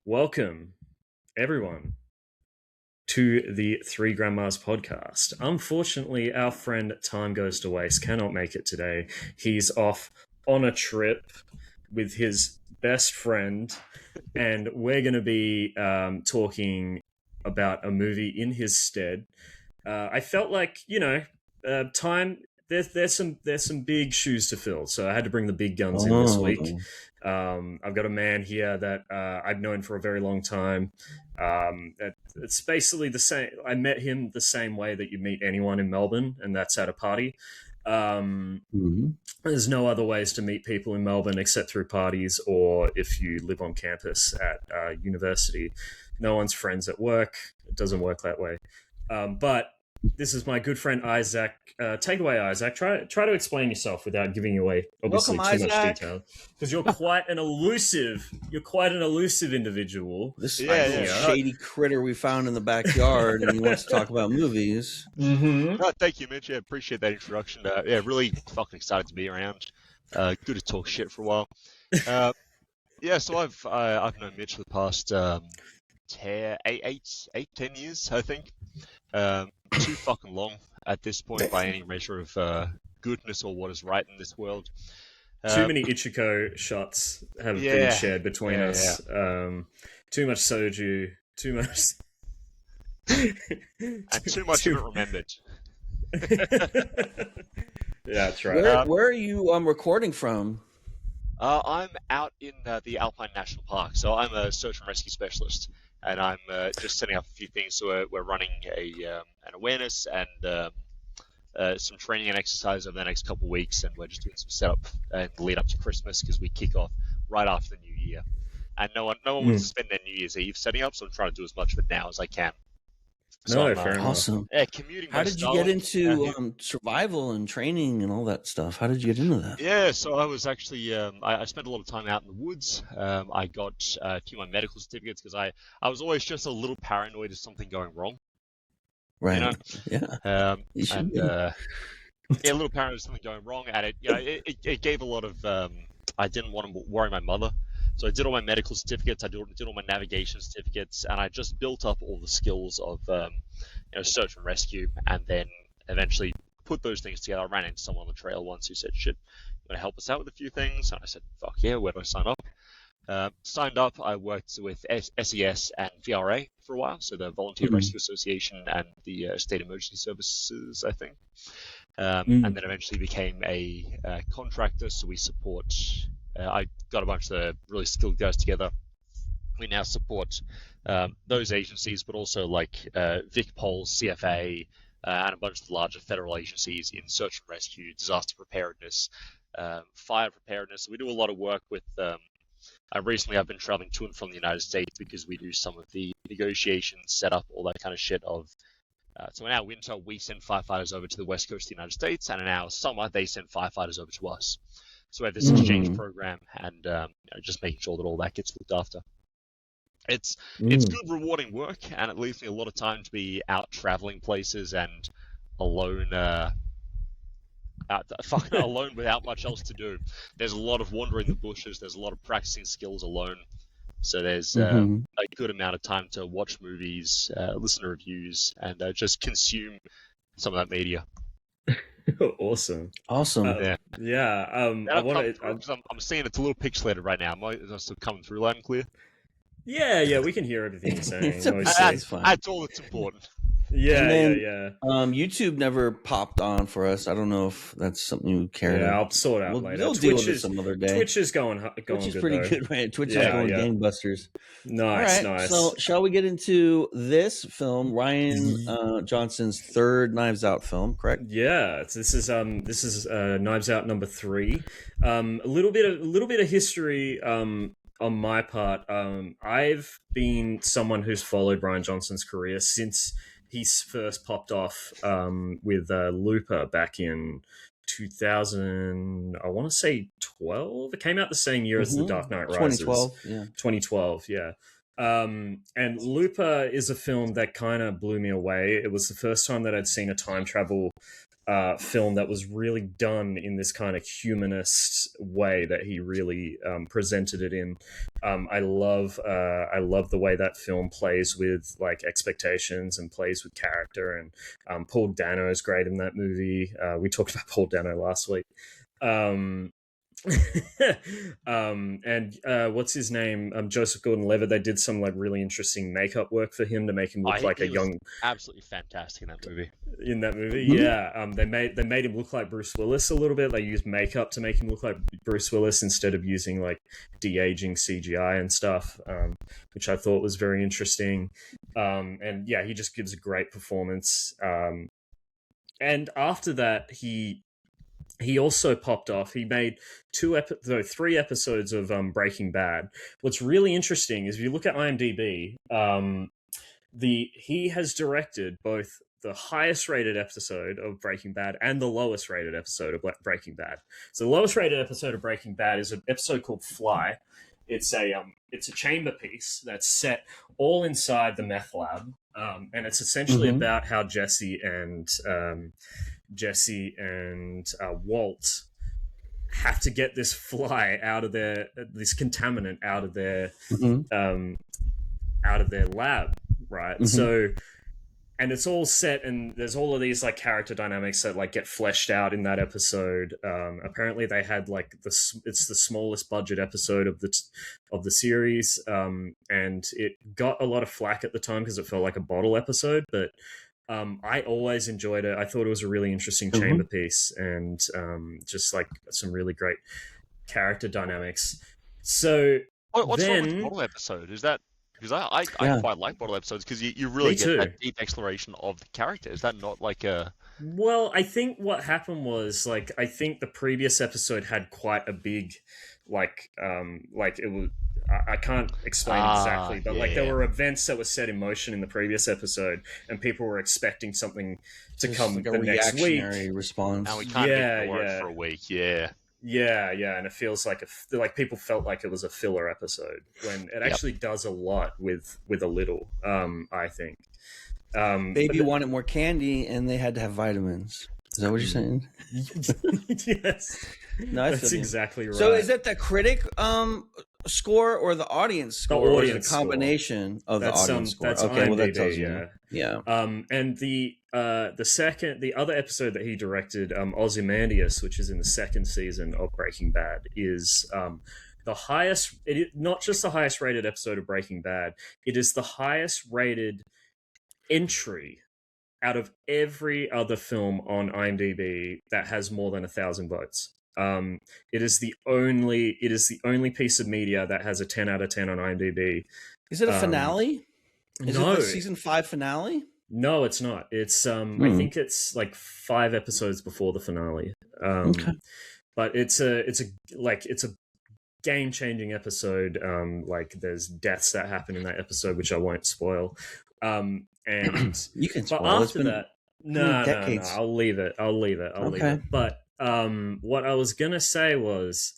Welcome, everyone, to the Three Grandmas podcast. Unfortunately, our friend Time Goes to Waste cannot make it today. He's off on a trip with his best friend, and we're going to be talking about a movie in his stead. I felt like, time. There's some big shoes to fill, so I had to bring the big guns in this week. I've got a man here that I've known for a very long time. It's basically the same. I met him the same way that you meet anyone in Melbourne, and that's at a party. There's no other ways to meet people in Melbourne except through parties or if you live on campus at university. No one's friends at work. It doesn't work that way. But this is my good friend Isaac. Take away, Isaac. Try to explain yourself without giving away obviously Welcome, too Isaac. much detail, because you're quite an elusive. You're quite an elusive individual. This shady critter we found in the backyard, and he wants to talk about movies. Mm-hmm. Oh, thank you, Mitch. Yeah, appreciate that introduction. Really fucking excited to be around. Good to talk shit for a while. So I've known Mitch for the past 10 years, I think. Too fucking long at this point by any measure of goodness or what is right in this world. Too many Ichiko shots have been shared between us. Too much soju. Too much. And too much of it remembered. Yeah, that's right. Where are you recording from? I'm out in the Alpine National Park, so I'm a search and rescue specialist, and I'm just setting up a few things. So we're running an awareness and some training and exercise over the next couple of weeks, and we're just doing some setup and lead up to Christmas because we kick off right after the New Year, and no one wants to spend their New Year's Eve setting up, so I'm trying to do as much of it now as I can. So fair enough. Awesome. Yeah, commuting. How did you get into survival and training and all that stuff? How did you get into that? Yeah, so I was actually I spent a lot of time out in the woods. I got a few of my medical certificates because I was always just a little paranoid of something going wrong. Right. You know? Yeah. A little paranoid of something going wrong, and it gave a lot of I didn't want to worry my mother. So I did all my medical certificates, I did all my navigation certificates, and I just built up all the skills of search and rescue, and then eventually put those things together. I ran into someone on the trail once who said, "Shit, you want to help us out with a few things?" And I said, "Fuck yeah, where do I sign up?" Signed up. I worked with SES and VRA for a while, so the Volunteer Rescue Association and the State Emergency Services, I think. And then eventually became a contractor, so we support... I got a bunch of the really skilled guys together. We now support those agencies, but also like VicPol, CFA, and a bunch of the larger federal agencies in search and rescue, disaster preparedness, fire preparedness. So we do a lot of work with... recently I've been traveling to and from the United States because we do some of the negotiations, setup, all that kind of shit of... So in our winter, we send firefighters over to the west coast of the United States, and in our summer, they send firefighters over to us. So we have this exchange program, and just making sure that all that gets looked after. It's good, rewarding work, and it leaves me a lot of time to be out traveling places and alone, alone without much else to do. There's a lot of wandering the bushes. There's a lot of practicing skills alone. So there's a good amount of time to watch movies, listen to reviews, and just consume some of that media. Awesome. Yeah. I'm seeing it's a little pixelated right now. Am I still coming through loud and clear? Yeah, we can hear everything you're saying. It's fine. That's all that's important. Yeah. YouTube never popped on for us. I don't know if that's something you care. Yeah, I'll sort out later. We'll deal with it some other day. Twitch is going Twitch is good, pretty though. good, right? Twitch is going gangbusters. Nice. So, shall we get into this film, Rian Johnson's third Knives Out film? Correct? Yeah, this is Knives Out number 3. A little bit of history. On my part, I've been someone who's followed Rian Johnson's career since he first popped off with Looper back in 2000. I want to say 12. It came out the same year as The Dark Knight Rises. 2012. Yeah. And Looper is a film that kind of blew me away. It was the first time that I'd seen a time travel film that was really done in this kind of humanist way that he really presented it in. I love the way that film plays with like expectations and plays with character, and Paul Dano is great in that movie. We talked about Paul Dano last week. And what's his name? Joseph Gordon-Levitt. They did some like really interesting makeup work for him to make him look like a young. Absolutely fantastic in that movie. In that movie, yeah. They made him look like Bruce Willis a little bit. They used makeup to make him look like Bruce Willis instead of using like de-aging CGI and stuff, which I thought was very interesting. And yeah, he just gives a great performance. And after that, he also popped off. He made 3 episodes of Breaking Bad. What's really interesting is if you look at IMDb, he has directed both the highest rated episode of Breaking Bad and the lowest rated episode of Breaking Bad. So the lowest rated episode of Breaking Bad is an episode called Fly. It's a chamber piece that's set all inside the meth lab, and it's essentially about how Jesse and Walt have to get this fly out of this contaminant out of their lab, right? So, and it's all set, and there's all of these like character dynamics that like get fleshed out in that episode. Apparently, they had like it's the smallest budget episode of the series, and it got a lot of flack at the time because it felt like a bottle episode, but. I always enjoyed it. I thought it was a really interesting chamber piece, and just like some really great character dynamics. So what's wrong with the bottle episode? Is that because I quite like bottle episodes because you really get that deep exploration of the character. Is that not like a? Well, I think what happened was like I think the previous episode had quite a big like it was. I can't explain exactly, but like there were events that were set in motion in the previous episode, and people were expecting something to come like the next week. Response. And we can't ignore it for a week. Yeah, and it feels like people felt like it was a filler episode when it actually does a lot with a little. I think. Baby wanted more candy, and they had to have vitamins. Is that what you're saying? Yes. No, that's exactly right. So is that the critic score or the audience score? The audience or is it a combination of the audience score? That's okay, well that IMDb, tells you. Yeah. And the other episode that he directed, Ozymandias, which is in the second season of Breaking Bad, is the highest. Not just the highest rated episode of Breaking Bad. It is the highest rated entry out of every other film on IMDb that has more than 1,000 votes. It is the only piece of media that has a 10 out of 10 on IMDb. Is it a finale? Is no. it the season 5 finale? No, it's not. It's I think it's like 5 episodes before the finale. Okay. But it's a game-changing episode. Like there's deaths that happen in that episode, which I won't spoil. And you can spoil. But after that, no, I'll leave it. Leave it. But what I was gonna say was,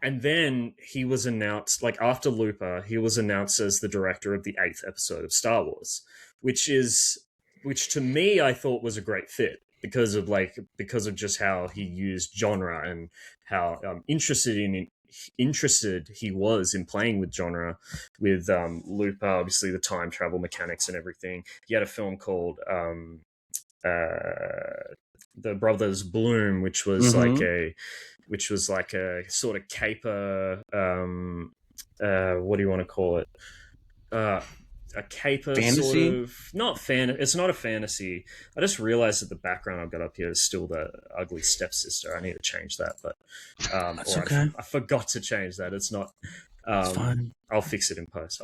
and then he was announced, like after Looper, he was announced as the director of the 8th episode of Star Wars, which to me I thought was a great fit because of just how he used genre and how interested he was in playing with genre with Looper, obviously the time travel mechanics and everything. He had a film called The Brothers Bloom, which was like a sort of caper what do you want to call it, a caper fantasy? Sort of, not fan. It's not a fantasy. I just realized that the background I've got up here is still the ugly stepsister. I need to change that, but that's okay. I forgot to change that. It's not. It's fine. I'll fix it in post.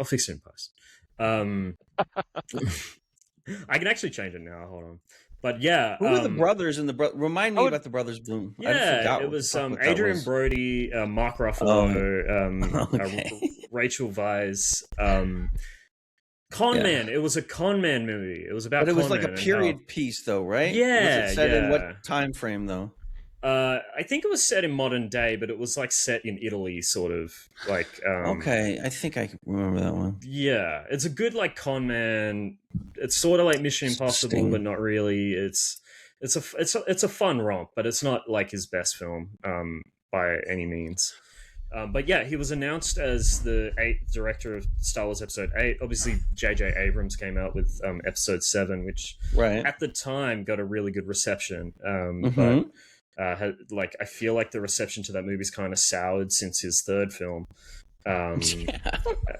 I can actually change it now. Hold on. But yeah, who were the brothers in the remind me about the Brothers Bloom? Yeah, it was Adrian Brody, Mark Ruffalo, Rachel Weisz. Con Man. It was a con man movie. It was about. But it was like a period piece, though, right? Yeah. Was it set in what time frame, though? I think it was set in modern day, but it was like set in Italy, sort of like. Okay, I think I remember that one. Yeah, it's a good like con man. It's sort of like Mission Impossible, but not really. It's it's a fun romp, but it's not like his best film by any means. But yeah, he was announced as the 8th director of Star Wars Episode 8. Obviously, J.J. Abrams came out with Episode 7, which at the time got a really good reception. But I feel like the reception to that movie's kind of soured since his 3rd film,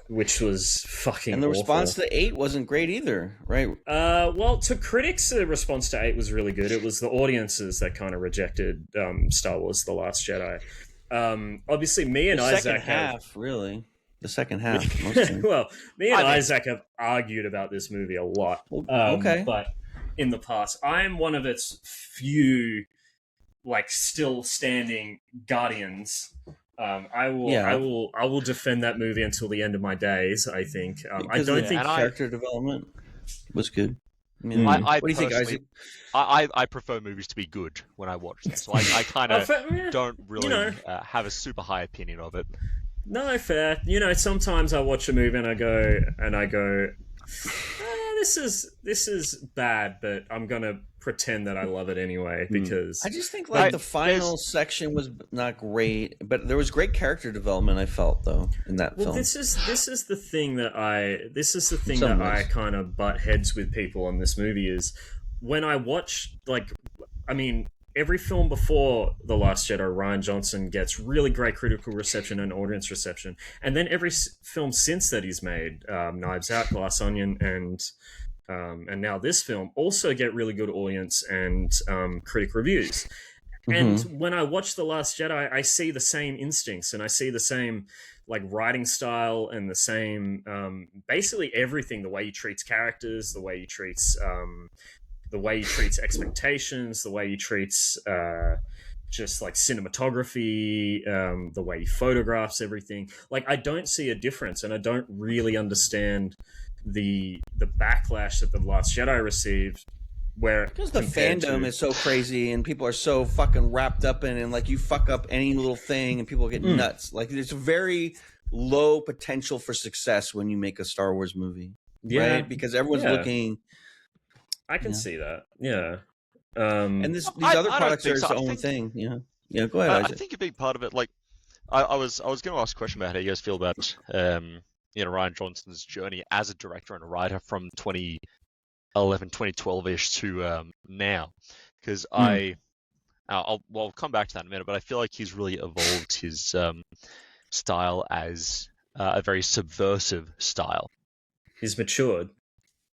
which was fucking And the awful. response to 8 wasn't great either, right? Well, to critics, the response to 8 was really good. It was the audiences that kind of rejected Star Wars The Last Jedi. Obviously, me and Isaac second half, really. The second half, mostly. Well, me and Isaac have argued about this movie a lot. Okay. But in the past, I am one of its few, like, still standing guardians. I will defend that movie until the end of my days. I think. I don't think character development was good. I mean, what do you think, Isaac? I prefer movies to be good when I watch them, so I kind of don't really have a super high opinion of it. No, fair. Sometimes I watch a movie and I go, this is bad, but I'm gonna pretend that I love it anyway because I just think the final section was not great, but there was great character development. I felt though in that film. This is the thing that I kind of butt heads with people on this movie is when I watch every film before The Last Jedi, Rian Johnson gets really great critical reception and audience reception, and then every film since that he's made, Knives Out, Glass Onion, and now this film also get really good audience and critic reviews. And when I watch The Last Jedi, I see the same instincts and I see the same writing style and the same basically everything. The way he treats characters, the way he treats expectations, the way he treats just cinematography, the way he photographs everything. I don't see a difference, and I don't really understand the backlash that The Last Jedi received. Because the fandom is so crazy and people are so fucking wrapped up in it, and you fuck up any little thing and people get nuts. There's a very low potential for success when you make a Star Wars movie, right? Because everyone's looking. I can see that, yeah. And these other products are its own thing, yeah. Go ahead, Isaac. I think a big part of it, I was going to ask a question about how you guys feel about Rian Johnson's journey as a director and a writer from 2011, 2012-ish to now, because I'll come back to that in a minute, but I feel like he's really evolved his style as a very subversive style. He's matured.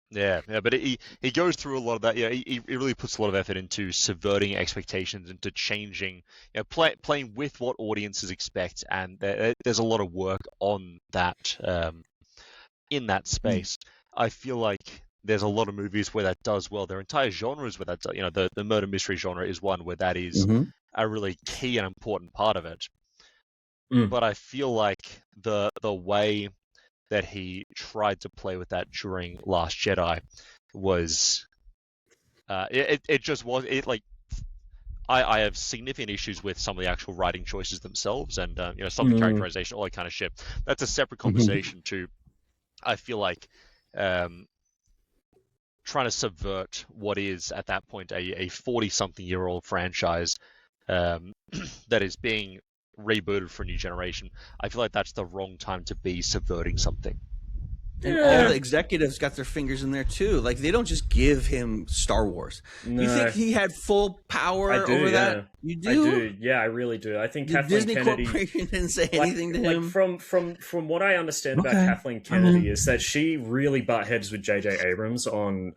Yeah, but he goes through a lot of that. Yeah, he really puts a lot of effort into subverting expectations, into changing, playing with what audiences expect, and there's a lot of work on that in that space. I feel like there's a lot of movies where that does well. There are entire genres where that does, the murder mystery genre is one where that is a really key and important part of it. But I feel like the way that he tried to play with that during Last Jedi was it just was I have significant issues with some of the actual writing choices themselves and some of the characterization, all that kind of shit. That's a separate conversation too. I feel like trying to subvert what is at that point a 40-something-year-old franchise that is being rebooted for a new generation. I feel like that's the wrong time to be subverting something. And all the executives got their fingers in there too. They don't just give him Star Wars. No. You think he had full power over that? You do? I do. Yeah, I really do. I think Kathleen Disney Kennedy Corporation didn't say anything to him. From what I understand about Kathleen Kennedy is that she really butt heads with J.J. Abrams on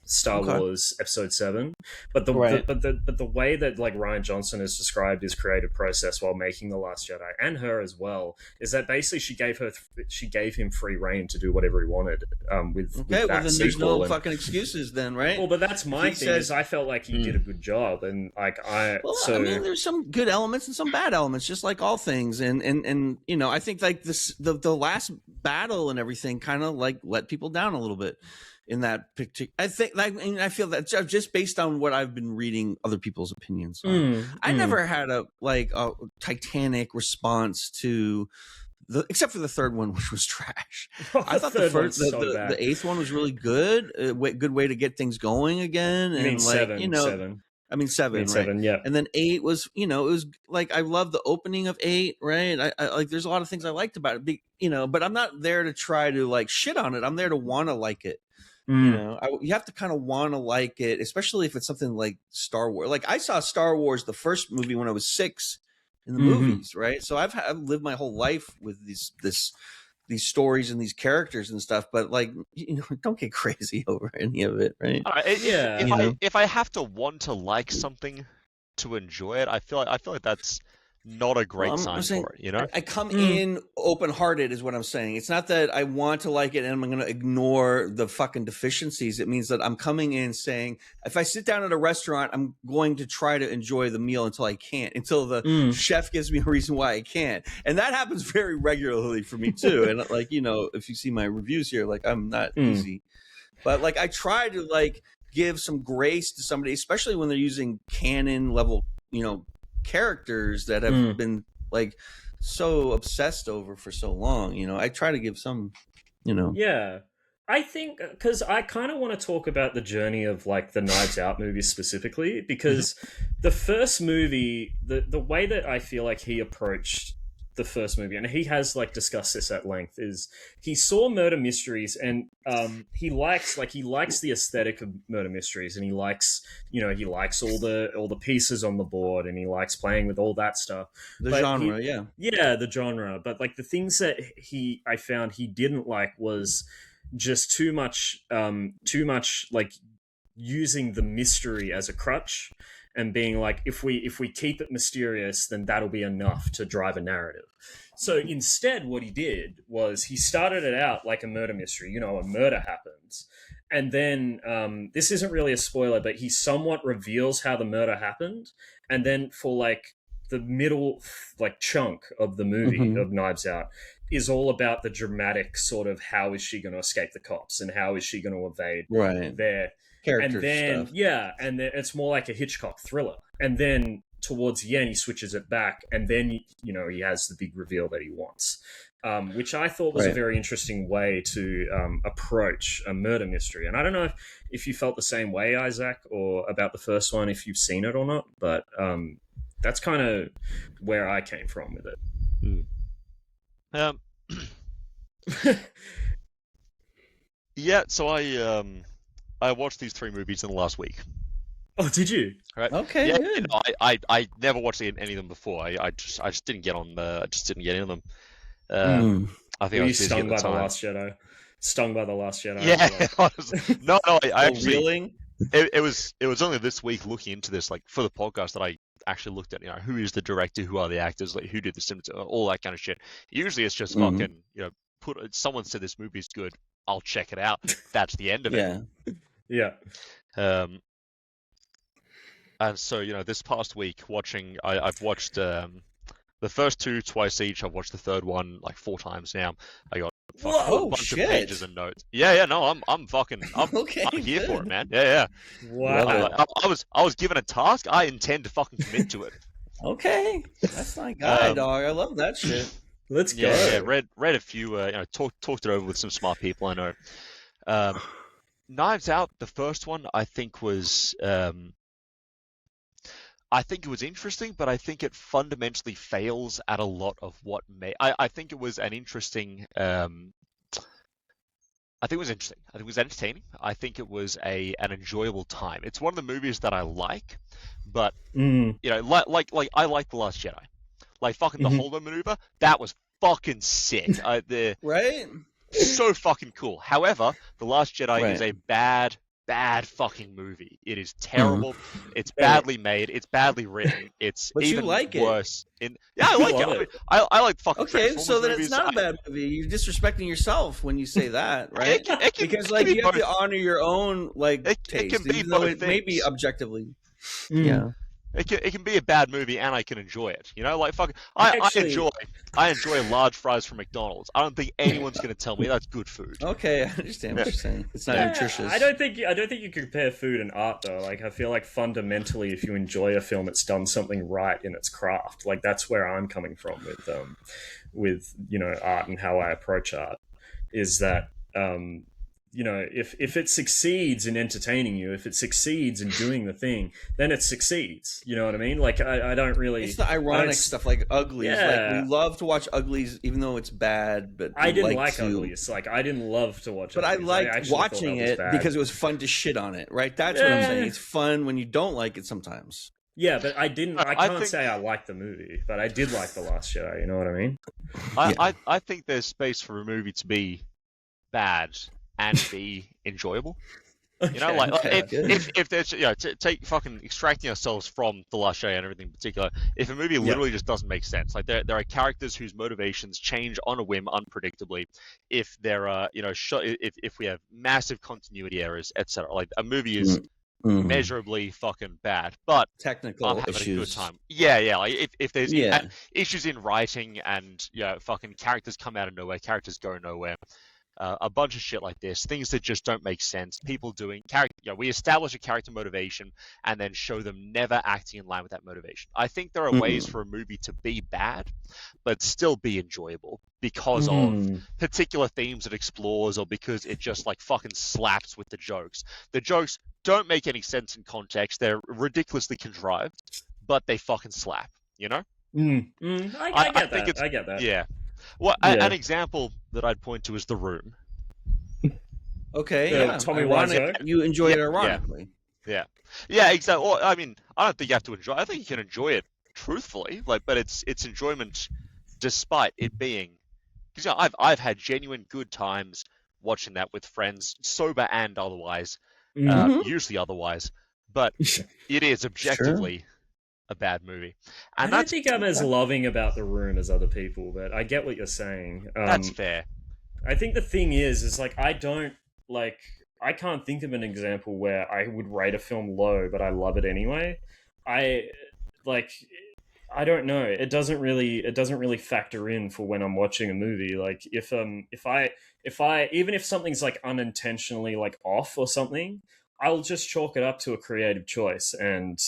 Star Wars Episode 7. But the way that Rian Johnson has described his creative process while making The Last Jedi, and her as well, is that basically she gave him free reign to do whatever he wanted with that then there's no fucking excuses then, right? Well, but that's my thing. Is I felt like he did a good job, and there's some good elements and some bad elements, just like all things, and I think the last battle and everything kind of let people down a little bit in that particular. I feel that just based on what I've been reading other people's opinions on. I never had a Titanic response to except for the third one, which was trash. Oh, I thought the bad. eighth one was really good. Good way to get things going again. You and mean seven? I mean seven, right? Seven, yeah. And then 8 was, it was like I love the opening of 8, right? I like. There's a lot of things I liked about it, but I'm not there to try to like shit on it. I'm there to want to like it. You have to kind of want to like it, especially if it's something like Star Wars. Like I saw Star Wars, the first movie, when I was 6 in the movies, right? So I've lived my whole life with these stories and these characters and stuff, but like, don't get crazy over any of it, right? If I have to want to like something to enjoy it, I feel like that's not a great sign for it, I come in open-hearted is what I'm saying. It's not that I want to like it and I'm going to ignore the fucking deficiencies. It means that I'm coming in saying, if I sit down at a restaurant, I'm going to try to enjoy the meal until I can't, until the chef gives me a reason why I can't. And that happens very regularly for me too. And like, if you see my reviews here, like I'm not easy, but like I try to like give some grace to somebody, especially when they're using canon level, characters that have been like so obsessed over for so long. I try to give some, Yeah. I think because I kind of want to talk about the journey of like the Knives Out movies specifically, because the first movie, the way that I feel like he approached the first movie, and he has like discussed this at length, is he saw murder mysteries and he likes the aesthetic of murder mysteries, and he likes all the pieces on the board, and he likes playing with all that stuff. The genre. The genre. But like the things that I found he didn't like was just too much like using the mystery as a crutch and being like, if we keep it mysterious, then that'll be enough to drive a narrative. So instead, what he did was he started it out like a murder mystery. A murder happens. And then, this isn't really a spoiler, but he somewhat reveals how the murder happened. And then for like the middle like chunk of the movie of Knives Out is all about the dramatic sort of how is she going to escape the cops and how is she going to evade their character and then stuff. And then it's more like a Hitchcock thriller. And then towards the end he switches it back, and then he has the big reveal that he wants, which I thought was a very interesting way to approach a murder mystery. And I don't know if you felt the same way, Isaac, or about the first one, if you've seen it or not, but that's kind of where I came from with it. Yeah, so I watched these 3 movies in the last week. Oh, did you? Right. Okay. Yeah, good. I never watched any of them before. I just didn't get on. I just didn't get into them. I think I was stung by the Last Jedi. Stung by the Last Jedi. Yeah. No. I actually. Reeling? It was only this week looking into this, like for the podcast, that I actually looked at, who is the director, who are the actors, like who did the cinematography, all that kind of shit. Usually it's just fucking, someone said this movie's good, I'll check it out. That's the end of it. Yeah. And so, this past week I've watched the first 2 twice each. I've watched the third one like 4 times now. I got a bunch of pages and notes. No, I'm here for it, man. Yeah. Wow. I was given a task. I intend to fucking commit to it. Okay, that's my guy, dog. I love that shit. Let's go. Yeah. Read a few. Talked it over with some smart people I know. Knives Out, the first one, I think was. I think it was interesting, but I think it fundamentally fails at a lot of what I think it was an interesting. I think it was interesting. I think it was entertaining. I think it was an enjoyable time. It's one of the movies that I like, but like I like The Last Jedi, like fucking the Holdo maneuver. That was fucking sick. Right? So fucking cool. However, The Last Jedi is a bad fucking movie. It is terrible. It's badly made. It's badly written. It's but even you like worse. I like it. I like fucking. Okay, so then movies. It's not a bad movie. You're disrespecting yourself when you say that, right? Because like you have to honor your own like taste, it can be even though both it may be things. objectively. Yeah. It can be a bad movie and I can enjoy it. You know, like fuck. I enjoy large fries from McDonald's. I don't think anyone's going to tell me that's good food. Okay, I understand what you're saying. It's not nutritious. I don't think you can compare food and art though. Like I feel like fundamentally, if you enjoy a film, it's done something right in its craft. Like that's where I'm coming from with art and how I approach art. Is that if it succeeds in entertaining you, if it succeeds in doing the thing, then it succeeds. You know what I mean? Like I don't really. It's the ironic stuff, like Uglies. Yeah. Like we love to watch Uglies, even though it's bad. But I didn't like Uglies. Like I didn't love to watch. But Uglies. I liked watching it because it was fun to shit on it. Right? That's what I'm saying. It's fun when you don't like it sometimes. Yeah, but I can't say I liked the movie, but I did like The Last Jedi. You know what I mean? I think there's space for a movie to be bad and be enjoyable. You know, if there's take fucking extracting ourselves from The Last Jedi and everything in particular. If a movie literally just doesn't make sense, like there are characters whose motivations change on a whim, unpredictably. If there are if we have massive continuity errors, etc. Like a movie is measurably fucking bad, but technical I'm having issues. a good time. Yeah. Like if there's issues in writing and fucking characters come out of nowhere, characters go nowhere. A bunch of shit like this, things that just don't make sense. People doing we establish a character motivation and then show them never acting in line with that motivation. I think there are ways for a movie to be bad, but still be enjoyable because of particular themes it explores, or because it just like fucking slaps with the jokes. The jokes don't make any sense in context. They're ridiculously contrived, but they fucking slap. You know? I get that. Yeah. Well, an example that I'd point to is The Room. Okay, Tommy Wiseau. You enjoy it ironically. Yeah, exactly. Well, I mean, I don't think you have to enjoy. I think you can enjoy it truthfully, but it's enjoyment despite it being. Because I've had genuine good times watching that with friends, sober and otherwise, usually otherwise. But it is objectively a bad movie. And I don't think I'm as loving about The Room as other people, but I get what you're saying. That's fair. I think the thing is like I can't think of an example where I would rate a film low, but I love it anyway. I don't know. It doesn't really factor in for when I'm watching a movie. Like if I even if something's like unintentionally like off or something, I'll just chalk it up to a creative choice and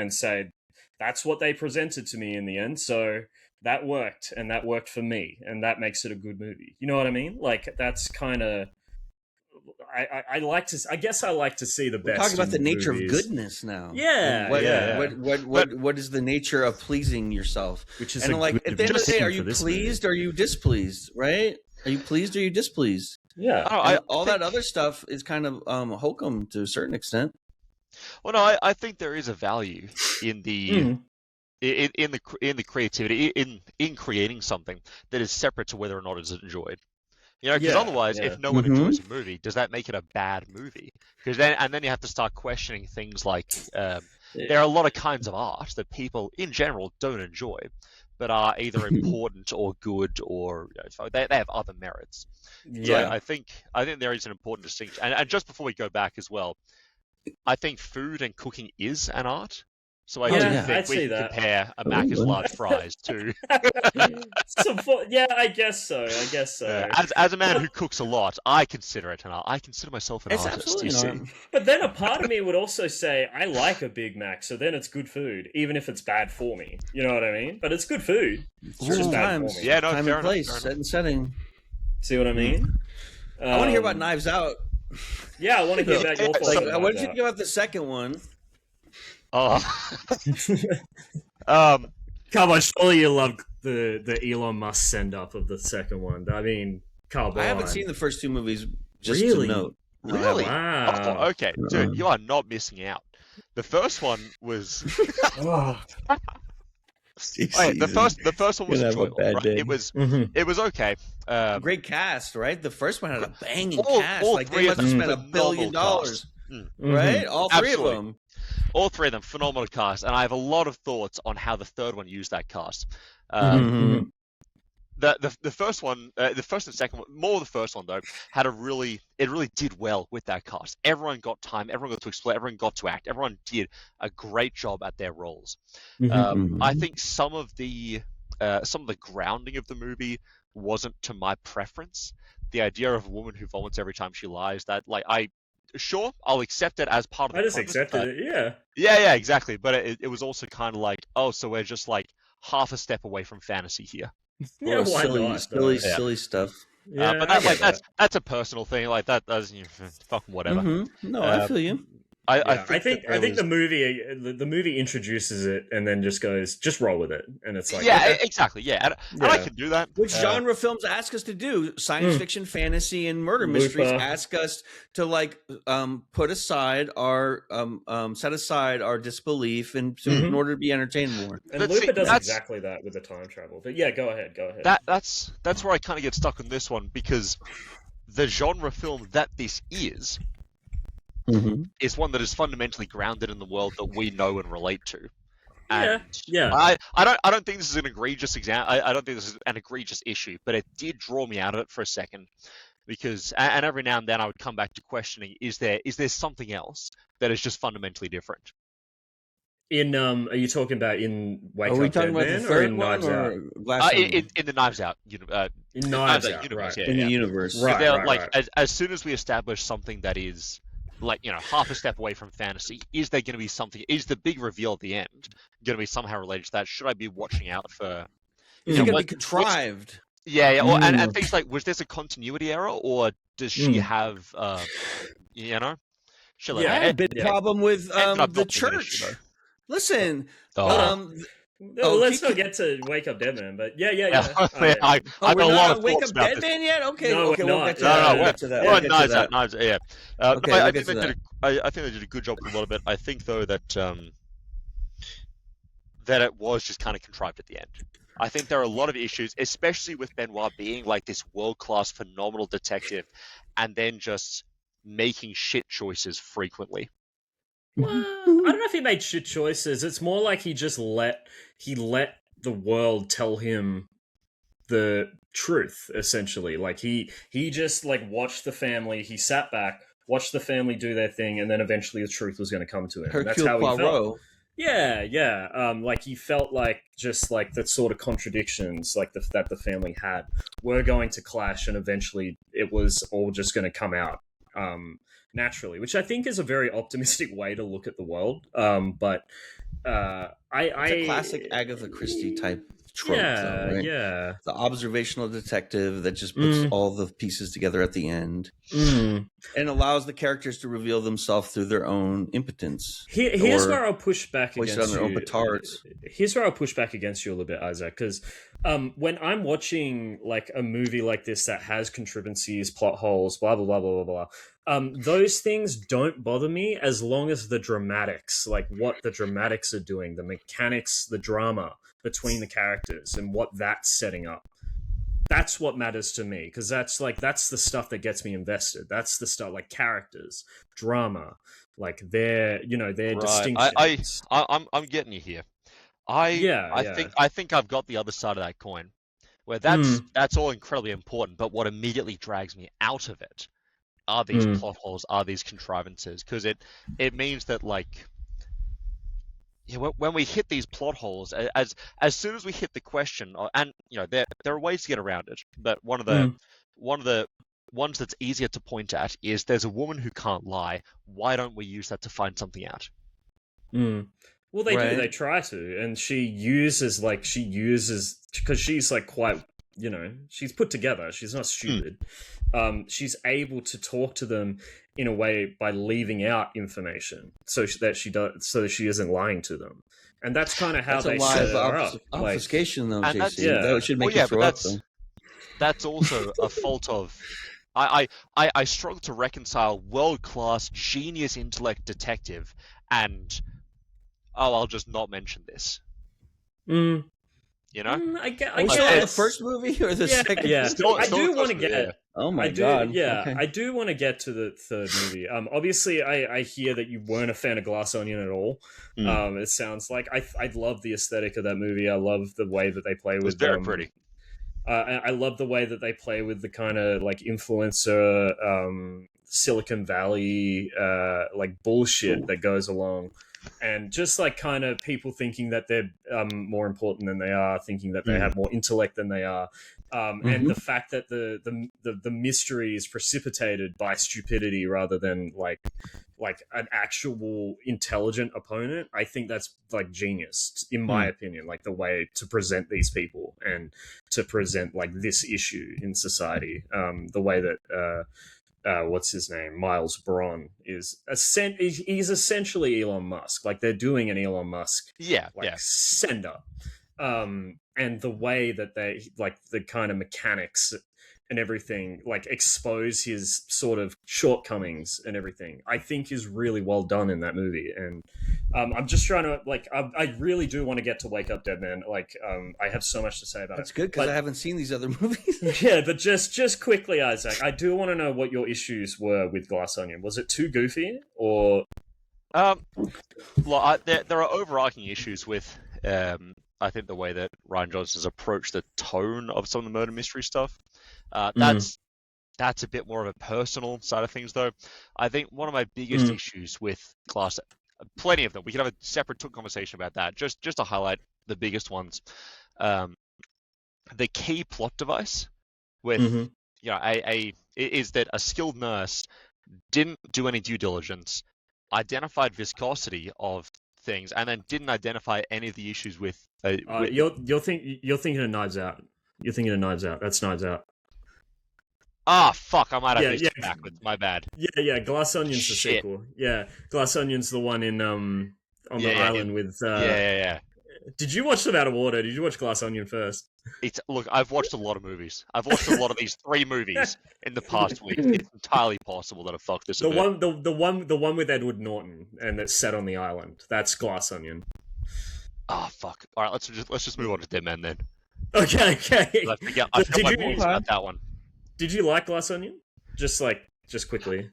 say, that's what they presented to me in the end, so that worked, and that worked for me, and that makes it a good movie. You know what I mean? Like that's kind of. I like to. I guess I like to see the best. We're talking about the nature movies. of goodness now. Yeah, What is the nature of pleasing yourself? Which is at the end of the day, are you pleased or are you displeased? Right? Are you pleased or are you displeased? Yeah. All that other stuff is kind of hokum to a certain extent. Well, no, I think there is a value in the in the creativity in creating something that is separate to whether or not it's enjoyed. You know, because otherwise, if no one enjoys a movie, does that make it a bad movie? Because then you have to start questioning things like there are a lot of kinds of art that people in general don't enjoy, but are either important or good, or they have other merits. Yeah, so I think there is an important distinction. And just before we go back as well, I think food and cooking is an art. So I think we can compare a Macca's large fries to. I guess so. As a man who cooks a lot, I consider it an art. I consider myself an artist. You see, but then a part of me would also say I like a Big Mac, so then it's good food, even if it's bad for me. You know what I mean? But it's good food. It's just bad for me. Yeah, no, time and place, set and setting. See what I mean? I want to hear about Knives Out. Yeah, I want to hear about your thoughts. What did you think about the second one? Oh. Come on, surely you love the Elon Musk send up of the second one. I mean, come on. I haven't seen the first two movies. Just really? To note. Really? Wow. Oh, okay, dude, you are not missing out. The first one was. The first one was enjoyable. Right? It was okay. Great cast, right? The first one had a banging cast. Like they must have spent $1 billion, right? All three of them. All three of them, phenomenal cast, and I have a lot of thoughts on how the third one used that cast. the first one, the first and second one, more the first one though, it really did well with that cast. Everyone got time, everyone got to explore, everyone got to act, everyone did a great job at their roles. I think some of the grounding of the movie wasn't to my preference. The idea of a woman who vomits every time she lies, that like I'll accept it as part of the I just premise, accepted it, yeah. Yeah, exactly. But it was also kind of like, oh, so we're just like half a step away from fantasy here. Yeah, why not? Silly stuff. Yeah, but that's a personal thing. Like that's fucking whatever. No, I feel you. I think the movie introduces it and then just goes, just roll with it, and it's like, okay. Exactly, and I can do that. Which genre films ask us to do? Science fiction, fantasy, and murder mysteries ask us to like put aside our set aside our disbelief in order to be entertained more. And Looper does exactly that with the time travel. But yeah, go ahead. That's where I kind of get stuck on this one, because the genre film that this is one that is fundamentally grounded in the world that we know and relate to. And I don't think this is an egregious I don't think this is an egregious issue, but it did draw me out of it for a second, because and every now and then I would come back to questioning: is there something else that is just fundamentally different? In are you talking about in Wake Up? Are we talking about the third one or in the Knives Out? In Knives Out universe, right. In the universe, right. As soon as we establish something that is like, half a step away from fantasy, is there going to be something? Is the big reveal at the end going to be somehow related to that? Should I be watching out for? Is it going to be contrived? And things like, was this a continuity error, or does she have, I had a big problem with the church. Listen, let's not get to Wake Up Dead Man, but yeah. I have a lot of Wake thoughts Up about Dead this. Man yet? Okay, No, okay, we'll we'll get to that. We're on Knives Out, yeah. Okay, I think they did a good job with a lot of it. I think though that that it was just kind of contrived at the end. I think there are a lot of issues, especially with Benoit being like this world-class, phenomenal detective, and then just making shit choices frequently. Well, I don't know if he made shit choices. It's more like he just let the world tell him the truth, essentially. Like he just like watched the family. He sat back, watched the family do their thing, and then eventually the truth was going to come to him. Hercule That's how he Poirot. felt. Yeah. Like he felt like just like the sort of contradictions like that the family had were going to clash, and eventually it was all just going to come out naturally, which I think is a very optimistic way to look at the world. But it's a classic Agatha Christie type trope, though, right? Yeah. The observational detective that just puts all the pieces together at the end and allows the characters to reveal themselves through their own impotence. Here's where I'll push back against on their you. own petards. Here's where I'll push back against you a little bit, Isaac, because when I'm watching like a movie like this that has contrivancies, plot holes, blah blah blah blah blah blah, those things don't bother me as long as the dramatics, like what the dramatics are doing, the mechanics, the drama between the characters and what that's setting up. That's what matters to me, because that's the stuff that gets me invested. That's the stuff like characters, drama, like their distinctions. I'm getting you here. I think I've got the other side of that coin, where that's all incredibly important, but what immediately drags me out of it are these plot holes, are these contrivances, because it means that like, when we hit these plot holes, as soon as we hit the question, and there are ways to get around it, but one of the ones that's easier to point at is there's a woman who can't lie. Why don't we use that to find something out? Well, they do. They try to, and she uses because she's like quite, she's put together. She's not stupid. She's able to talk to them in a way by leaving out information, so that she isn't lying to them, and that's kind of how they set her up. Obfuscation, though, JC. That should make you throw up. That's also a fault of. I struggle to reconcile world-class, genius intellect detective and I'll just not mention this. I guess the first movie or the second? Yeah, I do want to get. Yeah. Oh my god! Yeah, okay. I do want to get to the third movie. Obviously, I hear that you weren't a fan of Glass Onion at all. It sounds like I love the aesthetic of that movie. I love the way that they play with. It's very pretty. I love the way that they play with the kind of like influencer Silicon Valley like bullshit that goes along, and just like kind of people thinking that they're more important than they are, thinking that they have more intellect than they are, and the fact that the mystery is precipitated by stupidity rather than like an actual intelligent opponent. I think that's like genius, in my opinion, like the way to present these people and to present like this issue in society. The way that what's his name, Miles Bron is he's essentially Elon Musk. Like they're doing an Elon Musk send up, and the way that they like the kind of mechanics and everything like expose his sort of shortcomings and everything, I think is really well done in that movie. And I'm just trying to like I really do want to get to Wake Up Dead Man. Like I have so much to say about That's it. good because I haven't seen these other movies. Yeah, but just quickly, Isaac, I do want to know what your issues were with Glass Onion. Was it too goofy or well, there are overarching issues with I think the way that Rian Johnson's approached the tone of some of the murder mystery stuff. That's a bit more of a personal side of things, though. I think one of my biggest issues with Glass, plenty of them. We could have a separate conversation about that. Just to highlight the biggest ones, the key plot device with is that a skilled nurse didn't do any due diligence, identified viscosity of things, and then didn't identify any of the issues with. You're thinking of Knives Out. You're thinking of Knives Out. That's Knives Out. Ah, fuck! I might have missed it backwards. My bad. Yeah. Glass Onion's the sequel. Yeah, Glass Onion's the one in on the island with. Yeah. Did you watch them out of order? Did you watch Glass Onion first? Look, I've watched a lot of movies. I've watched a lot of these 3 movies in the past week. It's entirely possible that I fucked this. The one with Edward Norton and that's set on the island. That's Glass Onion. Oh fuck! All right, let's just move on to Dead Man then. Okay. I forgot my points about that one. Did you like Glass Onion? Just quickly.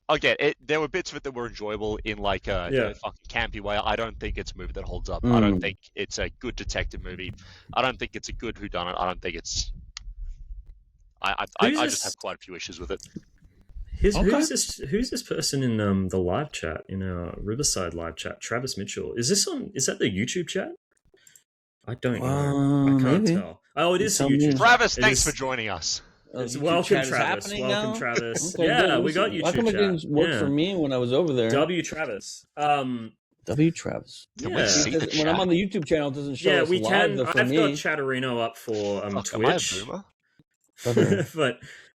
Again, there were bits of it that were enjoyable in like a fucking campy way. I don't think it's a movie that holds up. I don't think it's a good detective movie. I don't think it's a good whodunit. I don't think it's. I just have quite a few issues with it. Who's this person in the live chat, in our Riverside live chat? Travis Mitchell. Is that the YouTube chat? I don't know. I can't tell. Oh, it is the YouTube. Travis, thanks for joining us. Welcome, Travis. Welcome, Travis. Okay, yeah, good. we got YouTube. How come it didn't work for me when I was over there? W Travis. W Travis. Can we see the chat? When I'm on the YouTube channel, it doesn't show us we live. can. I've got Chatterino up for Twitch.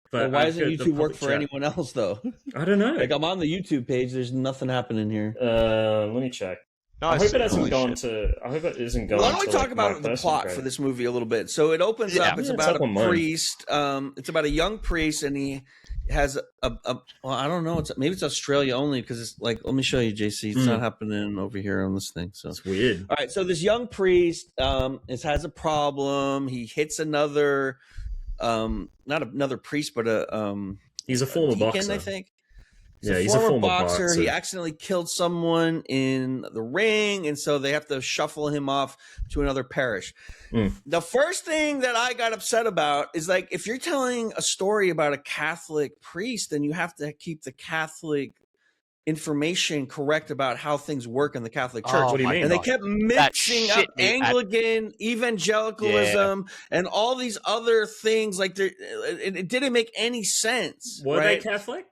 But why doesn't YouTube work for anyone else though? I don't know. Like I'm on the YouTube page. There's nothing happening here. Let me check. I hope it hasn't gone to. I hope it isn't going. Why don't we to, talk about the plot for this movie a little bit? So it opens up. It's about a priest. It's about a young priest, and he has well, I don't know. Maybe it's Australia only because it's like. Let me show you, JC. It's not happening over here on this thing. So it's weird. All right. So this young priest has a problem. He hits another, not another priest, but he's a former deacon, boxer, I think. He's a former boxer. He accidentally killed someone in the ring, and so they have to shuffle him off to another parish. The first thing that I got upset about is like, if you're telling a story about a Catholic priest, then you have to keep the Catholic information correct about how things work in the Catholic Church. What do you mean? And they kept mixing up Anglican, evangelicalism, and all these other things. Like, it didn't make any sense. Were they Catholic?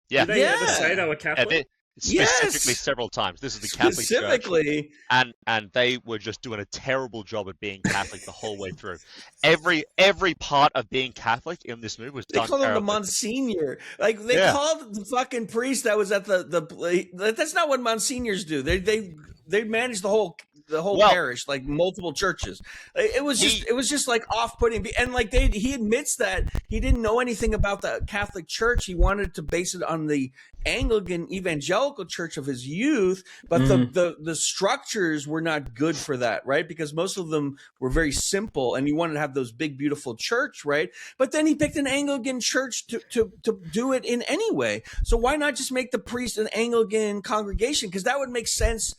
Yeah. Did they ever say they were Catholic? Specifically several times. This is the Catholic Church. And they were just doing a terrible job at being Catholic the whole way through. Every part of being Catholic in this movie was done terribly. They called him the Monsignor. Like, they called the fucking priest that was at the that's not what Monsignors do. They manage the whole parish, like multiple churches. It was just like off-putting, and like he admits that he didn't know anything about the Catholic Church. He wanted to base it on the Anglican evangelical church of his youth, but the structures were not good for that, right? Because most of them were very simple, and he wanted to have those big, beautiful church, right? But then he picked an Anglican church to do it in anyway. So why not just make the priest an Anglican congregation? Because that would make sense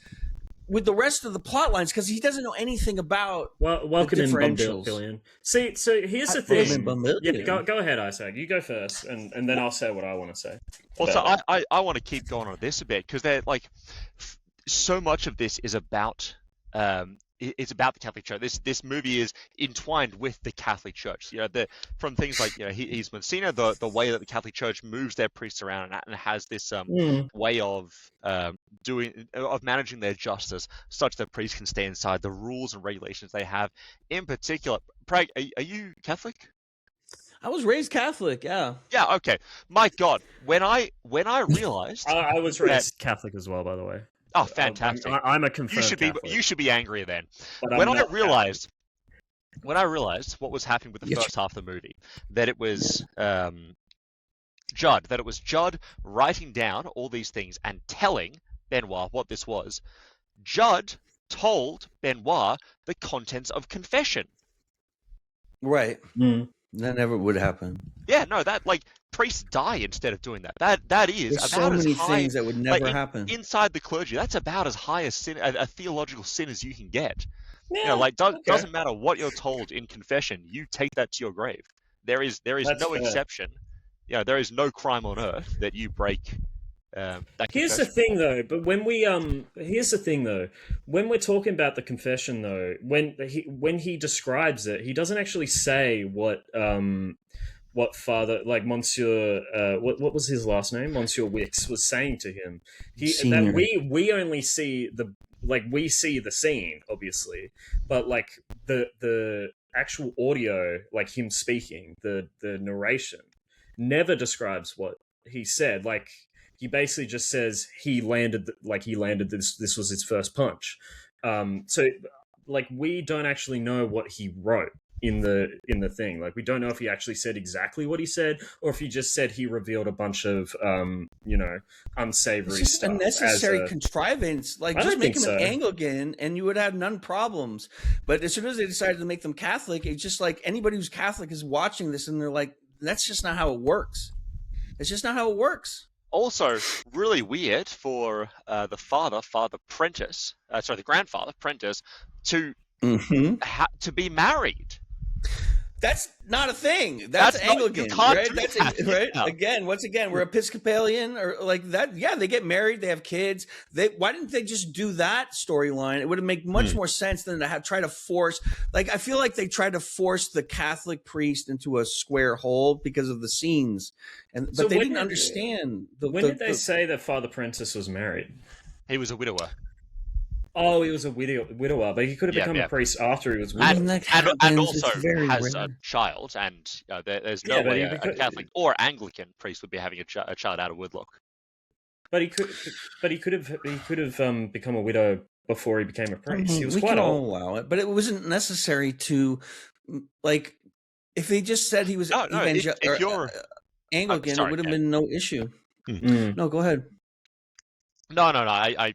with the rest of the plot lines because he doesn't know anything about. Well, welcome in, differentials. Bumbillion. See, so here's the Welcome thing. in, Yeah, go ahead, Isaac. You go first, and then I'll say what I want to say. Also, I want to keep going on this a bit because they're like, so much of this is about it's about the Catholic Church. This movie is entwined with the Catholic Church. You know, from things like, you know, he's Monsignor, the way that the Catholic Church moves their priests around and has this way of managing their justice, such that priests can stay inside the rules and regulations they have. In particular, Prague, are you Catholic? I was raised Catholic, yeah. Yeah, okay. My God, when I realized I was raised Catholic as well, by the way. Oh, fantastic! I'm a confirmed Catholic. You should be angrier then. But when I realized what was happening with the first half of the movie, that it was Judd writing down all these things and telling Benoit what this was. Judd told Benoit the contents of confession. Right. That never would happen. Yeah, no, that like priests die instead of doing that. That is There's about so many as high, things that would never happen inside the clergy. That's about as high a sin, a theological sin as you can get. Yeah, you know, like doesn't matter what you're told in confession, you take that to your grave. There is no fair exception. You know, there is no crime on earth that you break. Here's the thing, though. But when we're talking about the confession, though, when he describes it, he doesn't actually say what Father, like Monsieur, what was his last name? Monsieur Wicks was saying to him. That we only see we see the scene, obviously, but like the actual audio, like him speaking, the narration, never describes what he said. Like, he basically just says he landed this was his first punch. So like, we don't actually know what he wrote in the thing. Like, we don't know if he actually said exactly what he said, or if he just said he revealed a bunch of unsavory stuff. Unnecessary contrivance. Like, just make him an Anglican and you would have none problems. But as soon as they decided to make them Catholic, it's just like anybody who's Catholic is watching this and they're like, that's just not how it works. It's just not how it works. Also, really weird for the grandfather Prentice, to be married. That's not a thing. That's Anglican, right? That's right. Yeah. Again, we're Episcopalian or like that. Yeah, they get married, they have kids. Why didn't they just do that storyline? It would have made much more sense than to try to force. Like, I feel like they tried to force the Catholic priest into a square hole because of the scenes, but they didn't understand. When did they say that Father Prentice was married? He was a widower. Oh, he was a widower, but he could have become a priest after he was widowed. And also has a child, and there's no way a Catholic or Anglican priest would be having a child out of wedlock. But he could have become a widow before he became a priest. He was we quite can old. Allow it, but it wasn't necessary to, like, if they just said he was Anglican, it would have been no issue. No, go ahead. No. I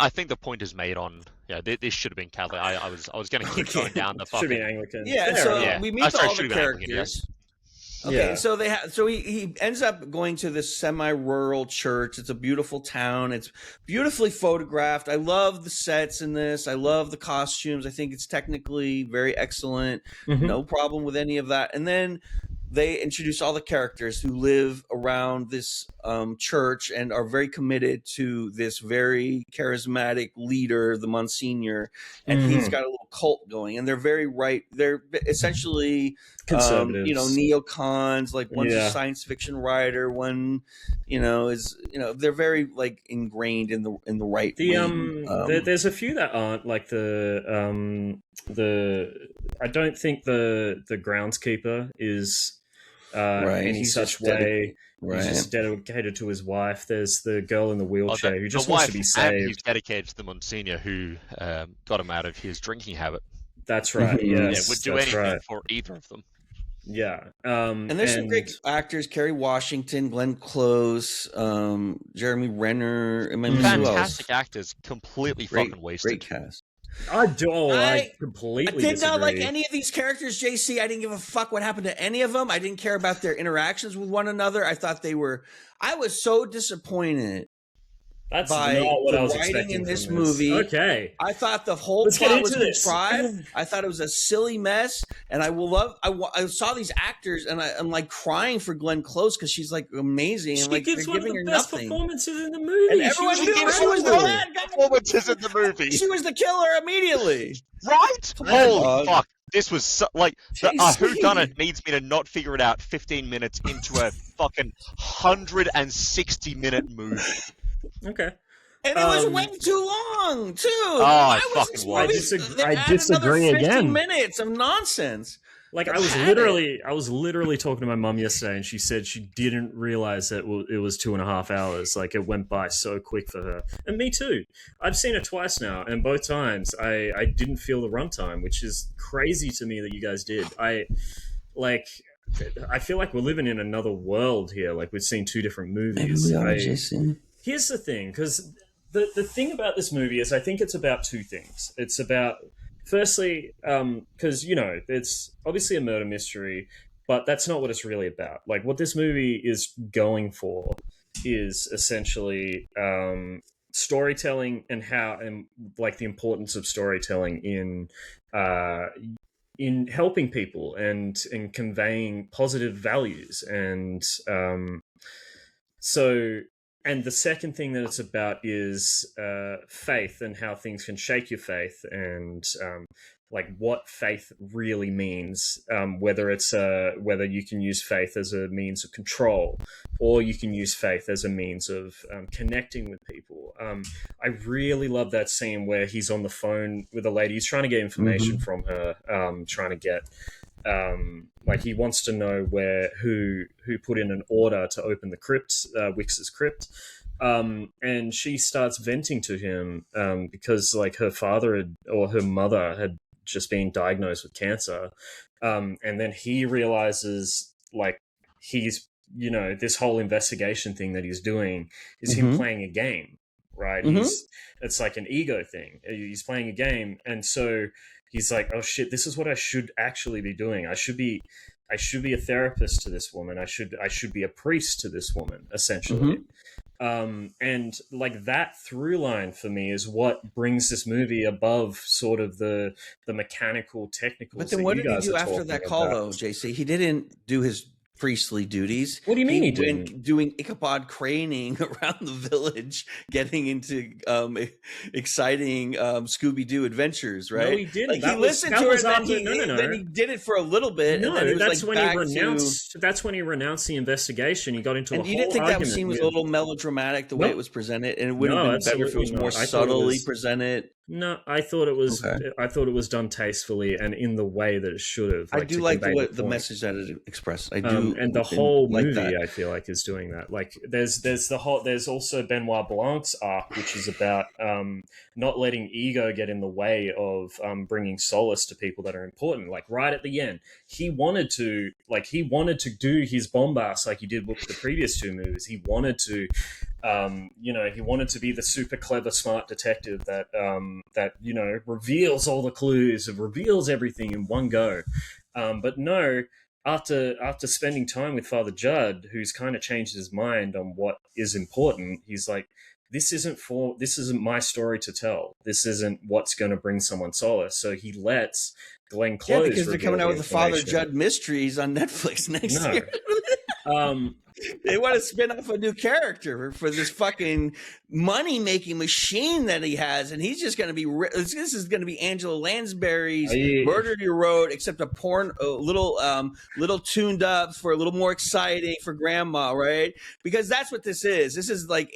think the point is made on. Yeah, this should have been Catholic. I was going to keep going down the. Should be Anglican. Yeah, so we meet all the characters. Yes. Okay, so he ends up going to this semi-rural church. It's a beautiful town. It's beautifully photographed. I love the sets in this. I love the costumes. I think it's technically very excellent. No problem with any of that. And then they introduce all the characters who live around this church and are very committed to this very charismatic leader, the Monsignor, and he's got a little cult going. And they're very right. They're essentially conservatives, neocons. Like, one's a science fiction writer, one, is they're very like ingrained in the right wing. There's a few that aren't, like the I don't think the groundskeeper is any such way. He's just dedicated to his wife. There's the girl in the wheelchair who just wants to be saved. And he's dedicated to the Monsignor who got him out of his drinking habit. That's right. Yes, would do anything for either of them. Yeah. And there's some great actors: Kerry Washington, Glenn Close, Jeremy Renner. Fantastic actors, completely fucking wasted. Great cast. I completely did not like disagree. any of these characters, JC. I didn't give a fuck what happened to any of them. I didn't care about their interactions with one another. I was so disappointed That's by not what the I was writing expecting in this from movie. Okay. I thought the whole Let's get plot was into this. contrived. I thought it was a silly mess, and I saw these actors, and I'm like crying for Glenn Close because she's like amazing, and She like gives they're one of giving the her best nothing. performances in the movie. And everyone She knew gives she was the one of bad the guy. performances in the movie. She was the killer immediately. Right? Come Holy on. fuck. This was so, like, JC. whodunit needs me to not figure it out 15 minutes into a fucking 160-minute movie. Okay. And it was way too long, too. Oh, it fucking was. I disagree another 50 again. minutes of nonsense. Like But I was had literally talking to my mum yesterday, and she said she didn't realize that it was 2.5 hours. Like it went by so quick for her, and me too. I've seen it twice now, and both times I didn't feel the runtime, which is crazy to me that you guys did. I feel like we're living in another world here. Like we've seen two different movies. Maybe we are, Jason. Here's the thing, because the thing about this movie is I think it's about two things. It's about, firstly, because, you know, it's obviously a murder mystery, but that's not what it's really about. Like, what this movie is going for is essentially storytelling and like the importance of storytelling in helping people and in conveying positive values. And and the second thing that it's about is faith and how things can shake your faith, and like what faith really means. Whether you can use faith as a means of control, or you can use faith as a means of connecting with people. I really love that scene where he's on the phone with a lady. He's trying to get information from her, trying to get. Like he wants to know who put in an order to open the crypt, Wix's crypt, and she starts venting to him because like her father or her mother had just been diagnosed with cancer, and then he realizes like he's, you know, this whole investigation thing that he's doing is him playing a game, right? It's like an ego thing. He's playing a game, and so he's like, oh shit, this is what I should actually be doing. I should be a therapist to this woman. I should be a priest to this woman, essentially. And like that through line for me is what brings this movie above sort of the mechanical technicals. But then what did he do after that call, though, JC? He didn't do his priestly duties. What do you mean he went didn't? Doing Ichabod craning around the village, getting into exciting Scooby-Doo adventures, right? No, he didn't. Like, he listened to her, and then he did it for a little bit. No, and then he was that's like when he renounced. That's when he renounced the investigation. He got into and a you whole didn't think that argument scene was with... a little melodramatic the way it was presented, and it would have been better if it was more subtly presented. No, I thought it was. Okay. I thought it was done tastefully and in the way that it should have. Like, I do like the message that it expressed. I do, and the whole movie I feel like is doing that. Like, there's also Benoit Blanc's arc, which is about not letting ego get in the way of bringing solace to people that are important. Like right at the end, he wanted to do his bombast like he did with the previous two movies. He wanted to. He wanted to be the super clever, smart detective that reveals all the clues and reveals everything in one go. But no, after spending time with Father Judd, who's kind of changed his mind on what is important, he's like, this isn't my story to tell. This isn't what's going to bring someone solace. So he lets Glenn Close. Yeah, because they're coming out with the Father Judd mysteries on Netflix next year. They want to spin off a new character for this fucking money-making machine that he has, and he's just going to be. This is going to be Angela Lansbury's Murder You Wrote, except a little tuned up for a little more exciting for grandma, right? Because that's what this is. This is like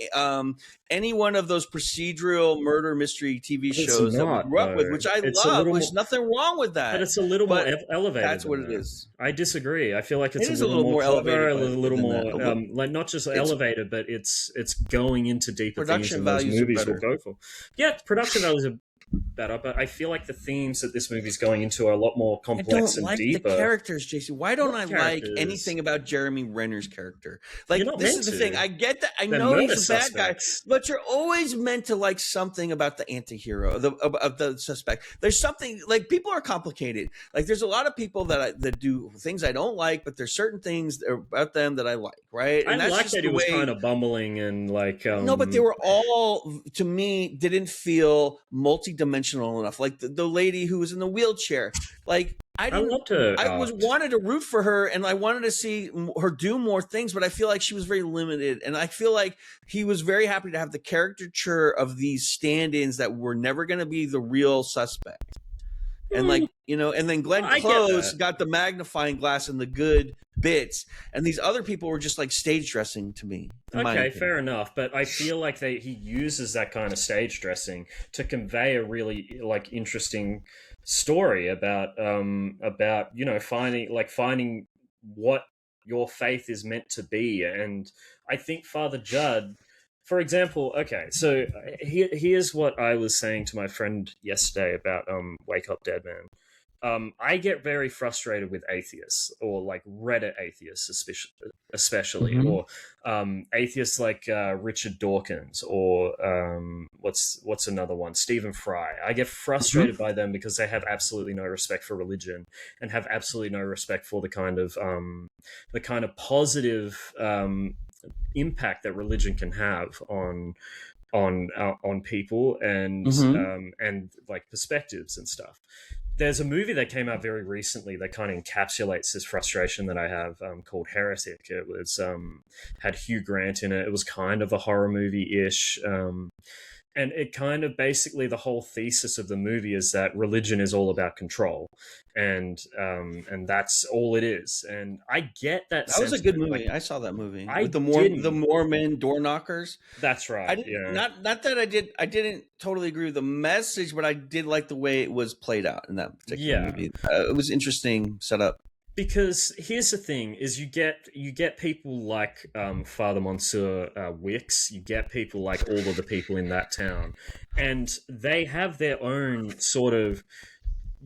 any one of those procedural murder mystery TV shows that we grew up with, which I love. There's nothing wrong with that. But it's a little more elevated. That's what it is. I disagree. I feel like it's a little more elevated, a little more like not just elevated, but it's going into deeper things than those movies will go for. Yeah, production values are better, but I feel like the themes that this movie's going into are a lot more I complex don't and like deeper. the characters, JC. Why don't What I like characters? anything about Jeremy Renner's character? Like, You're not this meant is the to. thing. I get that. I They're know murder he's a bad guy, suspects. but you're always meant to like something about the anti-hero of the suspect. There's something, like, people are complicated. Like, there's a lot of people that do things I don't like, but there's certain things about them that I like, right? And I that's like just that the he was way. kind of bumbling and like. No, but they were all, to me, didn't feel multi-dimensional enough. Like the lady who was in the wheelchair. Like, I loved her. wanted to root for her, and I wanted to see her do more things, but I feel like she was very limited. And I feel like he was very happy to have the caricature of these stand-ins that were never going to be the real suspect. And like, you know, and then Glenn Close got the magnifying glass and the good bits, and these other people were just like stage dressing to me. Okay, fair enough, but I feel like he uses that kind of stage dressing to convey a really like interesting story about you know, finding what your faith is meant to be. And I think Father Judd, for example, okay, so here's what I was saying to my friend yesterday about Wake Up Dead Man. I get very frustrated with atheists, or like Reddit atheists, especially, or atheists like Richard Dawkins, or what's another one, Stephen Fry. I get frustrated by them because they have absolutely no respect for religion and have absolutely no respect for the kind of positive impact that religion can have on people and like perspectives and stuff. There's a movie that came out very recently that kind of encapsulates this frustration that I have, called Heretic. It was had Hugh Grant in it. It was kind of a horror movie-ish. And it kind of basically, the whole thesis of the movie is that religion is all about control, and that's all it is. And I get that. That was a good movie. Like, I saw that movie with the Mormon door knockers. That's right. Not that I didn't totally agree with the message, but I did like the way it was played out in that particular movie. It was interesting setup. Because here's the thing: is you get people like Father Monsieur Wicks, you get people like all of the people in that town, and they have their own sort of,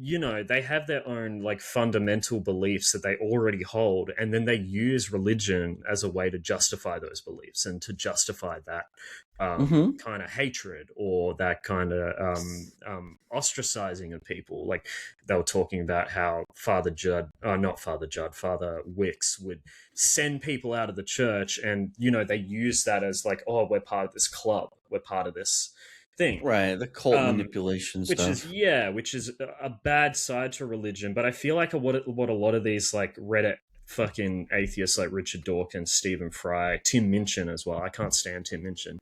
you know, they have their own like fundamental beliefs that they already hold, and then they use religion as a way to justify those beliefs and to justify that kind of hatred or that kind of ostracizing of people. Like, they were talking about how Father Wicks would send people out of the church, and, you know, they use that as like, oh, we're part of this club, we're part of this thing, right? The cult manipulation which stuff, which is a bad side to religion. But I feel like what a lot of these like Reddit fucking atheists like Richard Dawkins, Stephen Fry, Tim Minchin as well. I can't stand Tim Minchin.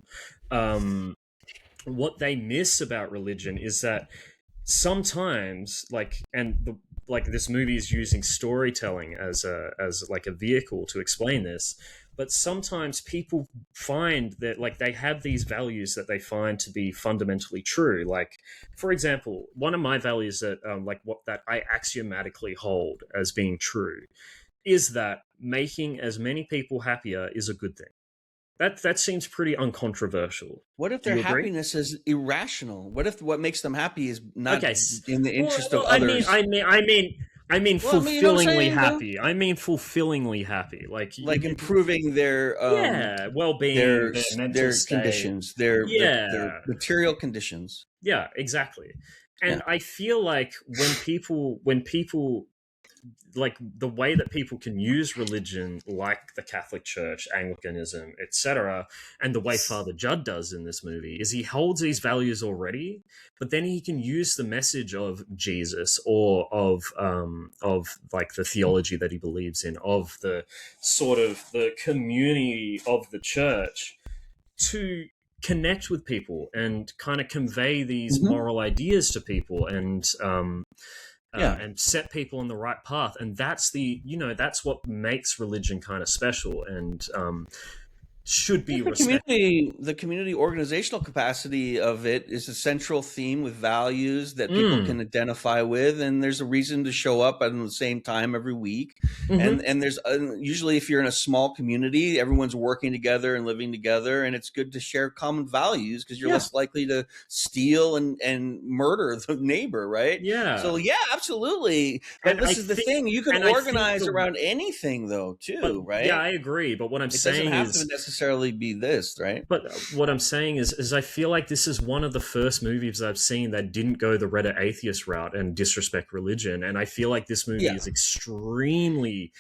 What they miss about religion is that sometimes, like this movie is using storytelling as like a vehicle to explain this. But sometimes people find that like they have these values that they find to be fundamentally true. Like, for example, one of my values that that I axiomatically hold as being true is that making as many people happier is a good thing. That seems pretty uncontroversial. What if their happiness is irrational? What if what makes them happy is not in the interest of others? I mean, fulfillingly happy. I mean, fulfillingly happy. Like improving their well-being, their conditions, their material conditions. Yeah, exactly. And I feel like when people like the way that people can use religion, like the Catholic Church, Anglicanism, etc., and the way Father Judd does in this movie, is he holds these values already, but then he can use the message of Jesus or of like the theology that he believes in, of the sort of the community of the church, to connect with people and kind of convey these moral ideas to people and set people on the right path. And that's that's what makes religion kind of special. And should be the respected. the community organizational capacity of it is a central theme with values that people can identify with, and there's a reason to show up at the same time every week. And there's usually, if you're in a small community, everyone's working together and living together, and it's good to share common values because you're less likely to steal and murder the neighbor, right? So absolutely. But this is the thing, you can organize around anything though too, right? Yeah, I agree, but what I'm saying doesn't have to necessarily be this, right? But what I'm saying is I feel like this is one of the first movies I've seen that didn't go the Reddit atheist route and disrespect religion, and I feel like this movie is extremely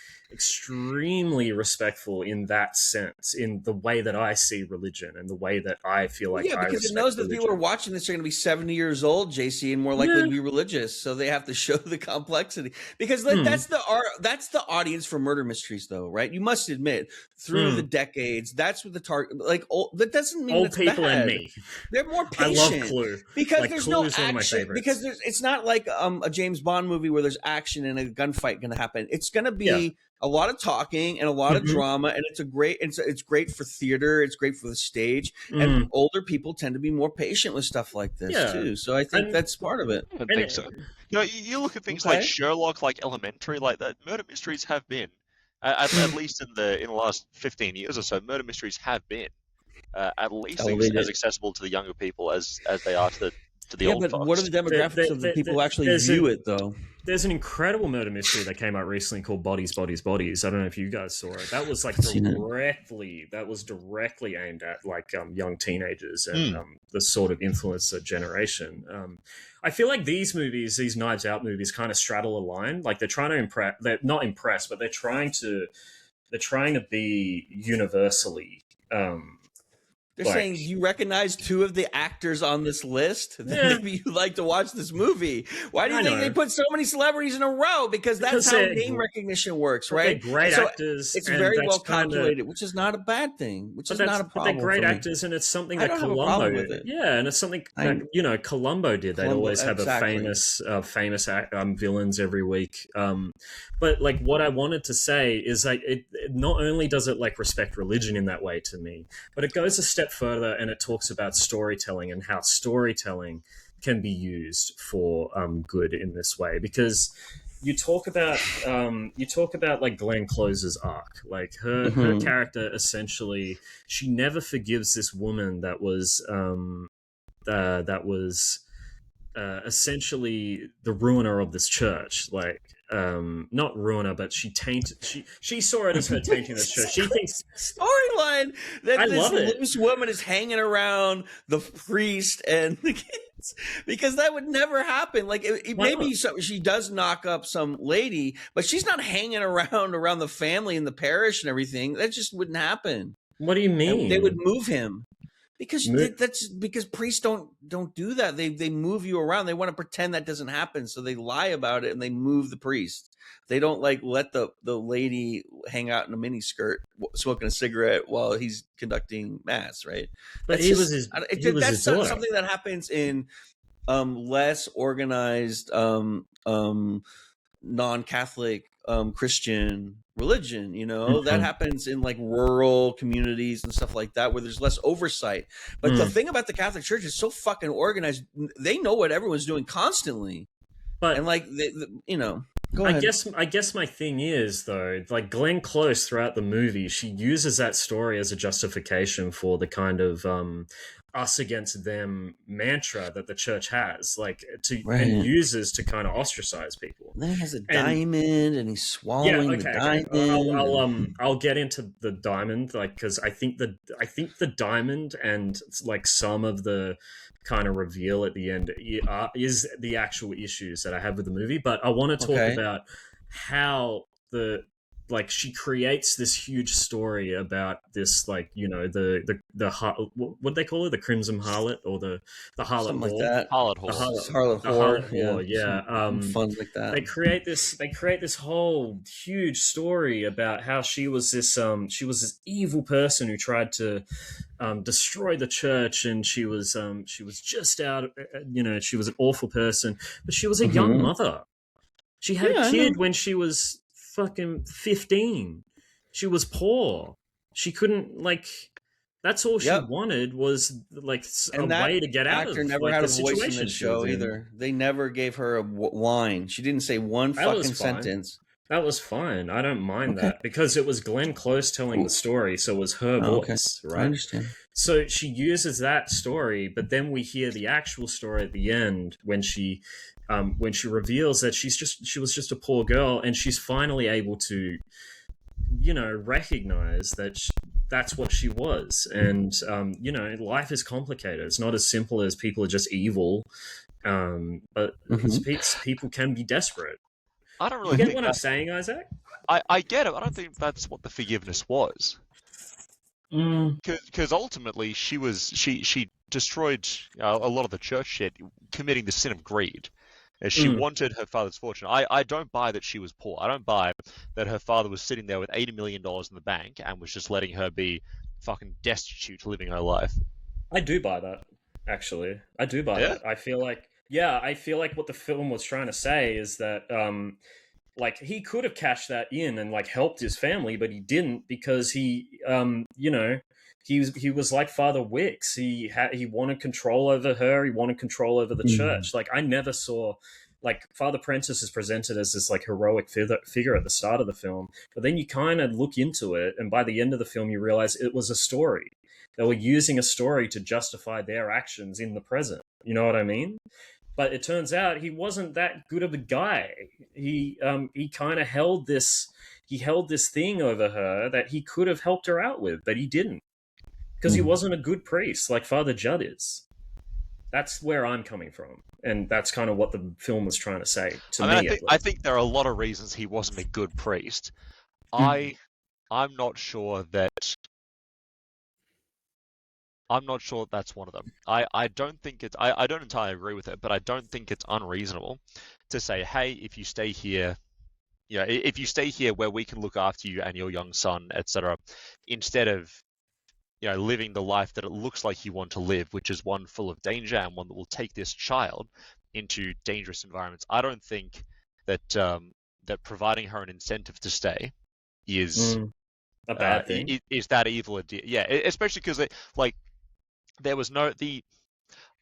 respectful in that sense, in the way that I see religion and the way that I feel like because it knows that people are watching this are going to be 70 years old, JC, and more likely to be religious, so they have to show the complexity, because that's the audience for murder mysteries, though, right? You must admit, through the decades, that's what the target, that doesn't mean old people bad. and me. They're more patient. I love Clue because there's Clue no is action. one of my favorites. Because it's not like a James Bond movie where there's action and a gunfight going to happen. It's going to be a lot of talking and a lot of drama, and it's great for theater. It's great for the stage, and older people tend to be more patient with stuff like this too. So I think that's part of it. I think so. You look at things like Sherlock, like Elementary, like that. Murder mysteries have been, at least in the last 15 years or so, murder mysteries have been at least as accessible to the younger people as they are to the old folks. But what are the demographics of the people who actually view it, though? There's an incredible murder mystery that came out recently called Bodies, Bodies, Bodies. I don't know if you guys saw it. That was directly aimed at young teenagers and the sort of influencer generation. I feel like these movies, these Knives Out movies, kind of straddle a line. Like they're trying to impress. They're not impressed, but they're trying to be universally. They're saying you recognize two of the actors on this list. Maybe you'd like to watch this movie. Why do you think they put so many celebrities in a row? Because that's how name recognition works, right? They're great actors. It's very well calculated, which is not a bad thing. Which is not a problem. They're great actors, and it's something that Columbo did. Yeah, and it's something that Columbo did. They always have a famous villains every week. But what I wanted to say is it not only does it respect religion in that way to me, but it goes a step further and it talks about storytelling and how storytelling can be used for good in this way. Because you talk about Glenn Close's arc, her character, essentially she never forgives this woman that was essentially the ruiner of this church. Not ruiner, but she saw it as her tainting the church. She thinks storyline that this loose it. woman is hanging around the priest and the kids, because that would never happen. Maybe she does knock up some lady, but she's not hanging around the family and the parish and everything. That just wouldn't happen. What do you mean? And they would move him. Because because priests don't do that. They move you around. They want to pretend that doesn't happen, so they lie about it and they move the priest. They don't let the lady hang out in a mini skirt smoking a cigarette while he's conducting mass, right? But that's something that happens in less organized non-Catholic Christian religion, that happens in rural communities and stuff like that where there's less oversight. But the thing about the Catholic Church is so fucking organized. They know what everyone's doing constantly. But go ahead. I guess my thing is, though, Glenn Close throughout the movie, she uses that story as a justification for the kind of us against them mantra that the church has, and uses to kind of ostracize people. And then he has a diamond, and he's swallowing the diamond. I'll get into the diamond, because I think the diamond and some of the kind of reveal at the end is the actual issues that I have with the movie. But I want to talk about how she creates this huge story about this, what they call it, the Crimson Harlot or the Harlot Something Whore. Like that. Harlot Whore. Harlot Whore. Fun like that. They create this whole huge story about how she was this evil person who tried to destroy the church, and she was just out, she was an awful person, but she was a young mother. She had a kid when she was fucking 15. She was poor. She couldn't That's all she Yep. wanted was like a And that way to get out of actor never like, had the a voice in situation the she was show in. either. They never gave her a line. She didn't say one That was fucking fine. sentence. That was fine. I don't mind that because it was Glenn Close telling the story, so it was her voice, I right? understand. So she uses that story, but then we hear the actual story at the end when she reveals that she was just a poor girl, and she's finally able to, recognize that that's what she was. And life is complicated. It's not as simple as people are just evil, but people can be desperate. I don't really You get think what I'm saying, Isaac? I get it. I don't think that's what the forgiveness was. Because ultimately she destroyed a lot of the church shit, committing the sin of greed. She wanted her father's fortune. I don't buy that she was poor. I don't buy that her father was sitting there with $80 million in the bank and was just letting her be fucking destitute living her life. I do buy that, actually. I do buy that. I feel like what the film was trying to say is that like he could have cashed that in and like helped his family, but he didn't because he was like Father Wicks. He wanted control over her. He wanted control over the church. Like I never saw, like Father Prentice is presented as this like heroic figure at the start of the film, but then you kind of look into it, and by the end of the film, you realize it was a story. They were using a story to justify their actions in the present. You know what I mean? But it turns out he wasn't that good of a guy. He kind of held this thing over her that he could have helped her out with, but he didn't. Because he wasn't a good priest like Father Judd is. That's where I'm coming from. And that's kind of what the film was trying to say to me. I think there are a lot of reasons he wasn't a good priest. I'm not sure that's one of them. I don't think it's I don't entirely agree with it, but I don't think it's unreasonable to say, hey, if you stay here, if you stay here where we can look after you and your young son, etc., instead of living the life that it looks like you want to live, which is one full of danger and one that will take this child into dangerous environments. I don't think that that providing her an incentive to stay is a bad thing. Is that evil? Yeah, especially because like there was no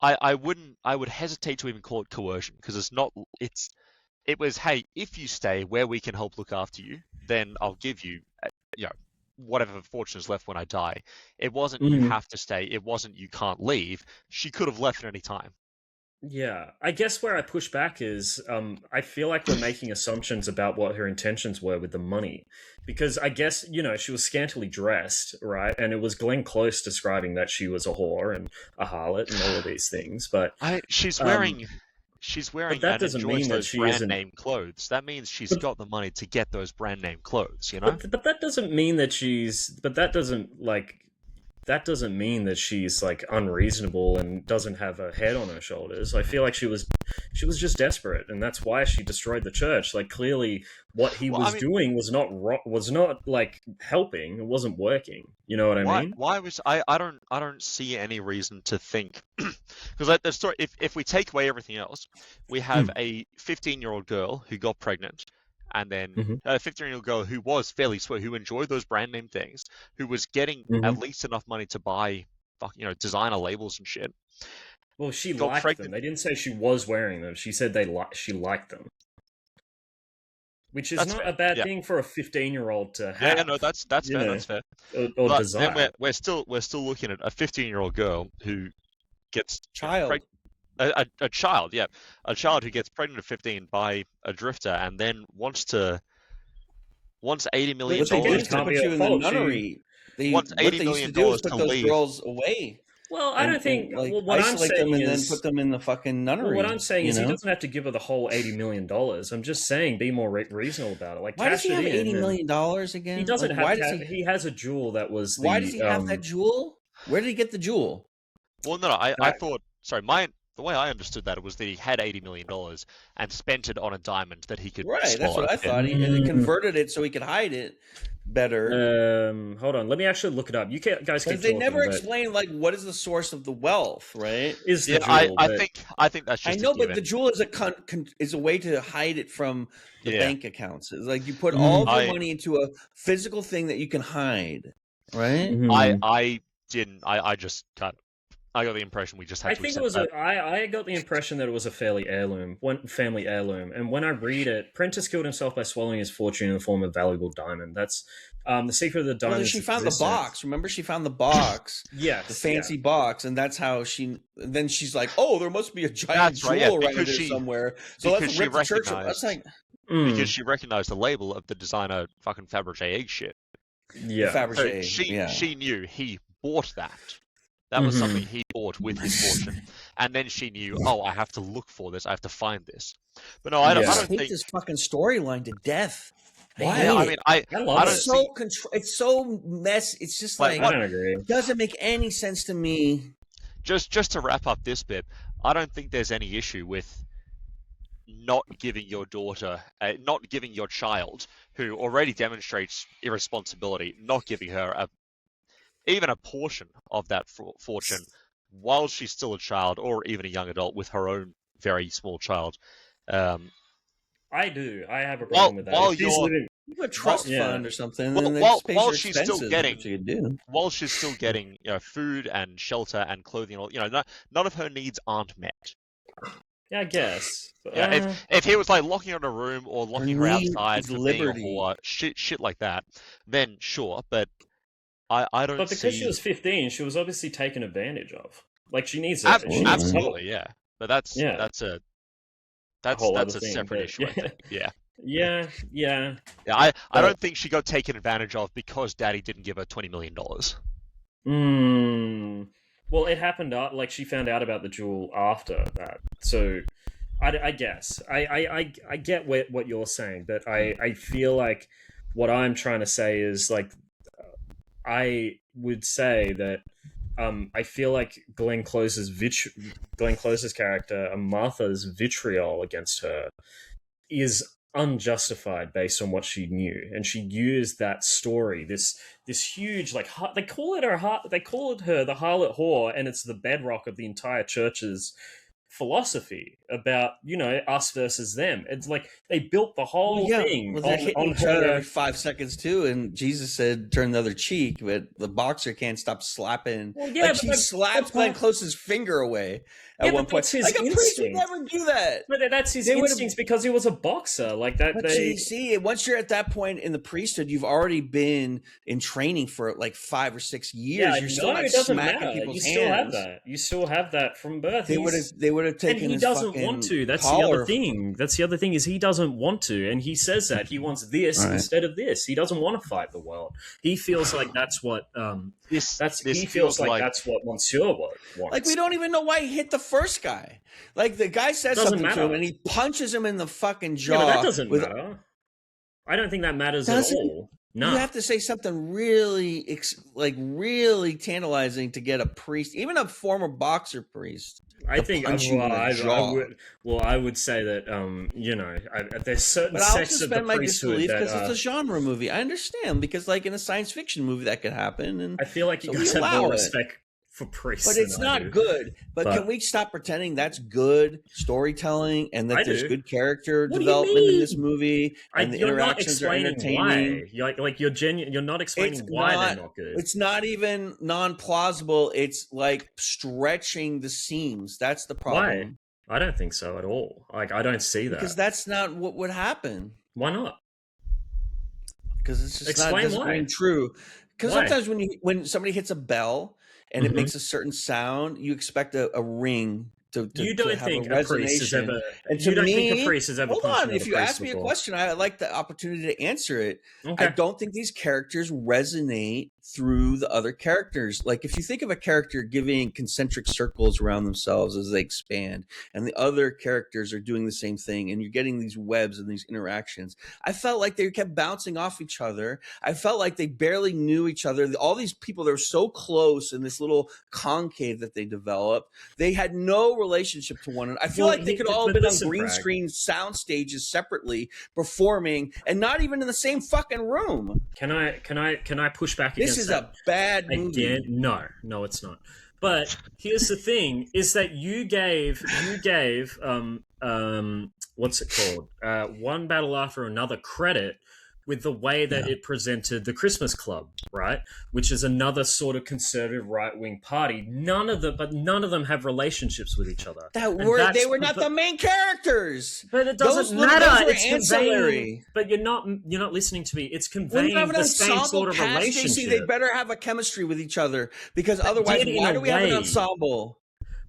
I would hesitate to even call it coercion because it's not. It was, hey, if you stay where we can help look after you, then I'll give you whatever fortune is left when I die. It wasn't you have to stay. It wasn't you can't leave. She could have left at any time. Yeah, I guess where I push back is I feel like we're making assumptions about what her intentions were with the money. Because I guess, she was scantily dressed, right? And it was Glenn Close describing that she was a whore and a harlot and all of these things. But she's wearing but that doesn't mean that she brand name clothes. That means she's got the money to get those brand name clothes, But that doesn't mean that that doesn't mean that she's like unreasonable and doesn't have a head on her shoulders. I feel like she was just desperate, and that's why she destroyed the church. Like clearly, what he was doing was not like helping. It wasn't working. You know what I mean? Why was I don't see any reason to think because the story. If we take away everything else, we have a 15-year-old girl who got pregnant. And then a 15-year-old girl who was fairly sweet, who enjoyed those brand name things, who was getting at least enough money to buy, designer labels and shit. Well, she liked them. They didn't say she was wearing them. She said she liked them, which is not a bad thing for a 15-year-old to have. Yeah, no, that's fair. That's fair. Or desire. Then we're still looking at a 15-year-old girl who gets a child, a child who gets pregnant at 15 by a drifter and then wants $80 million. But they used to put you in the nunnery. Wants $80 million to put those girls away. Well, I don't think. What I'm saying is, then put them in the fucking nunnery. What I'm saying is, he doesn't have to give her the whole $80 million. I'm just saying, be more reasonable about it. Like, why does he have $80 million again? He doesn't have. He has a jewel that was. Why does he have that jewel? Where did he get the jewel? Well, no, I thought. Sorry, the way I understood that was that he had $80 million and spent it on a diamond that he could. Right, that's what I thought. He converted it so he could hide it better. Hold on, let me actually look it up. You guys keep talking. They never explain what is the source of the wealth, right? Is the jewel? I think that's just. I know, but the jewel is a way to hide it from the bank accounts. It's like you put all of your money into a physical thing that you can hide, right? didn't. I just kind of, I got the impression we just had I to think it accept was that. I got the impression that it was a family heirloom, and when I read it, Prentice killed himself by swallowing his fortune in the form of valuable diamond. That's the secret of the diamond. Well, she found the box. Remember, she found the box, yes, the fancy box, and that's how she. Then she's like, "Oh, there must be a giant jewel around here somewhere." So let's rip the church. That's like because she recognized the label of the designer fucking Fabergé egg shit. Yeah, Fabergé. So she knew he bought that. That was something he bought with his fortune, and then she knew, oh, I have to look for this. I have to find this. But no, I don't hate think this fucking storyline to death. Why? Yeah, I mean, I love it. It's so messy. It's just like I don't agree. It doesn't make any sense to me. Just to wrap up this bit, I don't think there's any issue with not giving your daughter, not giving your child, who already demonstrates irresponsibility, not giving her even a portion of that fortune while she's still a child or even a young adult with her own very small child. I do. I have a problem with that. While you have a trust fund or something, while she's still getting, food and shelter and clothing, none of her needs aren't met. Yeah, I guess. If he was like locking her in a room or locking her outside for being a whore, shit like that, then sure. But I don't. But because she was 15, she was obviously taken advantage of. Like she needs it. Absolutely, yeah. But that's a separate issue. I think. Yeah. I don't think she got taken advantage of because Daddy didn't give her $20 million. Well, it happened like she found out about the jewel after that. So, I guess I get what you're saying, but I feel like what I'm trying to say is like I would say that I feel like Glenn Close's character, Martha's vitriol against her, is unjustified based on what she knew, and she used that story, this huge they call it her the harlot whore, and it's the bedrock of the entire church's philosophy about us versus them. It's like they built the whole thing on each other every 5 seconds too, and Jesus said turn the other cheek, but the boxer can't stop slapping. She slapped Glenn Close's finger away at one point. His a priest would never do that. But that's his instincts because he was a boxer like that. But see, once you're at that point in the priesthood, you've already been in training for like 5 or 6 years. You're still not smacking people's hands. You still have that from birth. They would have taken. And he doesn't want to. That's the other thing. That's the other thing is he doesn't want to, and he says that he wants this instead of this. He doesn't want to fight the world. He feels like that's what he feels like that's what Monsieur wants. Like we don't even know why he hit the first guy. Like the guy says something to him and he punches him in the fucking jaw. Yeah, but that doesn't matter. I don't think that matters at all. No. You have to say something really, really tantalizing to get a priest, even a former boxer priest. I think I would say that there's certain sects of the priesthood because it's a genre movie. I understand because like in a science fiction movie that could happen, and I feel like you guys have more respect for priests, but it's not good. But can we stop pretending that's good storytelling and that there's good character development in this movie and the interactions are entertaining? Like you're genuine. You're not explaining why they're not good. It's not even non-plausible. It's like stretching the seams. That's the problem. Why? I don't think so at all. Like I don't see that because that's not what would happen. Why not? Because it's just not true. Because sometimes when somebody hits a bell and it makes a certain sound, you expect a ring to you don't have think a priest has ever. And you don't think a priest has ever. Hold on, if you ask me a question, I like the opportunity to answer it. Okay. I don't think these characters resonate through the other characters. Like if you think of a character giving concentric circles around themselves as they expand, and the other characters are doing the same thing, and you're getting these webs and these interactions. I felt like they kept bouncing off each other. I felt like they barely knew each other. All these people, they were so close in this little concave that they developed. They had no relationship to one another. I feel like they could all have been on green screen sound stages separately performing and not even in the same fucking room. Can I push back against this is a bad movie. Again? No, it's not. But here's the thing: is that you gave what's it called? One Battle After Another credit with the way that it presented the Christmas Club, right? Which is another sort of conservative right-wing party. None of them have relationships with each other. They were not the main characters. But it doesn't matter. Those were it's ancillary. But you're not listening to me. It's conveying the same sort of relationship. JC, they better have a chemistry with each other, because otherwise, why do we have an ensemble?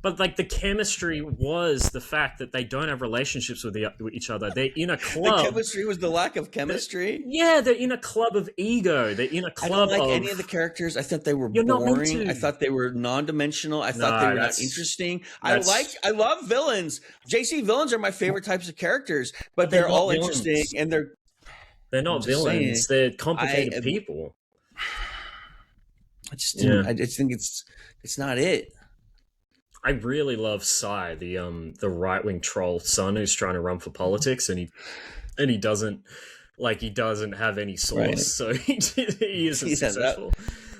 But like the chemistry was the fact that they don't have relationships with each other. They're in a club. The chemistry was the lack of chemistry. They're in a club of ego. They're in a club. I don't like any of the characters. I thought they were boring. I thought they were non-dimensional. I thought they were not interesting. I love villains. JC, villains are my favorite types of characters, but they're all interesting, and they're not villains. They're complicated people. I just think it's not it. I really love Sai, the right wing troll son who's trying to run for politics, and he doesn't have any source, right. So he isn't successful.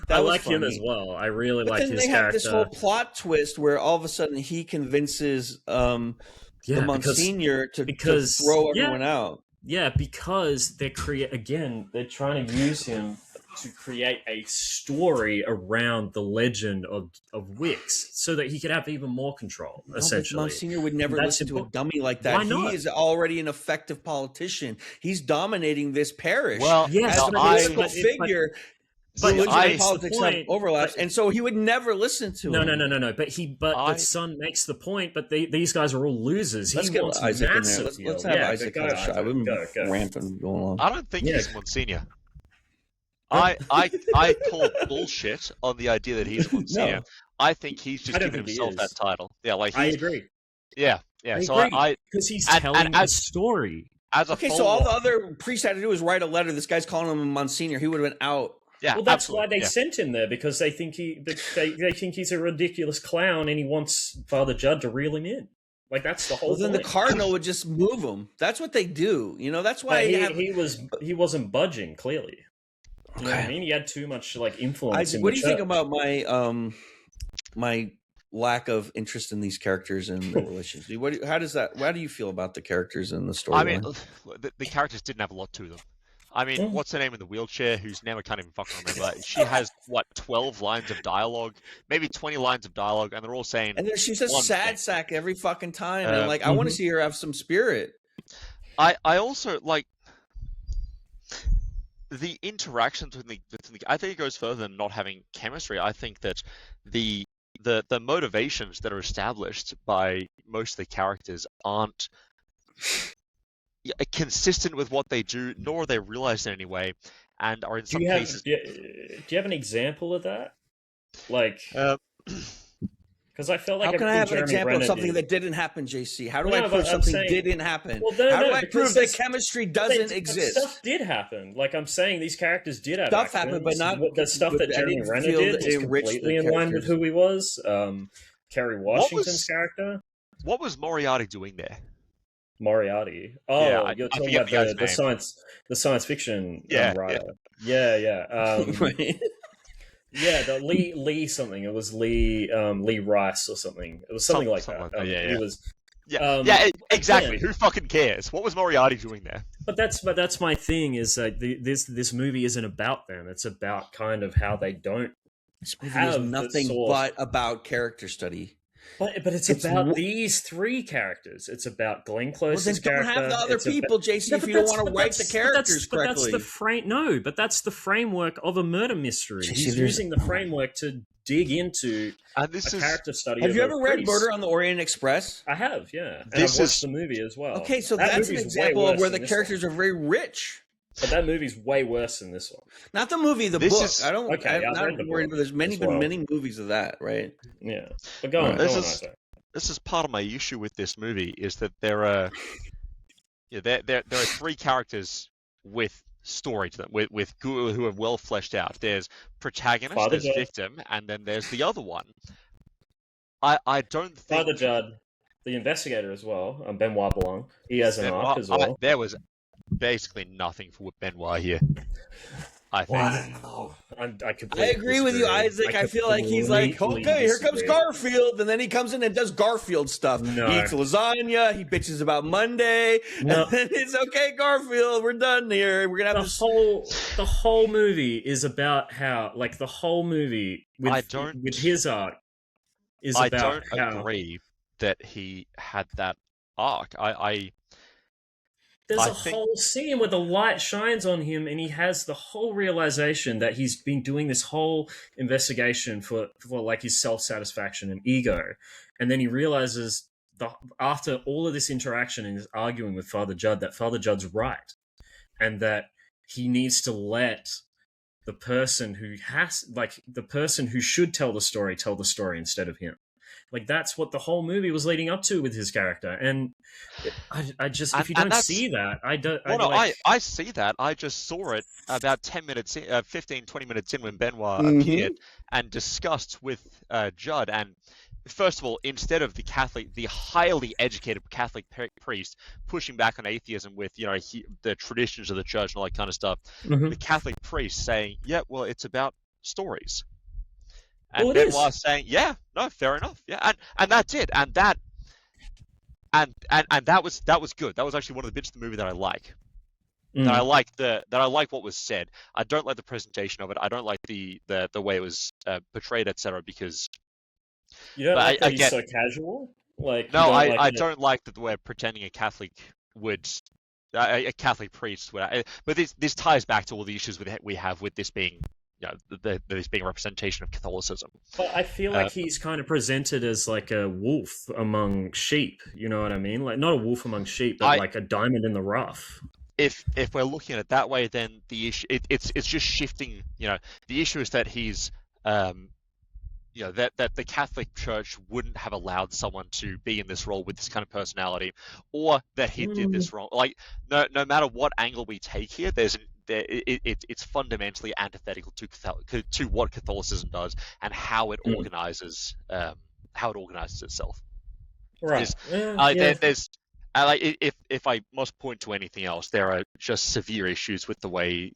I like him as well. I really like his character. Then they have this whole plot twist where all of a sudden he convinces the Monsignor to throw everyone out. Yeah, because they're trying to use him to create a story around the legend of Wix, so that he could have even more control, essentially. Monsignor would never listen to a dummy like that. Why not? He is already an effective politician. He's dominating this parish. Well, yes, as a political figure. But politics have overlaps, and so he would never listen to him. No. But the son makes the point. But these guys are all losers. Let's get Isaac in there. Let's have Isaac have a shot. We've been ramping going along. I don't think he's Monsignor. I call bullshit on the idea that he's a Monsignor. No. I think he's just giving himself that title. Yeah, I agree. Yeah. So because he's telling a story. So all the other priests had to do was write a letter. This guy's calling him a Monsignor. He would have been out. Yeah, well, that's why they sent him there, because they think they think he's a ridiculous clown, and he wants Father Judd to reel him in. Like, that's the whole. Well, then the cardinal would just move him. That's what they do. That's why he wasn't budging, clearly. You know what I mean? He had too much influence. Isaac, what do you think about my my lack of interest in these characters and the relationships? How do you feel about the characters in the story? I mean, the characters didn't have a lot to them. I mean, what's her name in the wheelchair, whose name I can't even fucking remember? She has, 12 lines of dialogue? Maybe 20 lines of dialogue, and they're all saying... And then she's a sad sack every fucking time, and, I want to see her have some spirit. I also, the interactions between the... I think it goes further than not having chemistry. I think that the motivations that are established by most of the characters aren't consistent with what they do, nor are they realized in any way, and are in some cases... Do you have an example of that? Because I felt like... How can I have an example of something that didn't happen, JC? How do I prove something didn't happen? How do I prove that chemistry doesn't exist? Stuff did happen. I'm saying these characters did have stuff happened, but not the stuff that Jeremy Renner did is completely in line with who he was. Kerry Washington's character. What was Moriarty doing there? Moriarty. Oh, you're talking about the science fiction writer. Yeah. Right. Yeah, the Lee something. It was Lee Rice or something. It was something like that. It was. Exactly. Again, who fucking cares? What was Moriarty doing there? But that's my thing. Is that this movie isn't about them. It's about kind of how they don't. This movie is nothing but about character study. But it's about these three characters. It's about Glenn Close's character. Don't have the other people, JC, if you don't want to write the characters correctly. But that's the framework of a murder mystery. He's using the framework to dig into character study. Have you ever read Murder on the Orient Express? I have, yeah. And I've watched the movie as well. Okay, so that's an example of where the characters are very rich. But that movie's way worse than this one. Not the movie, the book. I'm not worried, but there's been many movies of that, right? Yeah. But go on. This is part of my issue with this movie, is that there are three characters with story to them, with who are well fleshed out. There's protagonist, there's victim, and then there's the other one. I don't think Father Judd, the investigator as well, Benoit Blanc. He has an arc as well. There was basically nothing for Benoit here, I think. Well, I don't know. completely agree with you, disagree. Isaac. I feel like he's like, okay, here comes disagree. Garfield, and then he comes in and does Garfield stuff. No. He eats lasagna. He bitches about Monday. No. And then it's okay, Garfield. We're done here. We're gonna have the whole movie is about how, like, the whole movie with his art is about how. I don't agree that he had that arc. There's a whole scene where the light shines on him and he has the whole realization that he's been doing this whole investigation for like his self-satisfaction and ego. And then he realizes after all of this interaction and his arguing with Father Judd, that Father Judd's right. And that he needs to let the person who should tell the story instead of him. Like, that's what the whole movie was leading up to with his character. And I just, if you don't see that, I don't... I see that. I just saw it about 10 minutes in, 15, 20 minutes in when Benoit appeared and discussed with Judd. And first of all, instead of the highly educated Catholic priest pushing back on atheism with, the traditions of the church and all that kind of stuff, the Catholic priest saying, yeah, well, it's about stories. And Benoit saying, yeah, no, fair enough. Yeah, and that's it. And that was good. That was actually one of the bits of the movie that I like. That I like what was said. I don't like the presentation of it. I don't like the way it was portrayed, etc. Because you don't like that he's so casual. Like, no, I don't like the way pretending a Catholic would. A Catholic priest would. But this ties back to all the issues we have with this being. This being a representation of Catholicism. But I feel like he's kind of presented as like a wolf among sheep. You know what I mean? Like, not a wolf among sheep, but like a diamond in the rough. If we're looking at it that way, then the issue it's just shifting. The issue is that he's that the Catholic Church wouldn't have allowed someone to be in this role with this kind of personality, or that he did this wrong. Like, no matter what angle we take here, it's fundamentally antithetical to what Catholicism does and how it organizes itself. Right. If I must point to anything else, there are just severe issues with the way.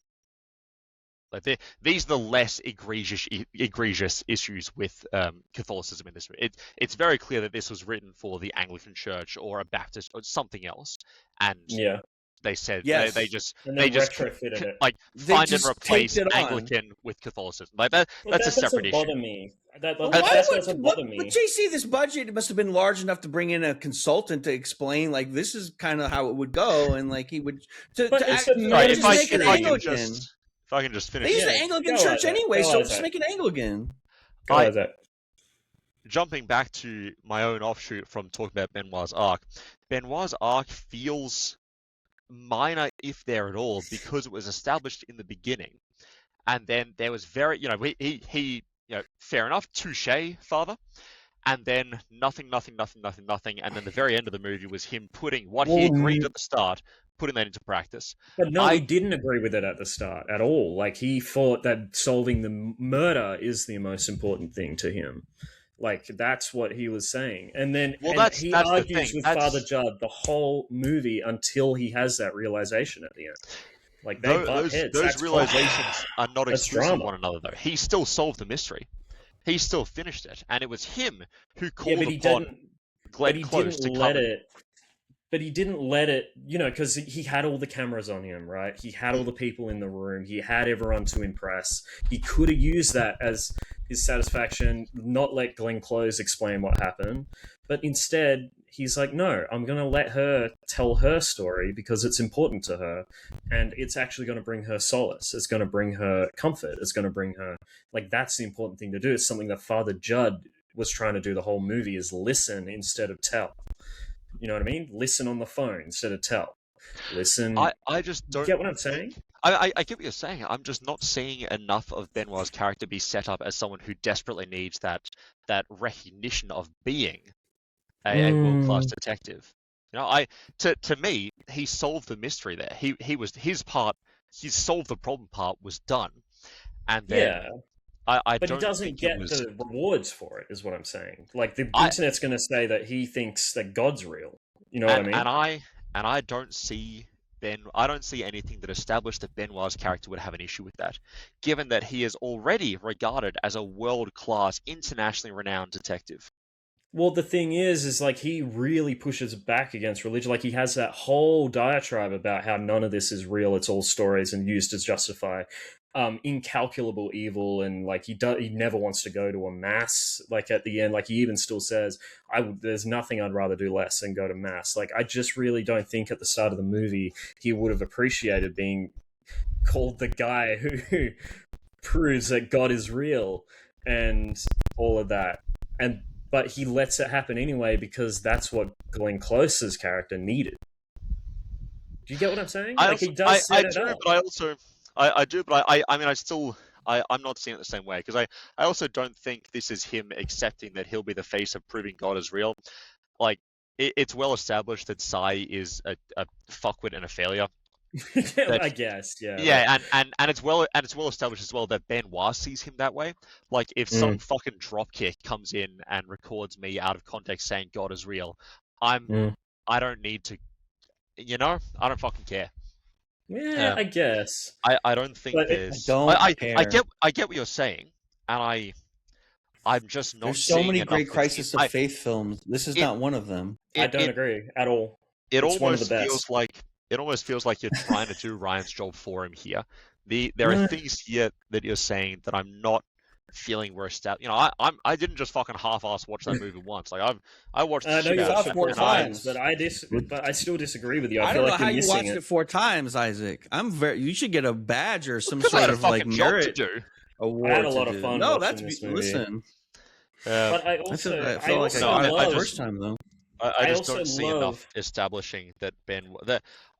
Like, these are the less egregious issues with Catholicism in this. It's very clear that this was written for the Anglican Church or a Baptist or something else, and they said they just retrofitted it. Like, find and replace Anglican with Catholicism. Like that's a separate issue. Bother me. That doesn't bother me. But JC, this budget must have been large enough to bring in a consultant to explain, like, this is kind of how it would go, and like he would make an Anglican. If I can just finish. They use the Anglican Church anyway, so just make an Anglican. Jumping back to my own offshoot from talking about Benoit's arc. Benoit's arc feels minor, if there at all, because it was established in the beginning, and then there was very, he fair enough, touche, father, and then nothing, and then the very end of the movie was him putting what he agreed at the start, putting that into practice. But no, he didn't agree with it at the start at all. Like, he thought that solving the murder is the most important thing to him. Like, that's what he was saying. And then he argues with Father Judd the whole movie until he has that realization at the end. Like, they butt heads. Those realizations are not exclusive of one another, though. He still solved the mystery. He still finished it. And it was him who called upon Glenn Close to come. But he didn't let it, because he had all the cameras on him, right? He had all the people in the room. He had everyone to impress. He could have used that as his satisfaction, not let Glenn Close explain what happened. But instead, he's like, no, I'm going to let her tell her story because it's important to her. And it's actually going to bring her solace. It's going to bring her comfort. It's going to bring her, like, that's the important thing to do. It's something that Father Judd was trying to do the whole movie, is listen instead of tell. You know what I mean? Listen on the phone instead of tell. Listen. I just don't get what I'm saying. I get what you're saying. I'm just not seeing enough of Benoit's character be set up as someone who desperately needs that recognition of being a world-class detective. To me, he solved the mystery there. He was his part. He solved the problem part was done, and then. But he doesn't get the rewards for it, is what I'm saying. Like, the internet's going to say that he thinks that God's real. You know what I mean? And I don't see I don't see anything that established that Benoit's character would have an issue with that, given that he is already regarded as a world-class, internationally renowned detective. Well, the thing is like he really pushes back against religion. Like he has that whole diatribe about how none of this is real; it's all stories and used to justify incalculable evil. And like he never wants to go to a mass. Like at the end, like he even still says, "There's nothing I'd rather do less than go to mass." Like I just really don't think at the start of the movie he would have appreciated being called the guy who proves that God is real and all of that. But he lets it happen anyway because that's what Glenn Close's character needed. Do you get what I'm saying? He does set it up. But I do, but I mean, I'm not seeing it the same way, because I also don't think this is him accepting that he'll be the face of proving God is real. Like, it's well established that Sai is a fuckwit and a failure. I guess, yeah. Yeah, and it's well established as well that Benoit sees him that way. Like, if some fucking dropkick comes in and records me out of context saying God is real, I don't need to, I don't fucking care. Yeah, I guess. I don't think there's. I get what you're saying, and I'm just not. There's so many great crisis of faith films. This is not one of them. I don't agree at all. It almost feels like you're trying to do Ryan's job for him here. There are things here that you're saying that I'm not feeling were established. I didn't just fucking half-ass watch that movie once. Like I watched. I know you watched it 4 times, but I still disagree with you. I feel don't know like how you're you watched it 4 times, Isaac. You should get a badge or some sort of like merit award. I had a lot of fun. No, watching this movie. Listen. But I also I feel like I got it the first time though. I just don't see enough establishing that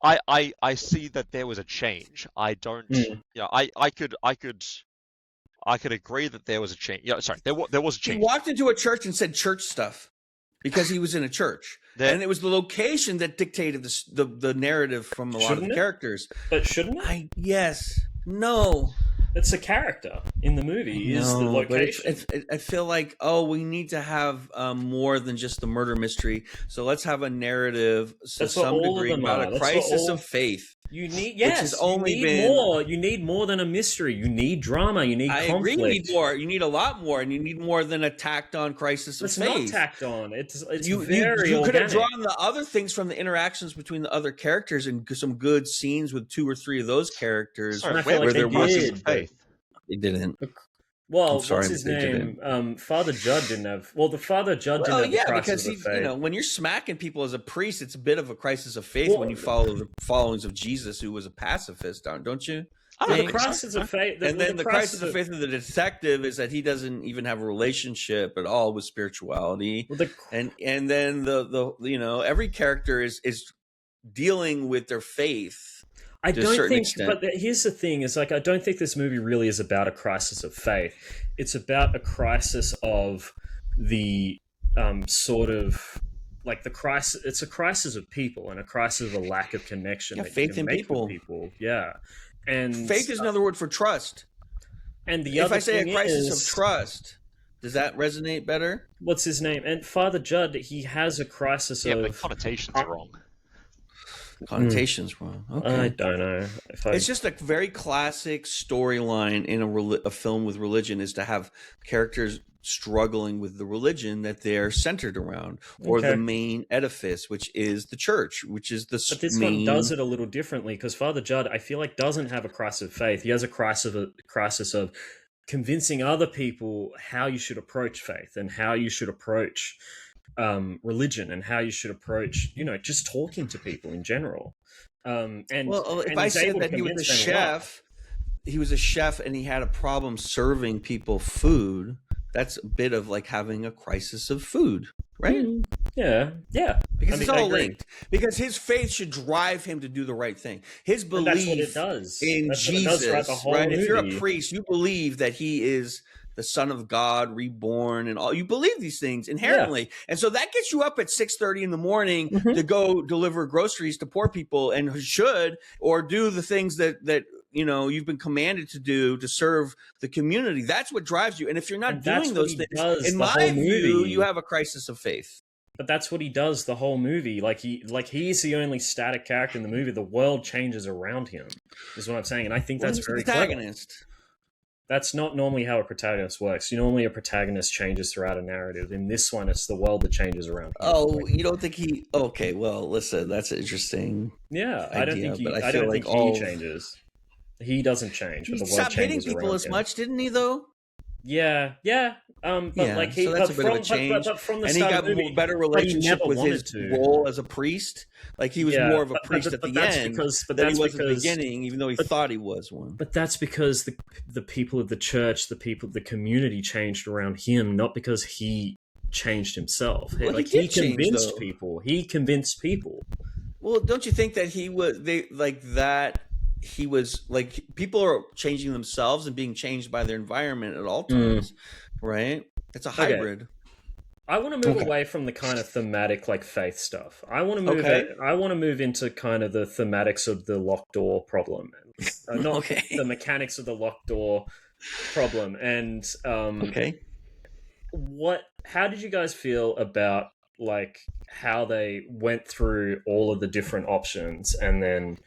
I see that there was a change. I don't. I could agree that there was a change. Yeah, sorry, there was a change. He walked into a church and said church stuff because he was in a church, and it was the location that dictated the narrative from a lot of the characters. But shouldn't it? Yes. No. It's a character in the movie. Is the location? I feel like we need to have more than just the murder mystery. So let's have a narrative to some degree about a crisis of faith. You need more. You need more than a mystery. You need drama. You need conflict. I agree. You need more. You need a lot more, and you need more than a tacked on crisis of faith. It's not tacked on. It's you could have drawn the other things from the interactions between the other characters and some good scenes with 2 or 3 of those characters. Sorry, where there was faith. They didn't. Well, what's his name? Father Judd didn't have. Well, the Father Judd didn't have a crisis of faith. When you're smacking people as a priest, it's a bit of a crisis of faith when you follow the followings of Jesus, who was a pacifist, don't you? The crisis of faith, and then the crisis of faith of the detective is that he doesn't even have a relationship at all with spirituality, and then the every character is dealing with their faith. I don't think, but here's the thing: is like I don't think this movie really is about a crisis of faith. It's about a crisis of the sort of like the crisis. It's a crisis of people and a crisis of a lack of connection. Yeah, faith in people. Yeah, and faith is another word for trust. And if I say a crisis of trust, does that resonate better? What's his name? And Father Judd, he has a crisis of. Yeah, but the connotations are wrong. Connotations wrong. Okay. I don't know. It's just a very classic storyline in a film with religion is to have characters struggling with the religion that they're centered around, or the main edifice, which is the church, which is the But this one does it a little differently, because Father Judd, I feel like, doesn't have a crisis of faith. He has a crisis of convincing other people how you should approach faith and how you should approach religion and how you should approach, just talking to people in general. If I said that he was a chef and he had a problem serving people food, that's a bit of like having a crisis of food, right? Yeah. Because it's all linked. Because his faith should drive him to do the right thing. His belief in Jesus, right? If you're a priest, you believe that he is the Son of God, reborn, and all. You believe these things inherently. Yeah. And so that gets you up at 6:30 in the morning to go deliver groceries to poor people, and or do the things that you've been commanded to do to serve the community. That's what drives you. And if you're not doing those things, in my view, you have a crisis of faith. But that's what he does the whole movie. He's the only static character in the movie. The world changes around him, is what I'm saying. And I think that's very protagonist. Clever. That's not normally how a protagonist works. Normally a protagonist changes throughout a narrative. In this one, it's the world that changes around him. Oh, you don't think he... Okay, well, listen, that's interesting. Yeah, idea, I don't think he changes. He doesn't change, but the world changes around him. He stopped hitting people as much, didn't he, though? Yeah. But that's a bit of a change. But from the and start he got a better relationship with his role as a priest. Like he was more of a priest at the end than he was at the beginning, even though he thought he was one. But that's because the people of the church, the community changed around him, not because he changed himself. Well, he convinced people. He convinced people. Well, don't you think that he was people are changing themselves and being changed by their environment at all times, right? It's a hybrid. Okay. I want to move away from the kind of thematic faith stuff. I want to move into kind of the thematics of the locked door problem, not the mechanics of the locked door problem. And how did you guys feel about how they went through all of the different options and then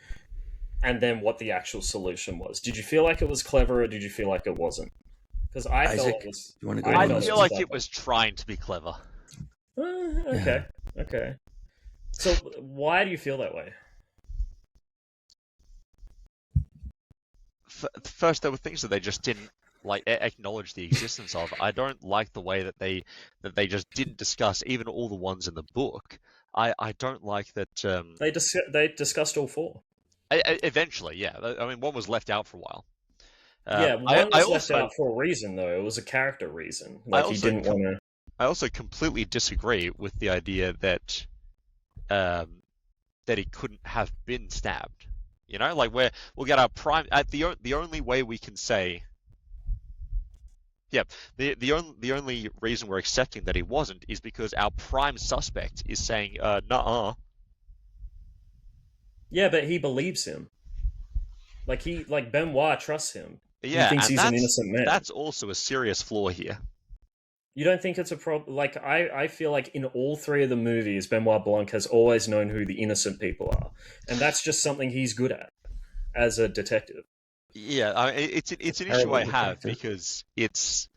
what the actual solution was? Did you feel like it was clever, or did you feel like it wasn't? Because I felt it was. I feel like it was trying to be clever. Okay. So why do you feel that way? First, there were things that they just didn't acknowledge the existence of. I don't like the way that they just didn't discuss even all the ones in the book. I don't like that. They discussed all four. Eventually, yeah. I mean, one was left out for a while. One was left out for a reason, though. It was a character reason. He didn't want to... I also completely disagree with the idea that he couldn't have been stabbed. You know, we'll get our prime... the only way we can say... Yeah, the only reason we're accepting that he wasn't is because our prime suspect is saying, nuh-uh. Yeah, but he believes him. Benoit trusts him. Yeah, he thinks he's an innocent man. That's also a serious flaw here. You don't think it's a problem? I feel like in all three of the movies, Benoit Blanc has always known who the innocent people are. And that's just something he's good at as a detective. Yeah, it's an issue I have because it's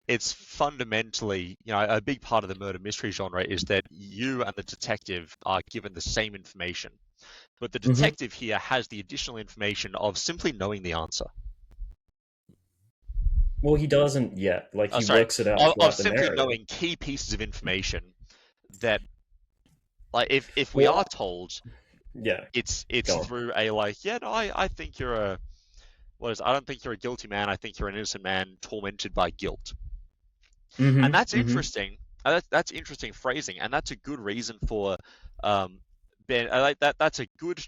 fundamentally, a big part of the murder mystery genre is that you and the detective are given the same information. But the detective here has the additional information of simply knowing the answer. Well, he doesn't yet. He works it out. Of simply knowing key pieces of information that, if we are told, it's through a I think you're a, I don't think you're a guilty man. I think you're an innocent man tormented by guilt. And that's interesting. That's interesting phrasing, and that's a good reason for Ben. I like that. That's a good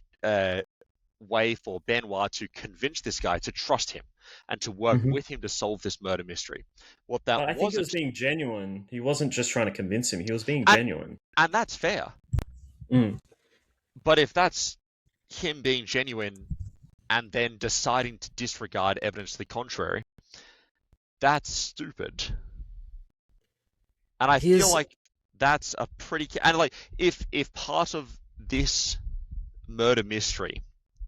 way for Benoit to convince this guy to trust him and to work with him to solve this murder mystery. I think he was being genuine. He wasn't just trying to convince him. He was being genuine, and that's fair. But if that's him being genuine and then deciding to disregard evidence to the contrary, that's stupid. And I feel like that's a pretty... And if part of this murder mystery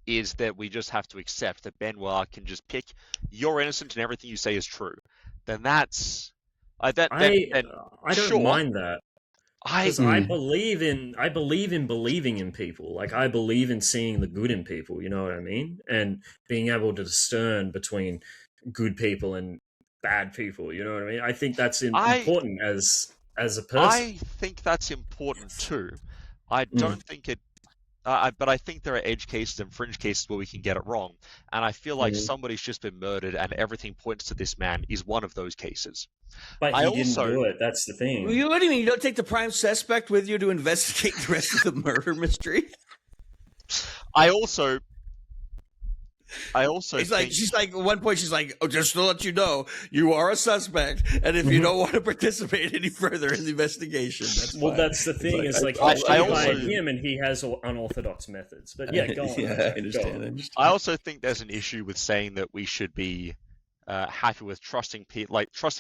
is that we just have to accept that Benoit can just pick you're innocent and everything you say is true, then that's... I don't mind that. I believe in believing in people. I believe in seeing the good in people, you know what I mean? And being able to discern between good people and bad people, you know what I mean? I think that's important as a person. I think that's important too. I don't think it... but I think there are edge cases and fringe cases where we can get it wrong. And I feel like somebody's just been murdered and everything points to this man is one of those cases. But he didn't do it. That's the thing. What do you mean? You don't take the prime suspect with you to investigate the rest of the murder mystery? I also she's like, at one point she's like, oh, just to let you know, you are a suspect, and if you don't want to participate any further in the investigation, that's fine. That's the thing. I also him, and he has unorthodox methods. But yeah, go on. Yeah, I understand. I also think there's an issue with saying that we should be happy with trusting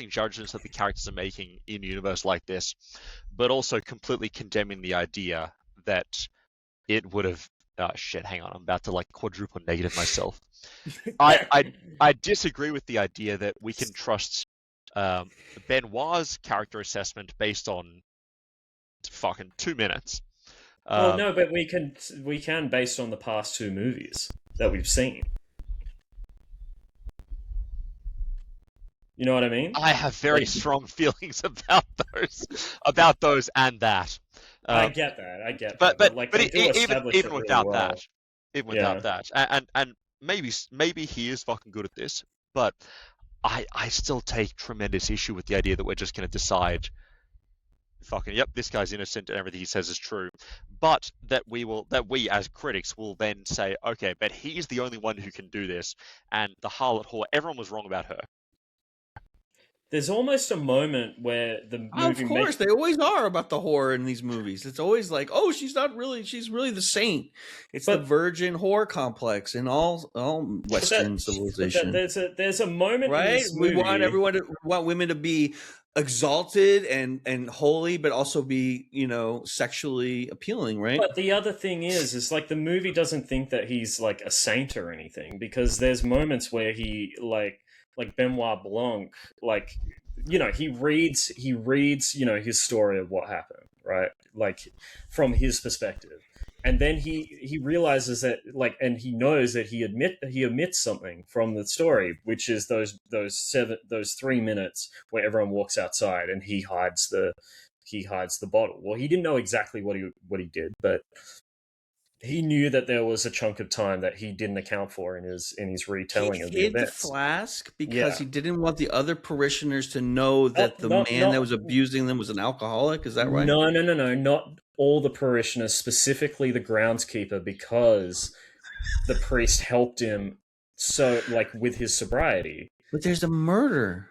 judgments that the characters are making in a universe like this, but also completely condemning the idea that it would have. Shit, hang on, I'm about to like quadruple negative myself. I disagree with the idea that we can trust Benoit's character assessment based on fucking 2 minutes. Well, no, but we can based on the past 2 movies that we've seen. You know what I mean? I have very strong feelings about those and that. I get that. But like, even without well. that, and maybe he is fucking good at this, but I still take tremendous issue with the idea that we're just going to decide, fucking, yep, this guy's innocent and everything he says is true, but that we as critics will then say, okay, but he's the only one who can do this, and the harlot whore, everyone was wrong about her. There's almost a moment where the movie... Of course, they always are about the whore in these movies. It's always like, oh, she's really the saint. It's the virgin whore complex in all Western civilization. There's a moment, right? In this movie, we want women to be exalted and holy, but also be, sexually appealing, right? But the other thing is like the movie doesn't think that he's like a saint or anything, because there's moments where he like Benoit Blanc, like, he reads, his story of what happened, right? Like, from his perspective. And then he realizes that, like, and he knows that he omits something from the story, which is those 3 minutes where everyone walks outside and he hides the bottle. Well, he didn't know exactly what he did, but he knew that there was a chunk of time that he didn't account for in his retelling of the events. He hid the flask because he didn't want the other parishioners to know that the man that was abusing them was an alcoholic. Is that right? No. Not all the parishioners, specifically the groundskeeper, because the priest helped him with his sobriety. But there's a murder.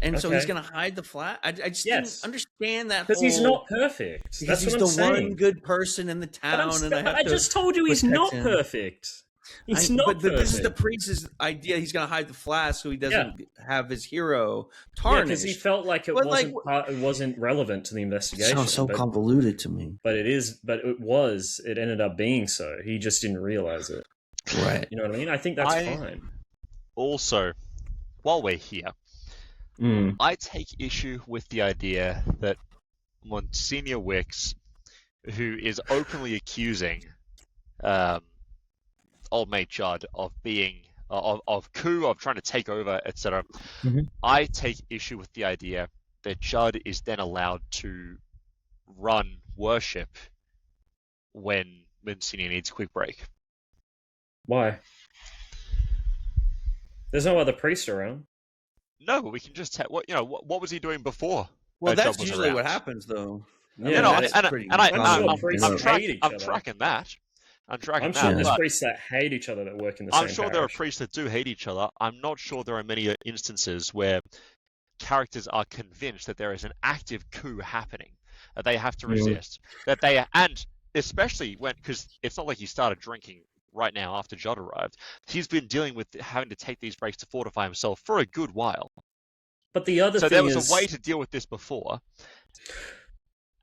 And so he's going to hide the flat. I just didn't understand that. Because he's not perfect. Because he's the one good person in the town. I just told you he's not perfect. He's not perfect. But this is the priest's idea. He's going to hide the flask so he doesn't have his hero tarnished. Because he felt like it wasn't relevant to the investigation. It sounds so convoluted to me. But it is. But it was. It ended up being so. He just didn't realize it. Right. You know what I mean? I think that's fine. Also, while we're here, I take issue with the idea that Monsignor Wicks, who is openly accusing old mate Judd of being of coup, of trying to take over, etc. I take issue with the idea that Judd is then allowed to run worship when Monsignor needs a quick break. Why? There's no other priest around. No, but we can just what what was he doing before? Well, that's usually what happens, though. Yeah, I'm tracking that. I'm sure there's priests that hate each other that work in the same I'm sure there are priests that do hate each other. I'm not sure there are many instances where characters are convinced that there is an active coup happening that they have to resist. And especially because it's not like he started drinking right now after Judd arrived. He's been dealing with having to take these breaks to fortify himself for a good while. But the other thing there was a way to deal with this before.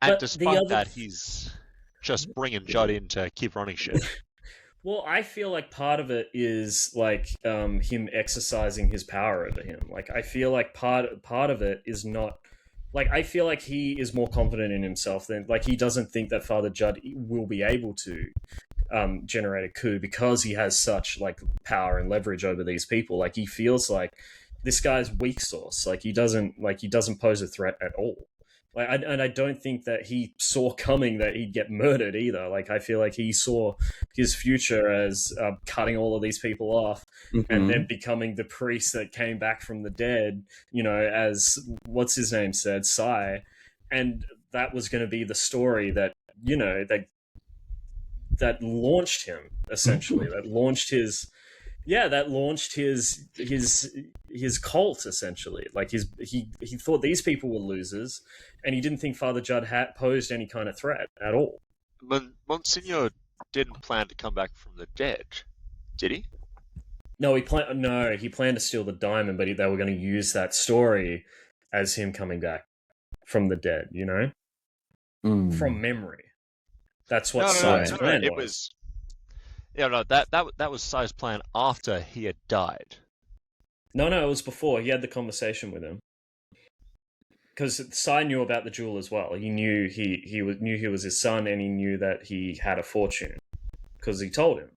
And despite that, he's just bringing Judd in to keep running shit. Well, I feel like part of it is like him exercising his power over him. Like, I feel like part of it is not... Like, I feel like he is more confident in himself than... Like, he doesn't think that Father Judd will be able to generate a coup because he has such, like, power and leverage over these people. Like, he feels like this guy's weak sauce. Like, he doesn't pose a threat at all. Like, and I don't think that he saw coming that he'd get murdered either. Like, I feel like he saw his future as cutting all of these people off and then becoming the priest that came back from the dead, as what's his name said, Sai. And that was going to be the story that, that launched him, essentially. That launched his... Yeah, that launched his cult, essentially. Like, he thought these people were losers, and he didn't think Father Judd had posed any kind of threat at all. Monsignor didn't plan to come back from the dead, did he? No, he planned to steal the diamond, but they were going to use that story as him coming back from the dead, you know? From memory. That's what Sai's plan was. It was... Yeah, no, that was Sai's plan after he had died. No, it was before. He had the conversation with him. Because Sai knew about the jewel as well. He knew he was his son, and he knew that he had a fortune. Because he told him.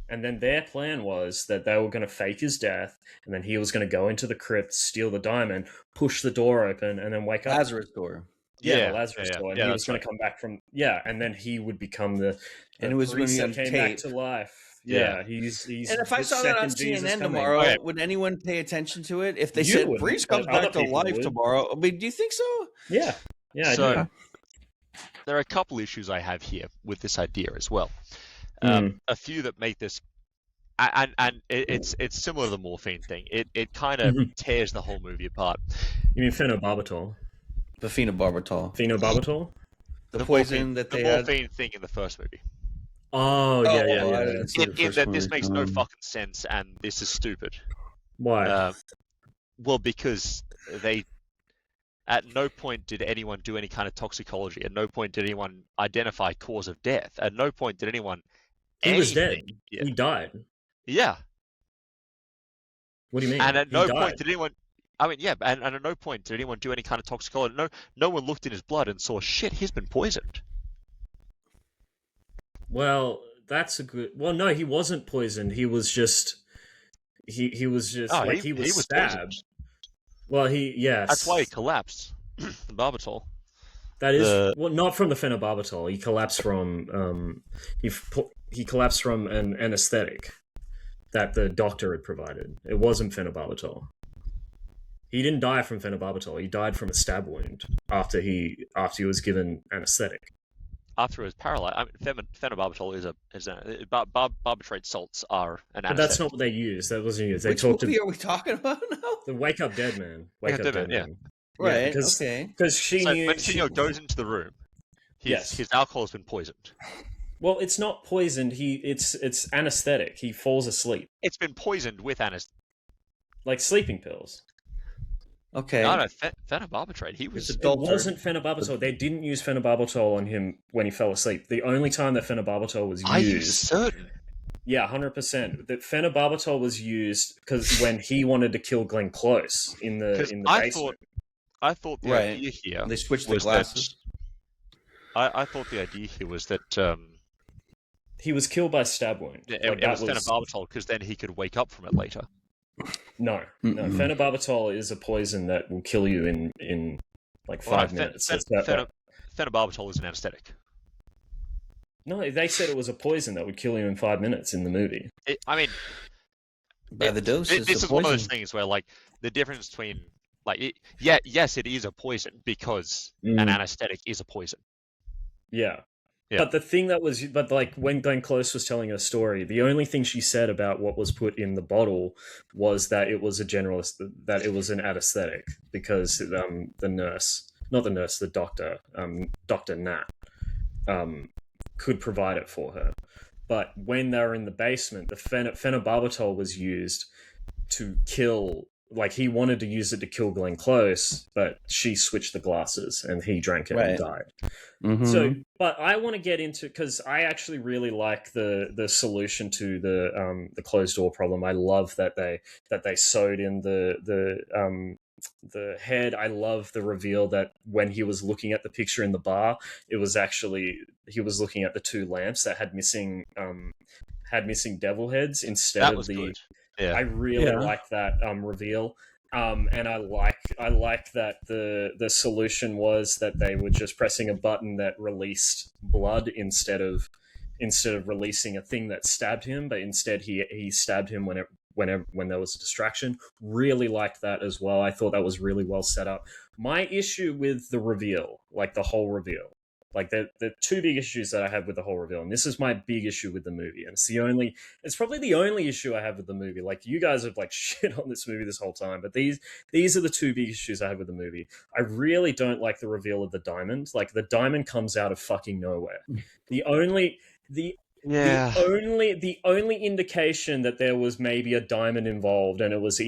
And then their plan was that they were going to fake his death, and then he was going to go into the crypt, steal the diamond, push the door open, and then wake up. Lazarus door. Yeah, Lazarus door. And he was going to come back from... Yeah, and then he would become the and it was when he came back to life. Yeah, he's and if I saw that on CNN tomorrow, would anyone pay attention to it? If they said Breeze comes back to life tomorrow, I mean, do you think so? Yeah, I do. There are a couple issues I have here with this idea as well. A few that make this, and it's similar to the morphine thing. It kind of tears the whole movie apart. You mean phenobarbital? The phenobarbital. Phenobarbital? The poison that they had. The morphine thing in the first movie. Oh, yeah. In that this makes no fucking sense, and this is stupid. Why? Well, because at no point did anyone do any kind of toxicology. At no point did anyone identify cause of death. At no point did anyone... He was dead. Yeah. He died. Yeah. What do you mean? And at no point did anyone... I mean, yeah, and at no point did anyone do any kind of toxicology. No one looked in his blood and saw, shit, he's been poisoned. Well, that's a good... Well, no, he wasn't poisoned. He was just... He was just... he was stabbed. Poisoned. Well, yes. That's why he collapsed. The barbital. That is... Well, not from the phenobarbital. He collapsed from... He collapsed from an anesthetic that the doctor had provided. It wasn't phenobarbital. He didn't die from phenobarbital. He died from a stab wound after he was given anesthetic. After he was paralyzed, I mean, phenobarbital barbiturate salts are an anesthetic. But that's not what they used. That wasn't used. Which movie are we talking about now? The Wake Up Dead Man. Wake Up Dead Man. Yeah. Right. Okay. Because she knew. When Shinyo goes into the room, his alcohol has been poisoned. Well, it's not poisoned. It's anesthetic. He falls asleep. It's been poisoned with anesthetic. Like sleeping pills. Okay. No, phenobarbital. It wasn't phenobarbital. They didn't use phenobarbital on him when he fell asleep. The only time that phenobarbital was used... Are you certain? Yeah, 100%. That phenobarbital was used because when he wanted to kill Glenn Close in the basement. I thought the idea here... They switched the glasses. I thought the idea here was that... he was killed by stab wound. It was phenobarbital because then he could wake up from it later. No. Phenobarbital is a poison that will kill you in like 5 minutes. Phenobarbital is an anesthetic. No, they said it was a poison that would kill you in 5 minutes in the movie. By the doses. This is one of those things where, like, the difference between, like, yes, it is a poison because an anesthetic is a poison. Yeah. But the thing when Glenn Close was telling her story, the only thing she said about what was put in the bottle was that it was that it was an anesthetic because the doctor, Dr. Nat, could provide it for her. But when they were in the basement, the phenobarbital was used to kill. Like, he wanted to use it to kill Glenn Close, but she switched the glasses and he drank it and died. Mm-hmm. So, but I want to get into, because I actually really like the solution to the closed door problem. I love that they sewed in the head. I love the reveal that when he was looking at the picture in the bar, it was actually, he was looking at the two lamps that had missing devil heads instead of the... Good. Yeah. I really like that reveal, and I like that the solution was that they were just pressing a button that released blood instead of releasing a thing that stabbed him, but instead he stabbed him when there was a distraction. Really liked that as well. I thought that was really well set up. My issue with the reveal, like the whole reveal, like the two big issues that I have with the whole reveal, and this is my big issue with the movie, and it's probably the only issue I have with the movie. Like, you guys have like shit on this movie this whole time, but these are the two big issues I have with the movie. I really don't like the reveal of the diamond. Like, the diamond comes out of fucking nowhere. Yeah. The only indication that there was maybe a diamond involved, and it was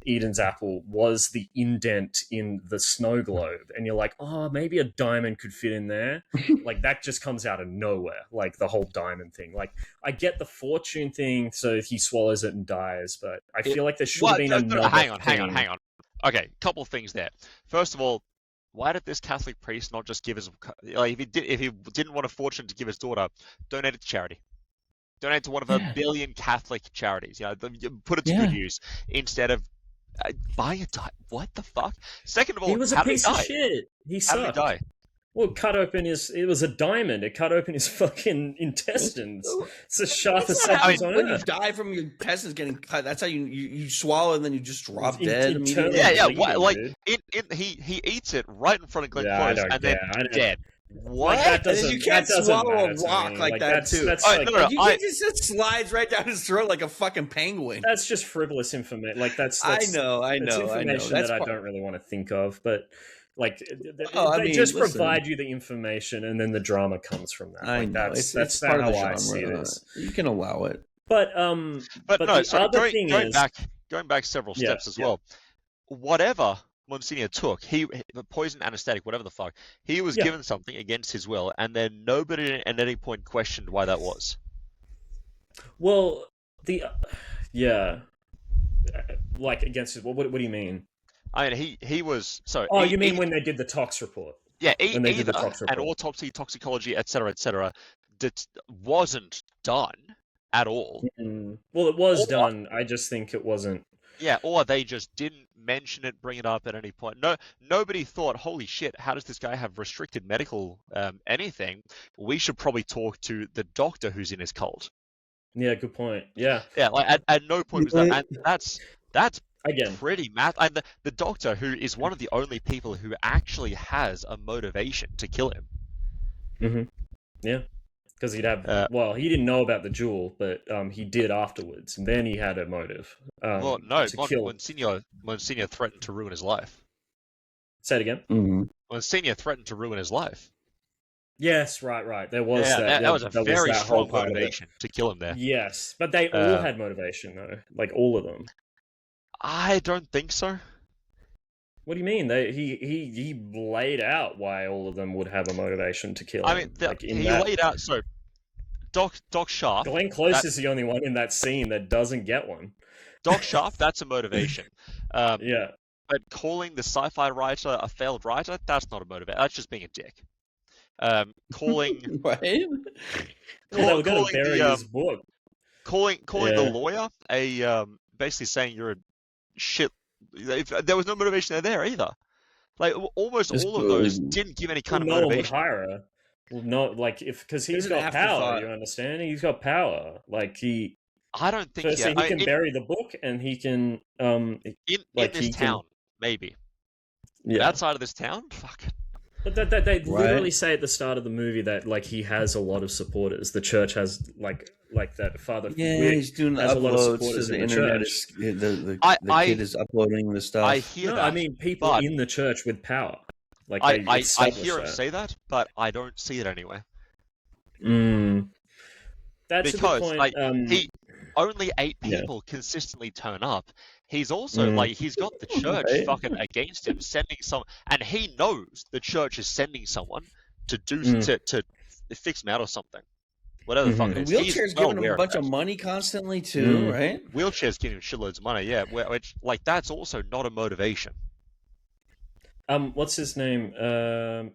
Eden's apple, was the indent in the snow globe, and you're like, oh, maybe a diamond could fit in there. Like, that just comes out of nowhere, like the whole diamond thing. Like, I get the fortune thing, so he swallows it and dies, but I feel like there should have been another hang on. Okay, couple things there. First of all, why did this Catholic priest not just give his, like, if he didn't want a fortune to give his daughter, donate it to charity, donate to one of a billion Catholic charities, put it to good use instead of buy a die. What the fuck? Second of all, he was a piece of shit. He sucked. How did he die? Well, it was a diamond. It cut open his fucking intestines. It's the sharpest substance on when earth. you die from your intestines getting cut, that's how you swallow and then you just drop dead immediately. He eats it right in front of Glenn Close and then dead. What? Like, you can't swallow a rock like that, too. That's it just slides right down his throat like a fucking penguin. That's just frivolous information. Like, that's I know. information That's that I don't really want to think of, but like, they just provide you the information, and then the drama comes from that. Like, that's part how of the I genre. see it. You can allow it, but no. So going back several steps as well. Whatever Monsignor took, he poison anesthetic, whatever the fuck, he was given something against his will, and then nobody at any point questioned why that was. Well, like, against his. What do you mean? I mean, he was so. Oh, you mean when they did the tox report? Yeah, an autopsy, toxicology, etc., that wasn't done at all. Well, it was done. I just think it wasn't. Yeah, or they just didn't mention it, bring it up at any point. Nobody thought, holy shit, how does this guy have restricted medical anything? We should probably talk to the doctor who's in his cult. Yeah, good point. Yeah. Yeah, like at no point was that, and that's again pretty mad. And the doctor, who is one of the only people who actually has a motivation to kill him. Mm-hmm. Yeah. Because he'd have, he didn't know about the jewel, but he did afterwards, and then he had a motive. Monsignor threatened to ruin his life. Say it again. Mm-hmm. Monsignor threatened to ruin his life. Yes, right. There was that was a very strong motivation to kill him there. Yes, but they all had motivation, though. Like, all of them. I don't think so. What do you mean? He laid out why all of them would have a motivation to kill him. I mean, laid out. So, Doc Sharp. Glenn Close is the only one in that scene that doesn't get one. Doc Sharp, that's a motivation. Yeah. But calling the sci-fi writer a failed writer, that's not a motivation. That's just being a dick. Calling. Right? They were going to bury his book. Calling the lawyer basically saying you're a shit. If there was no motivation there either. Like, almost all of those didn't give any kind of motivation. No one would hire her. Well, no, like, because he's got power. You understand? He's got power. Like, I don't think. Firstly, he can bury the book, and he can. In this town, maybe. Yeah. But outside of this town, fuck. But they literally say at the start of the movie that, like, he has a lot of supporters. The church has like that Father. Yeah, he's doing the uploads to the internet. The kid is uploading the stuff. I hear that. I mean, people in the church with power. Like, I hear him say that, but I don't see it anyway. That's because, a good point. Like, only 8 people consistently turn up. He's also like, he's got the church fucking against him, sending and he knows the church is sending someone to do to fix him out or something. Whatever the fuck it is. Wheelchair's giving him a bunch of money constantly too, right? Wheelchair's giving him shitloads of money, yeah. Which, like, that's also not a motivation. What's his name?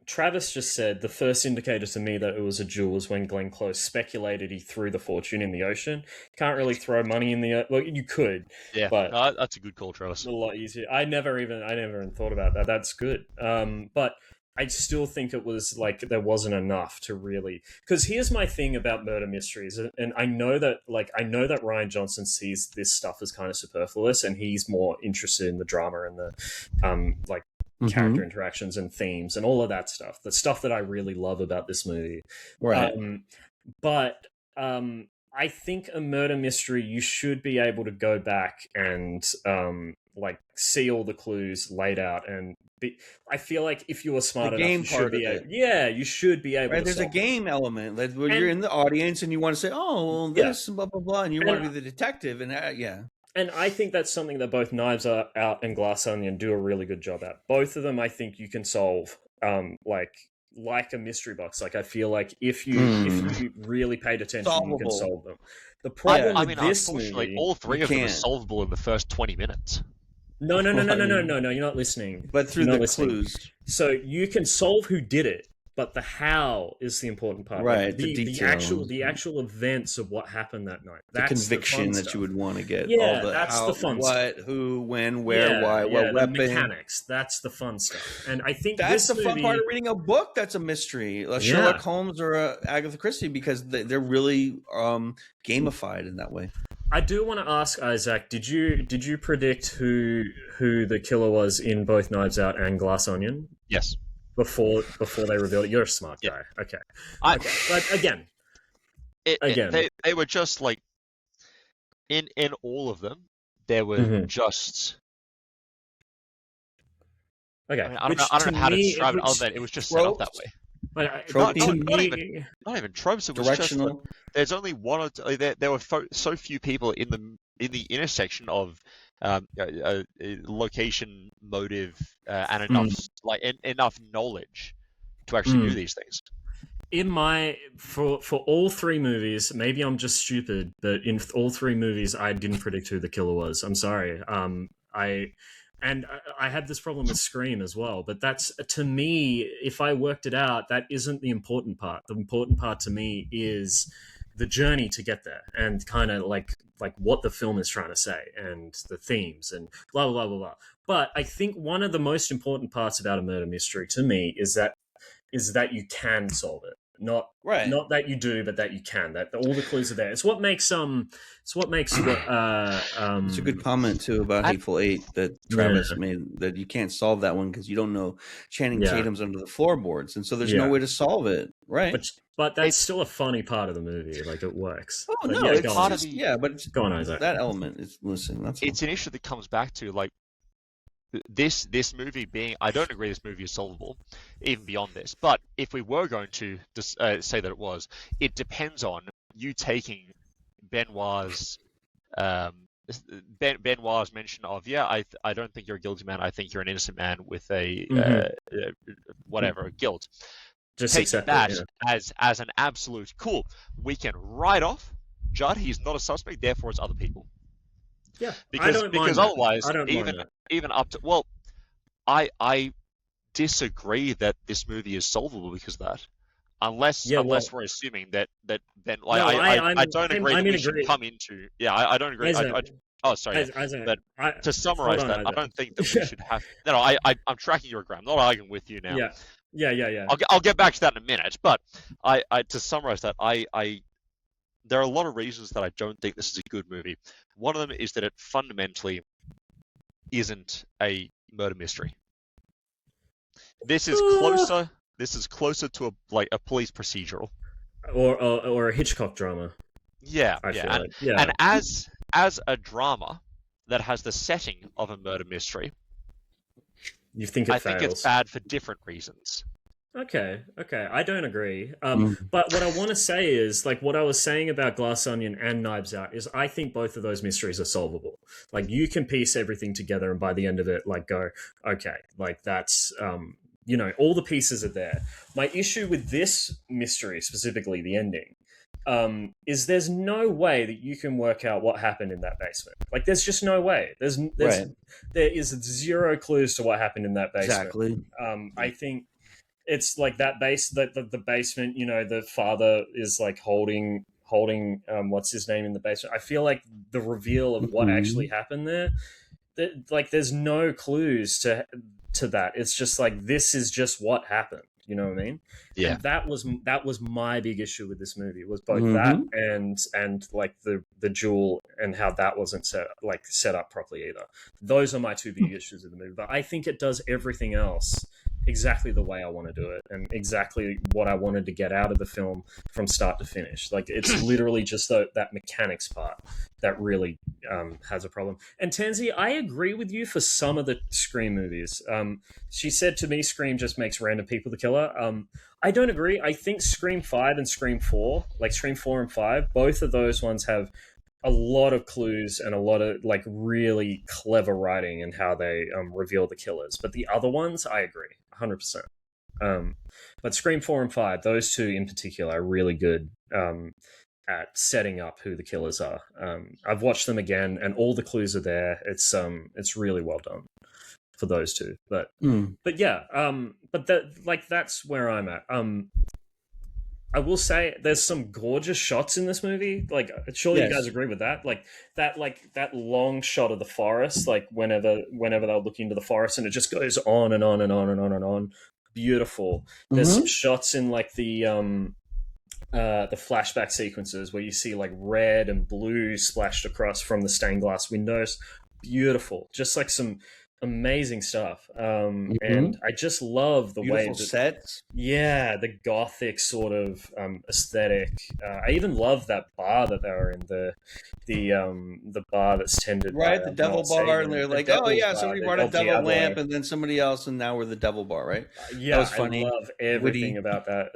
Travis just said the first indicator to me that it was a jewel was when Glenn Close speculated he threw the fortune in the ocean. Can't really throw money in the well, you could. Yeah, but that's a good call, Travis. It's a lot easier. I never even thought about that. That's good. But I still think it was like there wasn't enough to really. Because here's my thing about murder mysteries, and I know that Rian Johnson sees this stuff as kind of superfluous, and he's more interested in the drama and the character interactions and themes and all of that stuff. The stuff that I really love about this movie. Right. But I think a murder mystery, you should be able to go back and see all the clues laid out and I feel like if you were smart The enough, game you should part be of able. it. Yeah, you should be able. Right, to there's a solve it. game element where you're in the audience and you want to say, "Oh, well, this and blah blah blah," and you want to be the detective, and yeah. And I think that's something that both Knives Out and Glass Onion do a really good job at. Both of them, I think you can solve, like a mystery box. Like I feel like if you really paid attention, you can solve them. The problem with this movie, all three of them are solvable in the first 20 minutes. No, you're not listening. But through the clues. So you can solve who did it, but the how is the important part. Right, like the actual events of what happened that night. That's the conviction that you would want to get. Yeah, that's the fun stuff. What, who, when, where, why, what weapon. The mechanics. That's the fun stuff. And I think that's the fun part of reading a book that's a mystery. Sherlock Holmes or Agatha Christie, because they're really gamified in that way. I do want to ask Isaac, did you predict who the killer was in both Knives Out and Glass Onion? Yes. Before they revealed it? You're a smart guy. Okay. But again, they were just like in all of them. There were just. Okay. I mean, I don't know how to describe it other than it was just set up that way. Not even tropes. It was directional. Just there's only one or two, there were so few people in the intersection of location, motive, and enough knowledge to actually do these things. For all three movies, maybe I'm just stupid, but in all three movies, I didn't predict who the killer was. I'm sorry. I had this problem with Scream as well, but that's, to me, if I worked it out, that isn't the important part. The important part to me is the journey to get there and kind of like what the film is trying to say and the themes and blah, blah, blah, blah. But I think one of the most important parts about a murder mystery to me is that you can solve it. Not that you do, but that you can. That all the clues are there. It's what makes It's a good comment too about Hateful Eight that Travis made, that you can't solve that one because you don't know Channing Tatum's under the floorboards, and so there's no way to solve it. Right. But that's still a funny part of the movie. Like it works. Oh no, it's part of but it's, go on, Isaac. That element is it's an issue that comes back to like this movie being. I don't agree this movie is solvable, even beyond this. But if we were going to say that it depends on you taking Benoit's mention of I don't think you're a guilty man. I think you're an innocent man with a guilt. Just take that as an absolute cool. We can write off Judd. He's not a suspect. Therefore, it's other people. Yeah, because otherwise, even up to I disagree that this movie is solvable because of that. Unless we're assuming that Ben, I don't agree that we should come into. Yeah, I don't agree. To summarize that, I don't think that we should have. No, I'm tracking your ground. I'm not arguing with you now. Yeah. I'll get back to that in a minute. But to summarize that, there are a lot of reasons that I don't think this is a good movie. One of them is that it fundamentally isn't a murder mystery. This is closer. This is closer to a police procedural, or a Hitchcock drama. And as a drama that has the setting of a murder mystery, you think it fails? I think it's bad for different reasons. Okay, I don't agree. But what I want to say is, like, what I was saying about Glass Onion and Knives Out is I think both of those mysteries are solvable. Like, you can piece everything together and by the end of it, like, go, okay, like, that's, all the pieces are there. My issue with this mystery, specifically the ending, is there's no way that you can work out what happened in that basement. Like, there's just no way. There is zero clues to what happened in that basement. Exactly. I think it's like that the basement, the father is like holding what's his name in the basement. I feel like the reveal of what actually happened there, like there's no clues to that. It's just like, this is just what happened. You know what I mean? Yeah. And that was my big issue with this movie, was both that and like the duel and how that wasn't set up properly either. Those are my two big issues with the movie. But I think it does everything else exactly the way I want to do it, and exactly what I wanted to get out of the film from start to finish. Like, it's literally just that mechanics part that really has a problem. And Tansy, I agree with you for some of the Scream movies. She said to me, Scream just makes random people the killer. I don't agree. I think Scream 5 and Scream 4, like Scream 4 and 5, both of those ones have a lot of clues and a lot of like really clever writing in how they reveal the killers. But the other ones, I agree, 100%. But Scream 4 and 5, those two in particular, are really good at setting up who the killers are. I've watched them again, and all the clues are there. It's really well done for those two. But yeah, but that's where I'm at. I will say there's some gorgeous shots in this movie. Like, surely you guys agree with that? Like that long shot of the forest, like whenever they're looking into the forest, and it just goes on and on and on and on and on. Beautiful. There's some shots in like the flashback sequences where you see like red and blue splashed across from the stained glass windows. Beautiful. Just like some amazing stuff. And I just love the way that sets. Yeah, the gothic sort of aesthetic. I even love that bar that they were in, the bar that's tended by the devil bar, and they're like, oh yeah, somebody brought a devil lamp, and then somebody else, and now we're the devil bar, right? Yeah, that was funny. I love everything about that.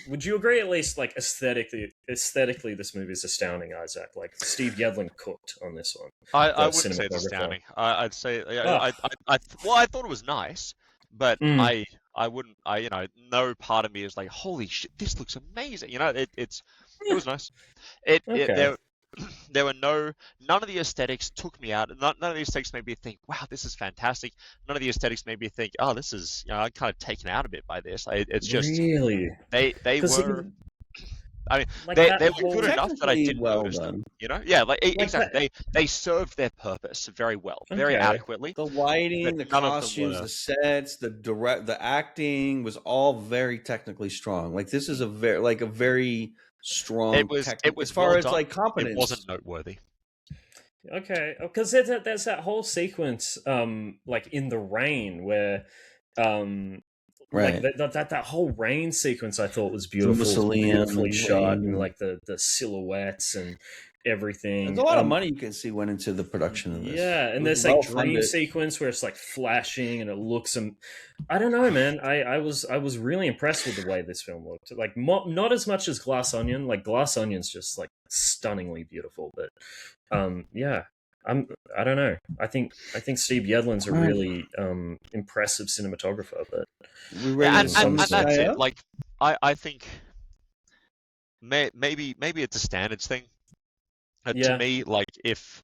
Would you agree, at least like aesthetically, this movie is astounding, Isaac? Like, Steve Yedlin cooked on this one. I wouldn't say it's astounding. I'd say I thought it was nice, but I wouldn't. No part of me is like, holy shit, this looks amazing. It was nice. There were none of the aesthetics took me out. None of the aesthetics made me think, wow, this is fantastic. None of the aesthetics made me think, oh, this is, I'm kind of taken out a bit by this. It's just really they were. I mean, like they were good enough that I didn't notice them. Exactly. They served their purpose very well, very adequately. The lighting, the costumes, the sets, the acting was all very technically strong. Like, this is a very strong. It was as far as like competence. It wasn't noteworthy. Okay, because there's that whole sequence, like in the rain where. Right. Like that whole rain sequence I thought was beautifully shot, and like the silhouettes and everything. There's a lot of money you can see went into the production of this. Yeah, and there's like dream sequence where it's like flashing and it looks. I don't know, man. I was really impressed with the way this film looked. Like, not as much as Glass Onion. Like, Glass Onion's just like stunningly beautiful, but yeah. I don't know. I think Steve Yedlin's a really impressive cinematographer, but and that's it. Like, I think maybe it's a standards thing. To me, like, if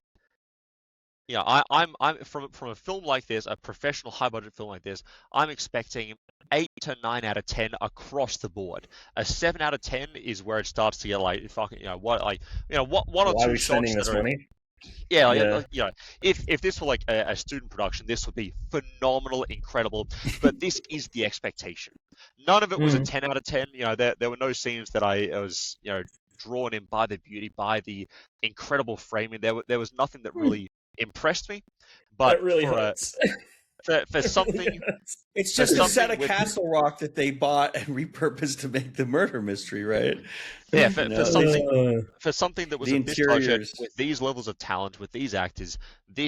I'm from a film like this, a professional high budget film like this, I'm expecting 8 to 9 out of 10 across the board. A 7 out of 10 is where it starts to get like fucking one or two shots that are. Money? If this were like a student production, this would be phenomenal, incredible. But this is the expectation. None of it was a 10 out of 10. There were no scenes that I was drawn in by the beauty, by the incredible framing. There was nothing that really impressed me. But that really hurts. For something, it's just a set of Castle Rock that they bought and repurposed to make the murder mystery, right? Yeah, for something that was in this budget, with these levels of talent, with these actors, the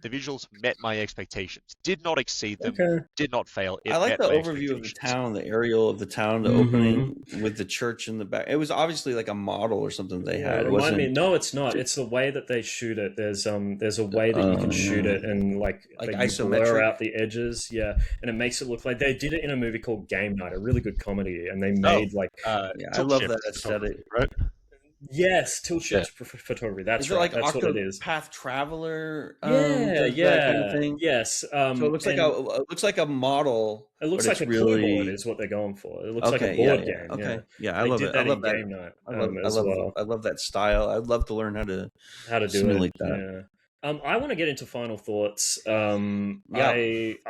visuals met my expectations. Did not exceed them. Did not fail. I like the overview of the town, the aerial of the town, the opening with the church in the back. It was obviously like a model or something they had. No, it's not. It's the way that they shoot it. There's a way that you can shoot it, and like isometric. Blur out the edges, and it makes it look like they did it in a movie called Game Night, a really good comedy, and they made I love that aesthetic. Right? Yes, tilt shift photography. That's right. That's what it is. Path Traveler. That kind of thing. Yes. So it looks like a model. It looks like a keyboard is what they're going for. It looks like a board game. Okay. Yeah, I love it. I love that. Game Night, I love that style. I'd love to learn how to do simulate that. Yeah. I want to get into final thoughts. I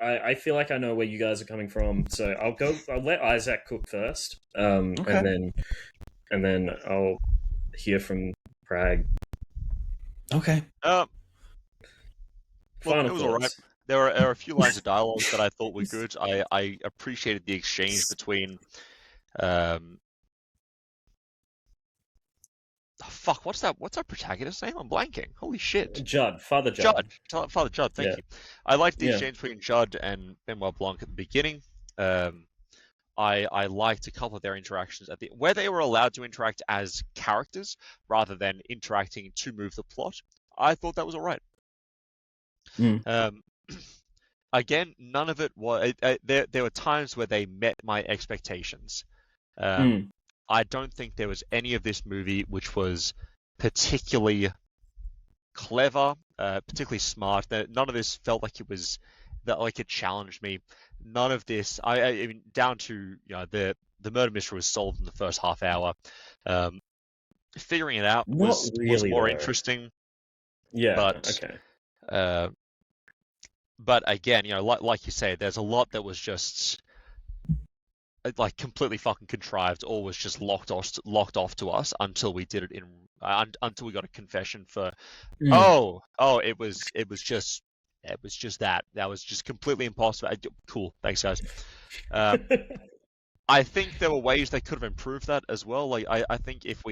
I feel like I know where you guys are coming from, so I'll let Isaac cook first, Okay. and then I'll hear from Prague. Okay. Look, Final it was all right. thoughts. There are a few lines of dialogue that I thought were good. I appreciated the exchange between, fuck, what's that protagonist's name? I'm blanking. Holy shit. Father Judd. Father Judd, thank you. I liked the exchange between Judd and Benoit Blanc at the beginning. I liked a couple of their interactions where they were allowed to interact as characters rather than interacting to move the plot. I thought that was all right. Again, none of it was. There were times where they met my expectations. I don't think there was any of this movie which was particularly clever, particularly smart. None of this felt like it challenged me. None of this. I mean, down to the murder mystery was solved in the first half hour. Figuring it out was more interesting. Yeah. But, okay. But again, like you say, there's a lot that was just like completely fucking contrived, or was just locked off to us until we did it until we got a confession for. It was just that was just completely impossible. Cool, thanks guys. I think there were ways they could have improved that as well. Like I think if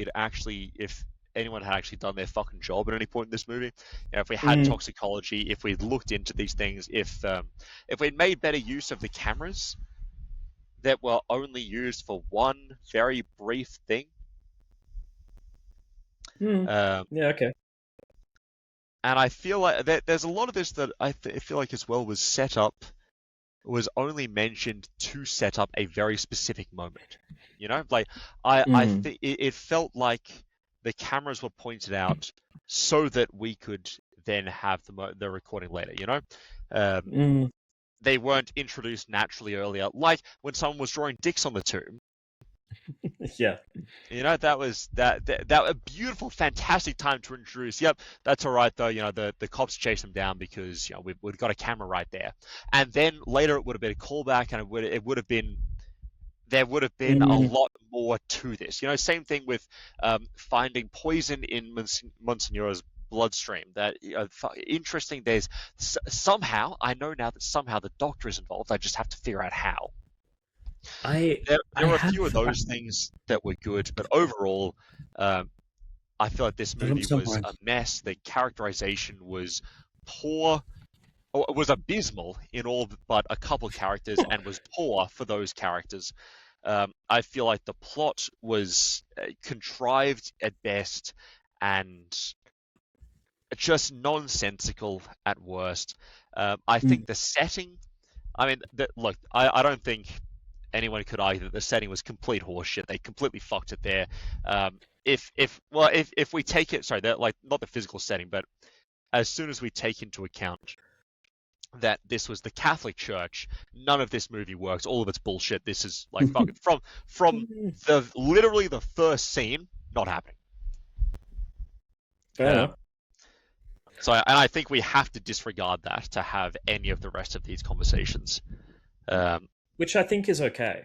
anyone had actually done their fucking job at any point in this movie, if we had toxicology, if we'd looked into these things, if we'd made better use of the cameras that were only used for one very brief thing. Yeah, okay. And I feel like there's a lot of this that I feel like as well was only mentioned to set up a very specific moment. Like I think it felt like the cameras were pointed out so that we could then have the recording later. They weren't introduced naturally earlier, like when someone was drawing dicks on the tomb. Yeah. That was a beautiful, fantastic time to introduce. Yep, that's all right though. The cops chase them down because we've got a camera right there, and then later it would have been a callback, and there would have been a lot more to this. Same thing with finding poison in Monsignore's bloodstream. That interesting. There's somehow I know now that somehow the doctor is involved. I just have to figure out how. There were a few of those things that were good, but overall, I feel like this movie was a mess. The characterization was poor, or was abysmal in all but a couple characters, and was poor for those characters. I feel like the plot was contrived at best and just nonsensical at worst. I think the setting. I mean, look, I don't think anyone could argue that the setting was complete horseshit. They completely fucked it there. If we take it, sorry, like not the physical setting, but as soon as we take into account that this was the Catholic Church, none of this movie works. All of it's bullshit. This is like fucking from literally the first scene, not happening. So I think we have to disregard that to have any of the rest of these conversations. Which I think is okay.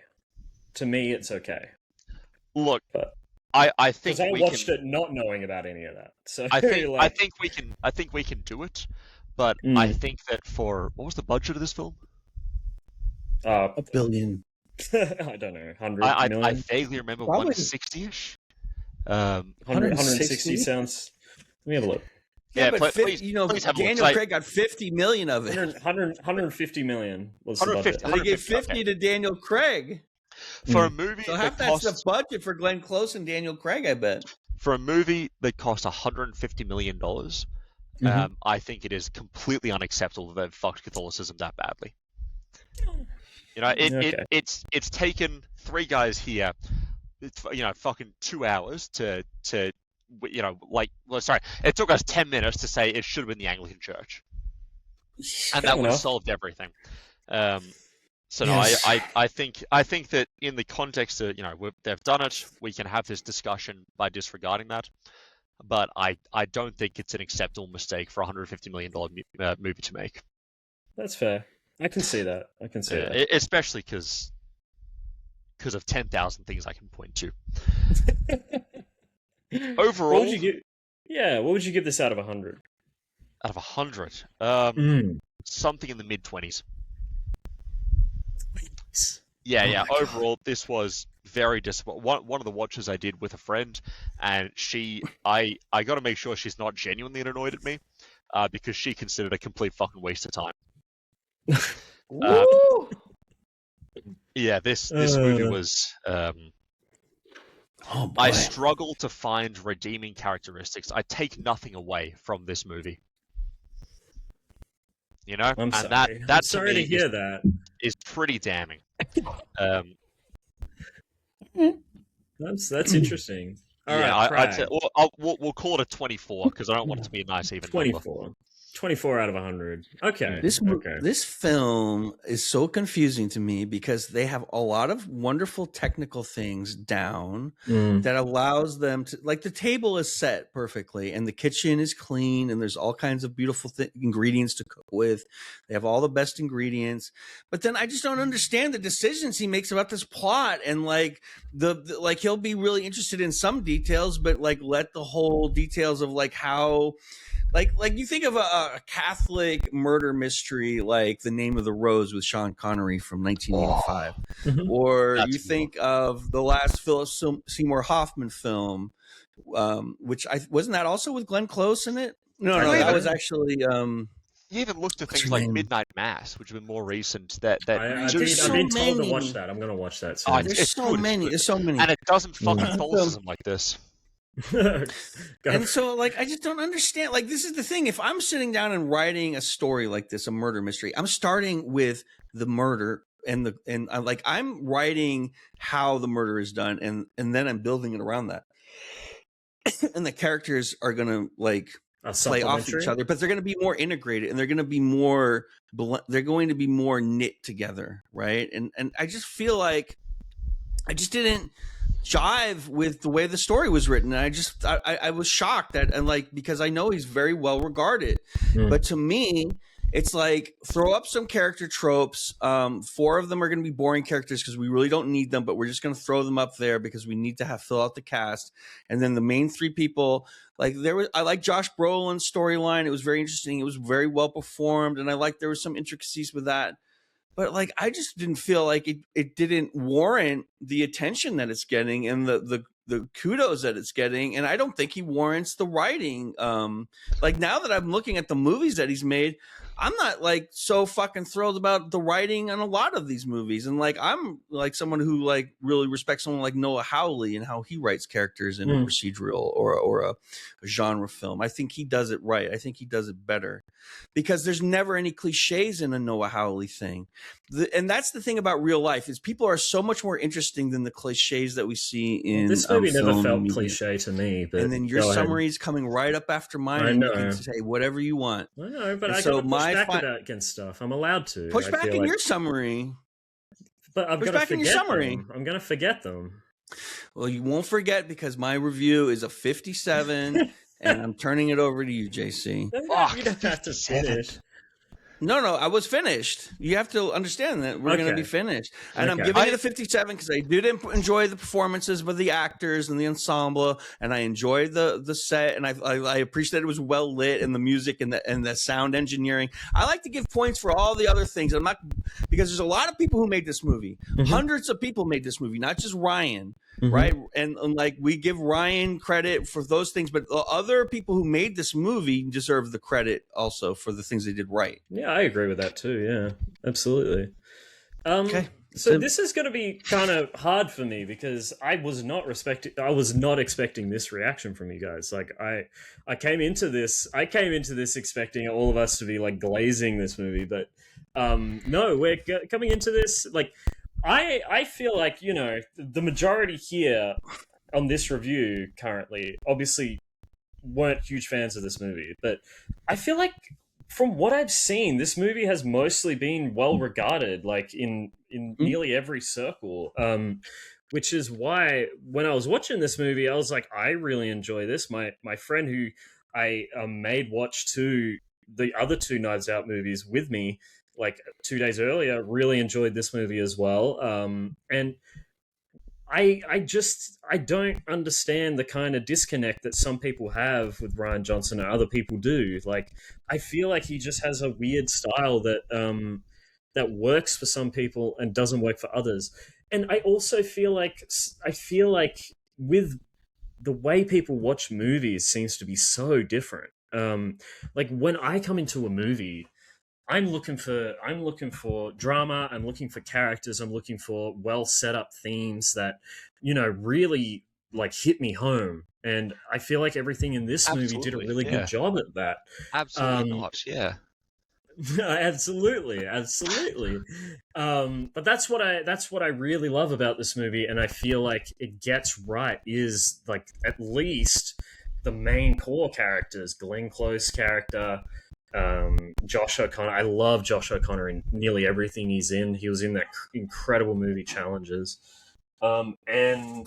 To me, it's okay. Look, I think because I watched it not knowing about any of that. So I think we can do it, but I think that for what was the budget of this film? $1 billion. I don't know, 100 million. I vaguely remember 160-ish. 160 sounds. Let me have a look. Yeah, but please Daniel Craig got 50 million of it. 150 million was the budget. They gave 50 to Daniel Craig for a movie. So half that's the budget for Glenn Close and Daniel Craig, I bet. For a movie that cost $150 million, I think it is completely unacceptable that they've fucked Catholicism that badly. It's taken three guys here, fucking 2 hours to it took us 10 minutes to say it should have been the Anglican Church, and that would have solved everything. I think that in the context of they've done it, we can have this discussion by disregarding that, but I don't think it's an acceptable mistake for $150 million movie to make. That's fair. I can see that. I can see that. Especially because of 10,000 things I can point to. Overall, what would you give this out of 100? Out of 100, something in the mid-20s. Yeah. Overall, this was very disappointing. One of the watches I did with a friend, and I got to make sure she's not genuinely annoyed at me, because she considered it a complete fucking waste of time. Yeah, this movie was. I struggle to find redeeming characteristics. I take nothing away from this movie. You know, I'm and sorry. that sorry to hear that. Is pretty damning. That's interesting. All right, I'd say, we'll call it a 24 because I don't want it to be a nice even 24. number. 24 out of 100. Okay. This film is so confusing to me because they have a lot of wonderful technical things down that allows them to, like, the table is set perfectly and the kitchen is clean and there's all kinds of beautiful ingredients to cook with. They have all the best ingredients, but then I just don't understand the decisions he makes about this plot. And like like he'll be really interested in some details, but like let the whole details of like how. Like you think of a Catholic murder mystery like The Name of the Rose with Sean Connery from 1985, or you think of the last Philip Seymour Hoffman film, which wasn't that also with Glenn Close in it? No, that was actually. You even looked at things like Midnight Mass, which have been more recent. I've been told to watch that. I'm going to watch that soon. There's so many, and it doesn't fucking Catholicism like this. And so like I just don't understand, like this is the thing, if I'm sitting down and writing a story like this, a murder mystery, I'm starting with the murder and I'm writing how the murder is done and then I'm building it around that. And the characters are going to like play off each other, but they're going to be more integrated and they're going to be more knit together, right? And I just feel like I just didn't jive with the way the story was written. And I was shocked because I know he's very well regarded, but to me, it's like throw up some character tropes. 4 of them are going to be boring characters because we really don't need them, but we're just going to throw them up there because we need to fill out the cast. And then the main 3 people, I like Josh Brolin's storyline. It was very interesting. It was very well performed, and there was some intricacies with that. But like, I just didn't feel like it didn't warrant the attention that it's getting and the kudos that it's getting. And I don't think he warrants the writing. Like now that I'm looking at the movies that he's made, I'm not like so fucking thrilled about the writing on a lot of these movies. And like, I'm like someone who like really respects someone like Noah Hawley and how he writes characters in a procedural or a genre film. I think he does it right. I think he does it better because there's never any cliches in a Noah Hawley thing. And that's the thing about real life is people are so much more interesting than the cliches that we see in this movie never felt cliche to me. But and then your summary is coming right up after mine, and you can say whatever you want. I know, but I gotta push back against stuff. I'm allowed to push back in your summary. But I'm gonna forget them. I'm gonna forget them. Well, you won't forget because my review is a 57, and I'm turning it over to you, JC. You don't have to finish. No, I was finished. You have to understand that we're going to be finished. And I'm giving it a 57 because I did enjoy the performances by the actors and the ensemble, and I enjoyed the set, and I appreciate it was well lit, and the music and the sound engineering. I like to give points for all the other things. Because there's a lot of people who made this movie. Hundreds of people made this movie, not just Rian. Right. And like we give Rian credit for those things, but the other people who made this movie deserve the credit also for the things they did right. Yeah, I agree with that too. Yeah, absolutely. Okay. So this is going to be kind of hard for me because I was not expecting this reaction from you guys. Like I came into this expecting all of us to be like glazing this movie, but no, we're coming into this like. I feel like, you know, the majority here on this review currently obviously weren't huge fans of this movie, but I feel like from what I've seen, this movie has mostly been well regarded, like in nearly every circle, which is why when I was watching this movie, I was like, I really enjoy this. My friend who I made watch the other 2 Knives Out movies with me like 2 days earlier, really enjoyed this movie as well. And I don't understand the kind of disconnect that some people have with Rian Johnson and other people do. Like, I feel like he just has a weird style that works for some people and doesn't work for others. And I also feel like with the way people watch movies seems to be so different. Like when I come into a movie, I'm looking for drama. I'm looking for characters. I'm looking for well set up themes that really like hit me home. And I feel like everything in this movie did a really good job at that. Absolutely not. Yeah. Absolutely. But that's what I really love about this movie, and I feel like it gets right is like at least the main core characters, Glenn Close character, Josh O'Connor. I love Josh O'Connor in nearly everything he's in. He was in that incredible movie Challenges, and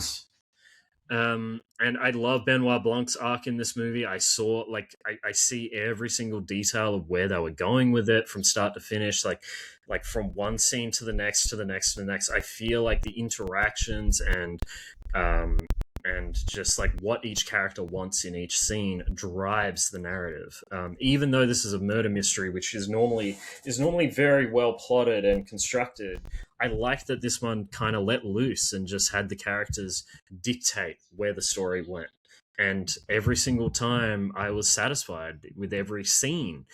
I love Benoit Blanc's arc in this movie. I see every single detail of where they were going with it from start to finish, like from one scene to the next to the next to the next. I feel like the interactions and just like what each character wants in each scene drives the narrative. Even though this is a murder mystery, which is normally very well plotted and constructed, I like that this one kind of let loose and just had the characters dictate where the story went. And every single time I was satisfied with every scene.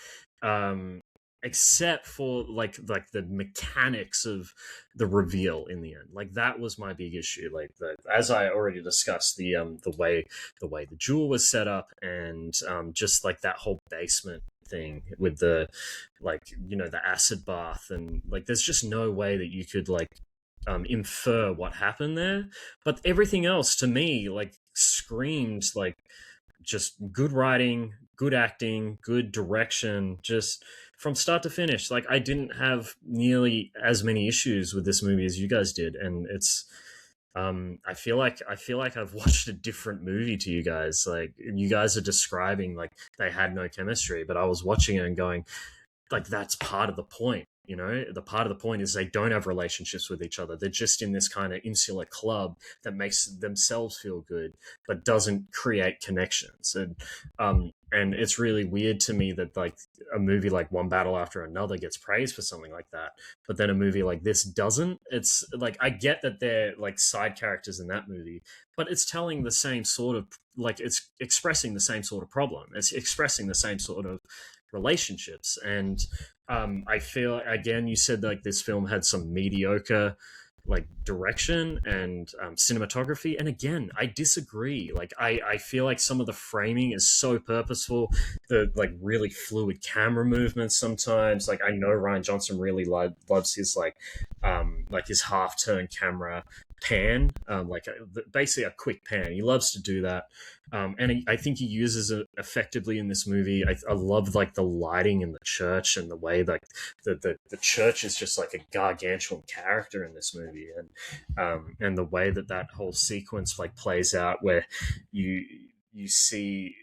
Except for like the mechanics of the reveal in the end. Like that was my big issue. Like as I already discussed, the way the jewel was set up, and just like that whole basement thing with the the acid bath, and like there's just no way that you could like infer what happened there. But everything else to me like screamed like just good writing, good acting, good direction, just from start to finish. Like I didn't have nearly as many issues with this movie as you guys did, and it's I feel like I've watched a different movie to you guys. Like you guys are describing like they had no chemistry, but I was watching it and going like that's part of the point. The part of the point is they don't have relationships with each other. They're just in this kind of insular club that makes themselves feel good, but doesn't create connections. And it's really weird to me that like a movie like One Battle After Another gets praised for something like that, but then a movie like this doesn't. It's like I get that they're like side characters in that movie, but it's telling the same sort of like it's expressing the same sort of problem. It's expressing the same sort of relationships. And I feel, again, you said like this film had some mediocre like direction and cinematography, and again I disagree. Like I feel like some of the framing is so purposeful, the like really fluid camera movements sometimes. Like I know Rian Johnson really loves his like his half turn camera pan, basically a quick pan. He loves to do that, and I think he uses it effectively in this movie. I love like the lighting in the church and the way like the church is just like a gargantuan character in this movie, and the way that whole sequence like plays out where you see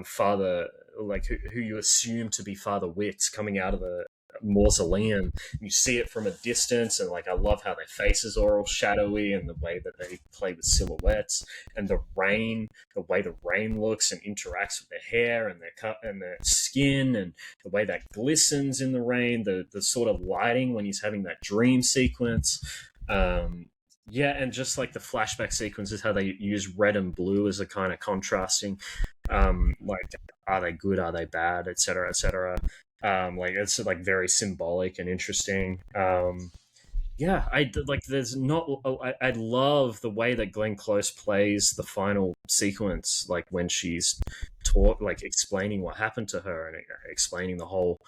Father, like who you assume to be Father Wicks, coming out of the mausoleum. You see it from a distance, and like I love how their faces are all shadowy, and the way that they play with silhouettes, and the way the rain looks and interacts with their hair and their skin, and the way that glistens in the rain, the sort of lighting when he's having that dream sequence. And just like the flashback sequences, how they use red and blue as a kind of contrasting, like are they good, are they bad, etc., etc. Like it's like very symbolic and interesting. There's not. I love the way that Glenn Close plays the final sequence, like when she's like explaining what happened to her and explaining the whole,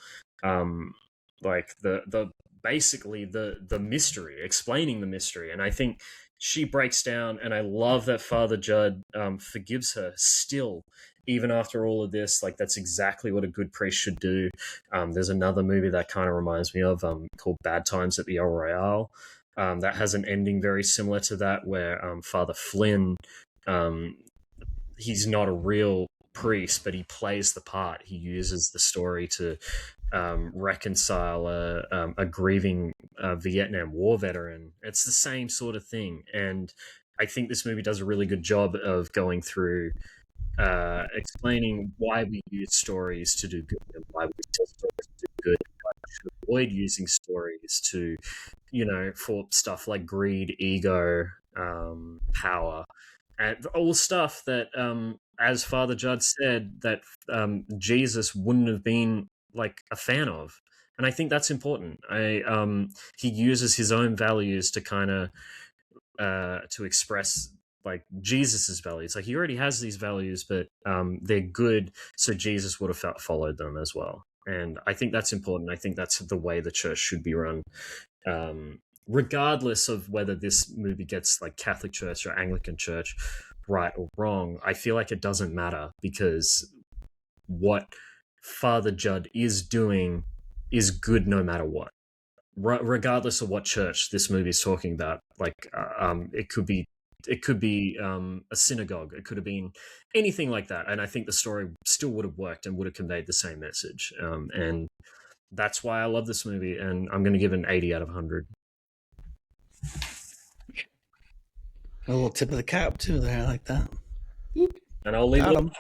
like the basically the mystery, explaining the mystery. And I think she breaks down, and I love that Father Judd forgives her still, even after all of this. Like that's exactly what a good priest should do. There's another movie that kind of reminds me of called Bad Times at the El Royale, that has an ending very similar to that, where Father Flynn, he's not a real priest, but he plays the part. He uses the story to reconcile a grieving Vietnam War veteran. It's the same sort of thing, and I think this movie does a really good job of going through explaining why we use stories to do good and why we tell stories to do good, and why we should avoid using stories to, for stuff like greed, ego, power, and all stuff that, as Father Judd said, that Jesus wouldn't have been like a fan of. And I think that's important. He uses his own values to kind of to express like Jesus's values. Like he already has these values, but they're good, so Jesus would have followed them as well. And I think that's important. I think that's the way the church should be run, regardless of whether this movie gets like Catholic Church or Anglican Church right or wrong. I feel like it doesn't matter, because what Father Judd is doing is good no matter what, regardless of what church this movie is talking about. Like it could be a synagogue, it could have been anything like that, and I think the story still would have worked and would have conveyed the same message, and that's why I love this movie, and I'm going to give it an 80 out of 100. A little tip of the cap too there, I like that. And I'll leave it. All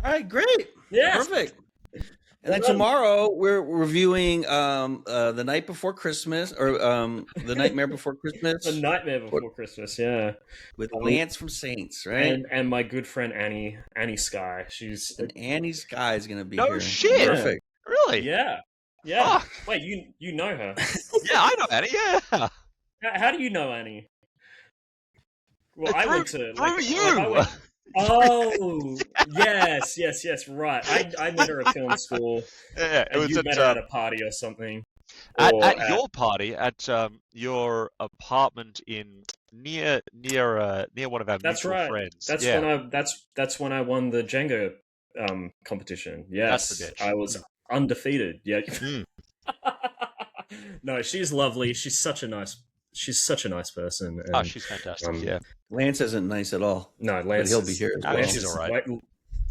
right, great. Yeah, perfect. And then tomorrow we're reviewing The Night Before Christmas, or The Nightmare Before Christmas. The Nightmare Before Christmas, yeah. With Lance from Saints, right? And my good friend Annie Sky. Annie Sky is going to be here. No shit. Perfect. Really? Yeah. Yeah. Fuck. Wait, you know her? Yeah, I know Annie. Yeah. How do you know Annie? Well, I went to you. Oh, yes, right. I met her at film school. Yeah, it was met her at a party or something. At your party, at your apartment near one of our mutual friends. That's when I won the Jenga competition. Yes, I was undefeated. Yeah. No, she's lovely. She's such a nice person. And, she's fantastic. Yeah. Lance isn't nice at all. No, Lance. But he'll be here as well. Lance is all right.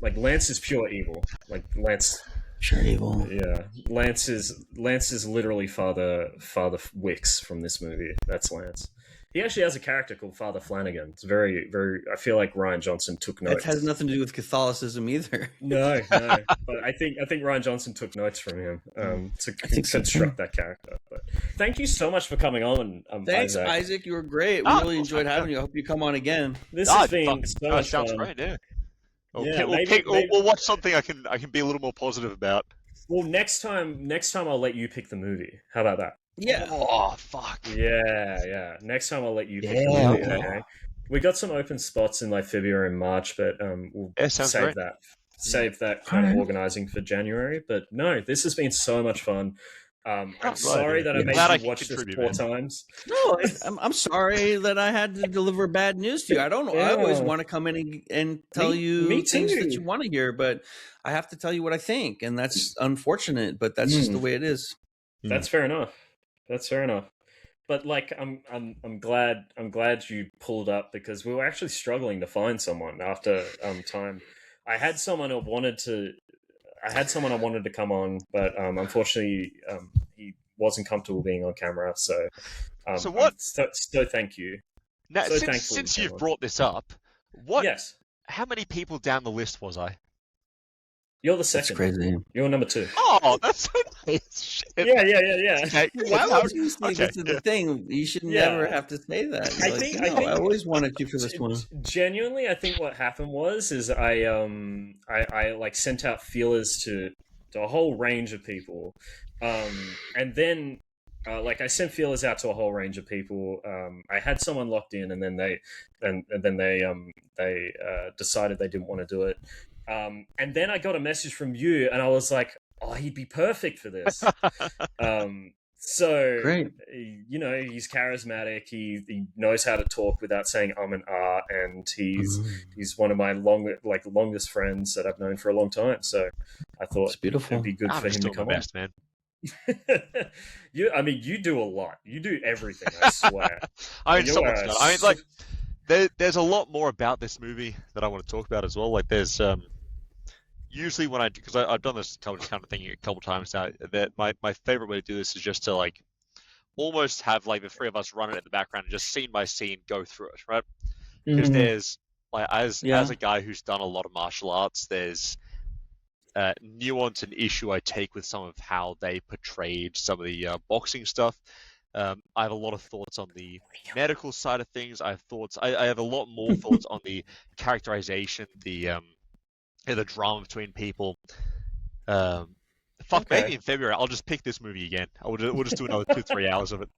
Like Lance is pure evil. Like Lance. Pure evil. Yeah, Lance is literally Father Wicks from this movie. That's Lance. He actually has a character called Father Flanagan. It's very, very. I feel like Rian Johnson took notes. It has nothing to do with Catholicism either. No. But I think Rian Johnson took notes from him to construct that character. But thank you so much for coming on. Thanks, Isaac. You were great. We really enjoyed having you. I hope you come on again. This has been so much sounds fun. Great. Yeah. Maybe we'll watch something I can be a little more positive about. Well, next time I'll let you pick the movie. How about that? Yeah. Oh, fuck. Yeah. Next time I'll let you pick the movie. Okay. We got some open spots in like February and March, but we'll save that kind of organizing for January. But no, this has been so much fun. I'm sorry that I made you watch this 4 times. No, I'm sorry that I had to deliver bad news to you. I don't know. I always want to come in and tell you things that you want to hear, but I have to tell you what I think, and that's unfortunate, but that's just the way it is. That's fair enough. But like, I'm glad you pulled up, because we were actually struggling to find someone after time. I had someone I wanted to come on, but unfortunately, he wasn't comfortable being on camera. So, so what? So thank you. Now, since you've brought this up, Yes. How many people down the list was I? You're the second. That's crazy. You're number 2. Oh, that's so nice. Yeah. Okay. Why would you say this is the thing? You should never have to say that. I think I always wanted you for this one. Genuinely, I think what happened is I like sent out feelers to a whole range of people, and then like I sent feelers out to a whole range of people. I had someone locked in, and then they decided they didn't want to do it. And then I got a message from you, and I was like, "Oh, he'd be perfect for this." So great. He's charismatic. He knows how to talk without saying and and he's one of my longest friends that I've known for a long time. So I thought it's beautiful. It'd be good for him to come on. Man. You do a lot. You do everything. I swear. Someone's got. There's a lot more about this movie that I want to talk about as well. Like there's usually when because I've done this kind of thing a couple times now, that my favorite way to do this is just to like almost have like the three of us run it in the background and just scene by scene go through it, right? Because there's like as a guy who's done a lot of martial arts, there's nuance and issue I take with some of how they portrayed some of the boxing stuff. I have a lot of thoughts on the medical side of things. I have a lot more thoughts on the characterization, the drama between people. Maybe in February I'll just pick this movie again. We'll just do another 2-3 hours of it.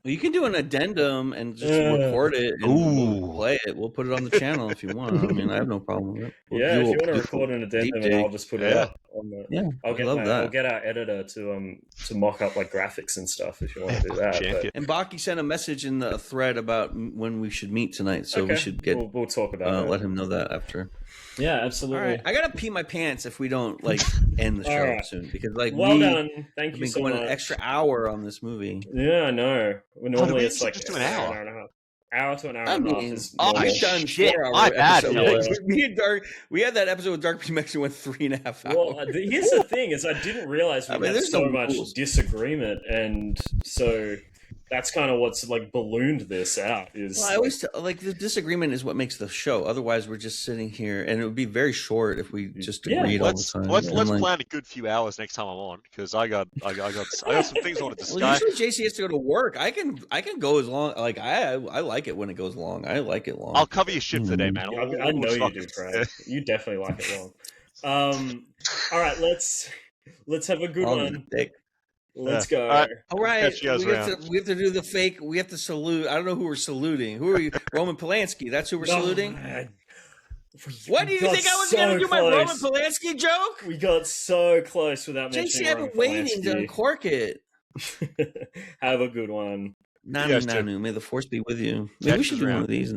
Well, you can do an addendum and just record it and we'll play it. We'll put it on the channel if you want. I mean, I have no problem with it. If you want to record an addendum, and I'll just put it up on the. I'll get our editor to mock up like graphics and stuff if you want to do that. And Baki sent a message in the thread about when we should meet tonight, so we should get. We'll talk about it. Let him know that after. Yeah, absolutely. All right. I gotta pee my pants if we don't like end the show soon, because like done. Thank you so much. An extra hour on this movie. Yeah, I know. Normally it's like just an hour and a half. Hour to an hour and a half. We've done 4 hour episodes. Me and Dark, we had that episode with Dark P-Mex went 3.5 hours. Well, here's the thing: is I didn't realize we had so much disagreement, and so that's kind of what's like ballooned this out. I always like the disagreement is what makes the show. Otherwise, we're just sitting here, and it would be very short if we just agreed all the time. Let's plan a good few hours next time I'm on, because I got some things I want to discuss. Well, usually JC has to go to work. I can go as long. Like I like it when it goes long. I like it long. I'll cover your shit today, man. I know you do, Frank. You definitely like it long. All right, let's have a good one. Let's go. All right. We have to do the fake. We have to salute. I don't know who we're saluting. Who are you? Roman Polanski. That's who we're saluting? What do you think I was going to do my Roman Polanski joke? We got so close without mentioning JC, I've been waiting to uncork it. Have a good one. Nanu. May the force be with you. Maybe we should do one of these.